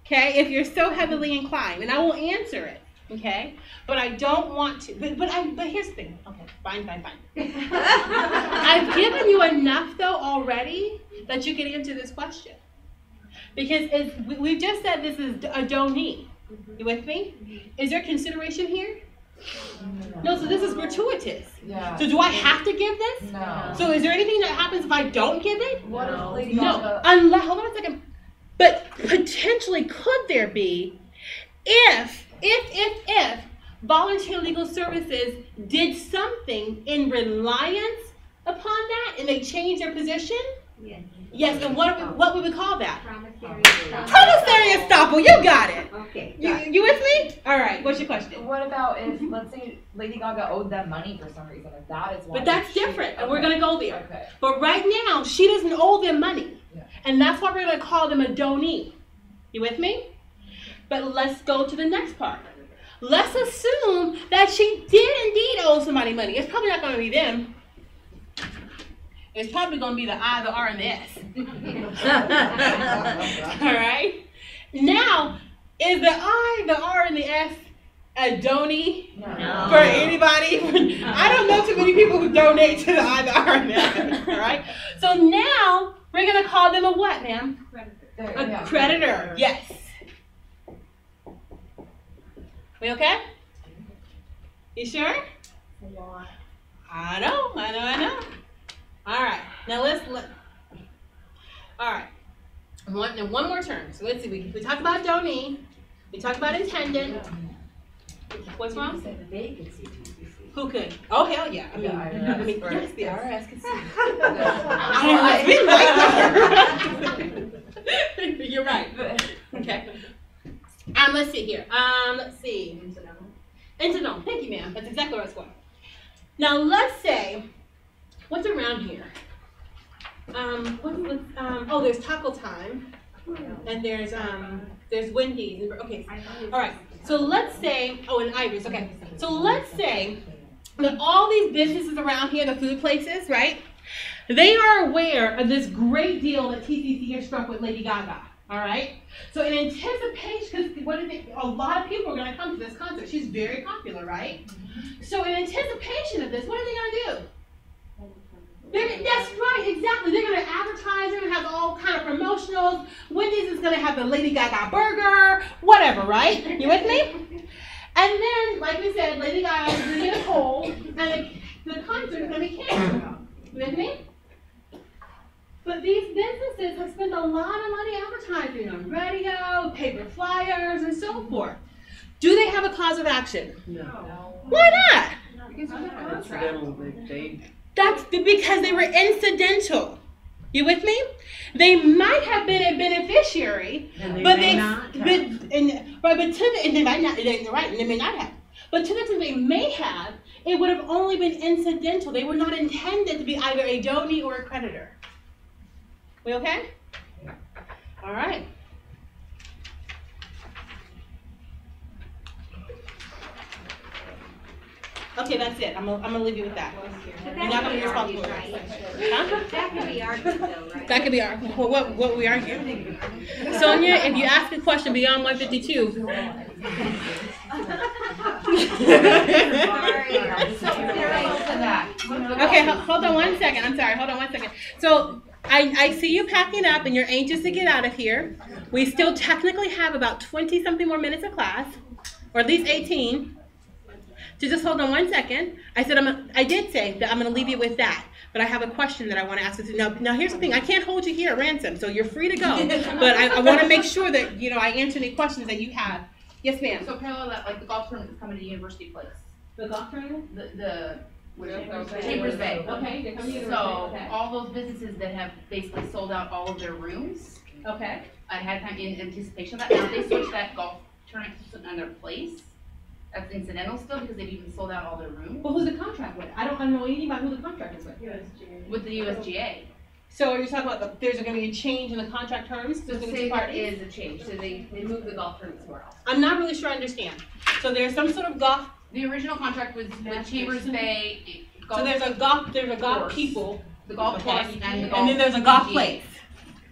Okay, if you're so heavily inclined, and I will answer it. Okay, but I don't want to. But here's the thing. Okay, fine. I've given you enough though already that you can answer this question, because we've just said this is a donee. You with me? Is there consideration here? No. So this is gratuitous. Yeah. So do I have to give this? No. So is there anything that happens if I don't give it? What if Lady Gaga? Unless, hold on a second. But potentially, could there be if Volunteer Legal Services did something in reliance upon that and they changed their position? Yes. Yes, and what would we call that? Promissory estoppel. You got it. Okay. You with me? All right. What's your question? What about if, let's say, Lady Gaga owed them money for some reason? If that is why. But that's different, and we're going to go there. Okay. But right now, she doesn't owe them money. Yeah. And that's why we're going to call them a donee. You with me? But let's go to the next part. Let's assume that she did indeed owe somebody money. It's probably not going to be them. It's probably going to be the I, the R, and the S. All right? Now, is the I, the R, and the S a donee for anybody? I don't know too many people who donate to the I, the R, and the S. All right? So now, we're going to call them a what, ma'am? A creditor. Yes. We okay? You sure? I know. All right. Now all right. One more term. So let's see. We talked about donee. We talked about intended. What's wrong? Who could? Oh, hell yeah. I mean, yes, the IRS could see. You're right. Okay. Let's see here. Let's see. Incidental. Thank you, ma'am. That's exactly where I was going. Now, let's say, what's around here? There's Taco Time, and there's Wendy's. Okay. All right. So let's say, and Ivory's. Okay. So let's say that all these businesses around here, the food places, right? They are aware of this great deal that TCC has struck with Lady Gaga. All right. So in anticipation, because a lot of people are going to come to this concert. She's very popular, right? So in anticipation of this, what are they going to do? That's right, exactly. They're going to advertise. They're going to have all kind of promotionals. Wendy's is going to have the Lady Gaga burger, whatever, right? You with me? And then, like we said, Lady Gaga is going to get a poll, and the concert is going to be canceled. You with me? But these businesses have spent a lot of money advertising on radio, paper flyers, and so forth. Do they have a cause of action? No. Why not? Because incidental, That's because they were incidental. You with me? They might have been a beneficiary, but they might not have. But to the extent they may have, it would have only been incidental. They were not intended to be either a donee or a creditor. We okay? All right. Okay, that's it. I'm gonna leave you with that. You're not gonna be responsible for it. Huh? That could be argued though, right? That could be argued. Well, what we argue? Sonia, if you ask a question beyond 152. Okay, hold on one second. I'm sorry. Hold on one second. So I see you packing up and you're anxious to get out of here. We still technically have about 20-something more minutes of class, or at least 18. So just hold on one second. I did say that I'm going to leave you with that, but I have a question that I want to ask you. Now here's the thing. I can't hold you here at ransom, so you're free to go. But I want to make sure that I answer any questions that you have. Yes, ma'am. So parallel that, like the golf tournament is coming to University Place. The golf tournament? The Chambers Bay. Okay. So all those businesses that have basically sold out all of their rooms. Okay. I had time in anticipation of that. Now they switched that golf tournament to another place. That's incidental still because they've even sold out all their rooms. Well, who's the contract with? I don't know anything about who the contract is with. With the USGA. So are you talking about there's going to be a change in the contract terms? So say there is a change. So they moved the golf tournament somewhere else. I'm not really sure I understand. So there's some sort of golf. The original contract was with Chambers Bay. So there's a golf people. The golf course and the golf. And then there's a golf place.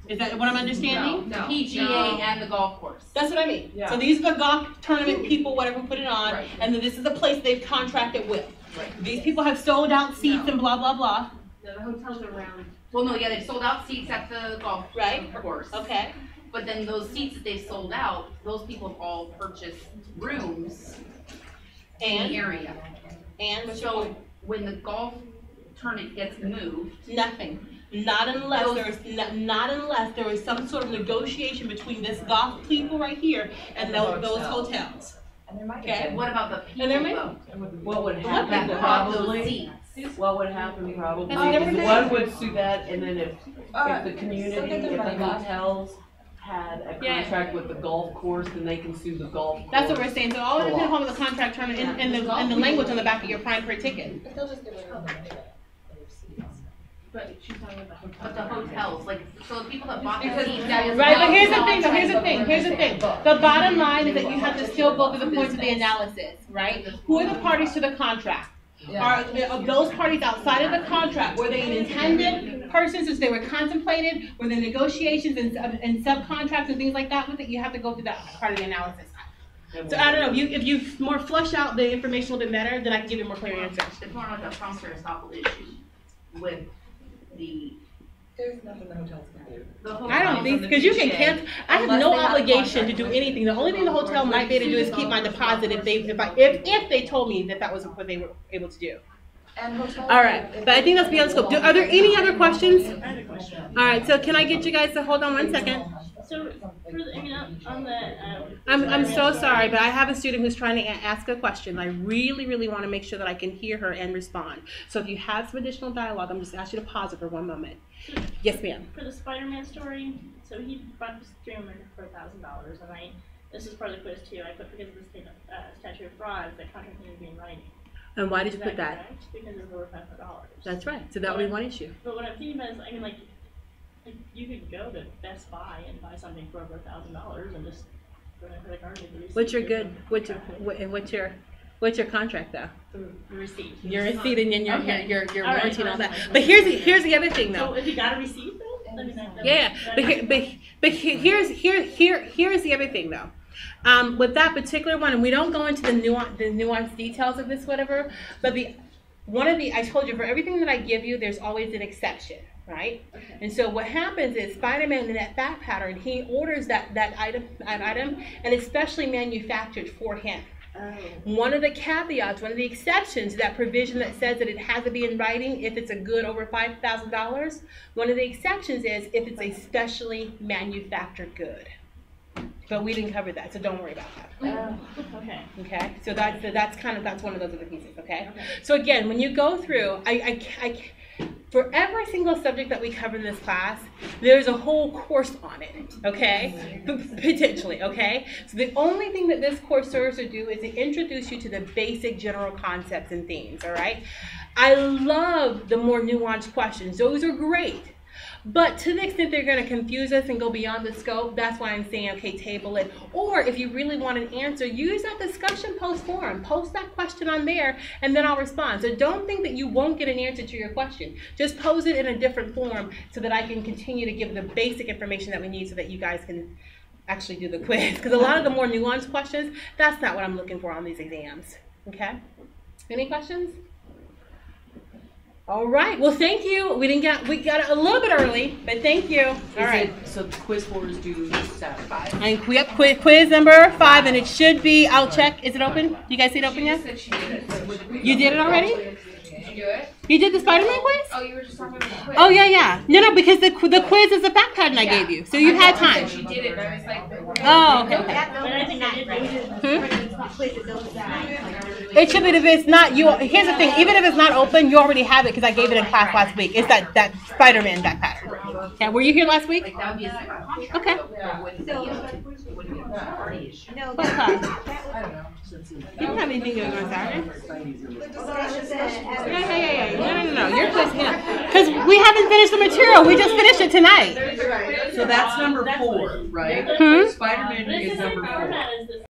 Is that what I'm understanding? No. PGA and the golf course. That's what I mean. Yeah. So these are the golf tournament people, whatever put it on, Right. and then this is the place they've contracted with. Right. These people have sold out seats and blah, blah, blah. The hotels around. Well, no, yeah, they've sold out seats at the golf course. Okay. But then those seats that they've sold out, those people have all purchased rooms in the area. And so when the golf tournament gets moved, nothing. Not unless there is some sort of negotiation between this golf people right here and those hotels. And there might Okay. What about the people? And there may What would happen probably? What would happen probably? That's a different One thing. would sue that, and then if the community, if the hotels had a contract with the golf course, then they can sue the golf course. That's what we're saying. So all it depends on the contract term and the language on the back of your prime per ticket. but she's talking about the hotels. But the hotels, like, so the people that bought the seats. Right, but here's the thing. The bottom line is that you have to still go through the points of the analysis, right? Who are the parties to the contract? Are those parties outside of the contract? Were they an intended person since they were contemplated? Were there negotiations and subcontracts and things like that with it? You have to go through that part of the analysis. So I don't know, if you more flush out the information a little bit better, then I can give you a more clear answer. It's more like a promissory estoppel issue with the. There's nothing the hotels can do. I don't think, because you can cancel, I have no obligation to do anything. The only thing the hotel might be able to do is keep my deposit if they told me that was what they were able to do. All right, but I think that's beyond scope. Are there any other questions? All right, so can I get you guys to hold on one second? So, on the, I'm so sorry, but I have a student who's trying to ask a question. I really want to make sure that I can hear her and respond. So if you have some additional dialogue, I'm just ask you to pause it for one moment. Yes, ma'am. For the Spider-Man story, so he bought this $3 million for $1,000, and this is part of the quiz too. I put because of the statute of frauds, that contract needed to be in writing. And why did you put that? Correct? Because it's over $500. That's right. So that would be one issue. But what I'm thinking about is, like you could go to Best Buy and buy something for over $1,000 and just go to a credit card and What's your good? What's your What's your contract though? The receipt. Your receipt and then your Okay. your All right, warranty and all that. fine. But here's the other thing though. So if you got a receipt though? I mean, Yeah, but here's the other thing though. With that particular one, and we don't go into the nuanced details of this, whatever. But I told you, for everything that I give you, there's always an exception, right? Okay. And so what happens is Spider-Man in that fact pattern, he orders that item, and it's specially manufactured for him. One of the caveats, one of the exceptions to that provision that says that it has to be in writing if it's a good over $5,000, one of the exceptions is if it's a specially manufactured good. But we didn't cover that, so don't worry about that. Okay. Okay, so that's one of those other pieces. Okay. So again, when you go through, for every single subject that we cover in this class, there's a whole course on it, okay? Potentially, okay? So the only thing that this course serves to do is to introduce you to the basic general concepts and themes, all right? I love the more nuanced questions. Those are great. But to the extent they're going to confuse us and go beyond the scope, that's why I'm saying, okay, table it. Or if you really want an answer, use that discussion post forum. Post that question on there, and then I'll respond. So don't think that you won't get an answer to your question. Just pose it in a different form so that I can continue to give the basic information that we need so that you guys can actually do the quiz. Because a lot of the more nuanced questions, that's not what I'm looking for on these exams. Okay? Any questions? All right. Well, thank you. We got it a little bit early, but thank you. All right. So the quiz 4 is due Saturday. 5. And yep, quiz number 5, and it should be. I'll check. Is it open? You guys see it open yet? You did it already? Did you do it? You did the Spider-Man quiz? Oh, you were just talking about the quiz. Oh yeah. No, because the quiz is a fact pattern I gave you, so you had time. She did it. I was like, oh, okay. It should be if it's not you. Here's the thing: even if it's not open, you already have it because I gave it in class last week. It's that Spider-Man back pattern. Yeah, were you here last week? Okay. What class? You don't have anything going on Saturday? Yeah. No. Your quiz, because we haven't finished the material. We just finished it tonight. So that's number 4, right? Hmm? Spider-Man is number 4.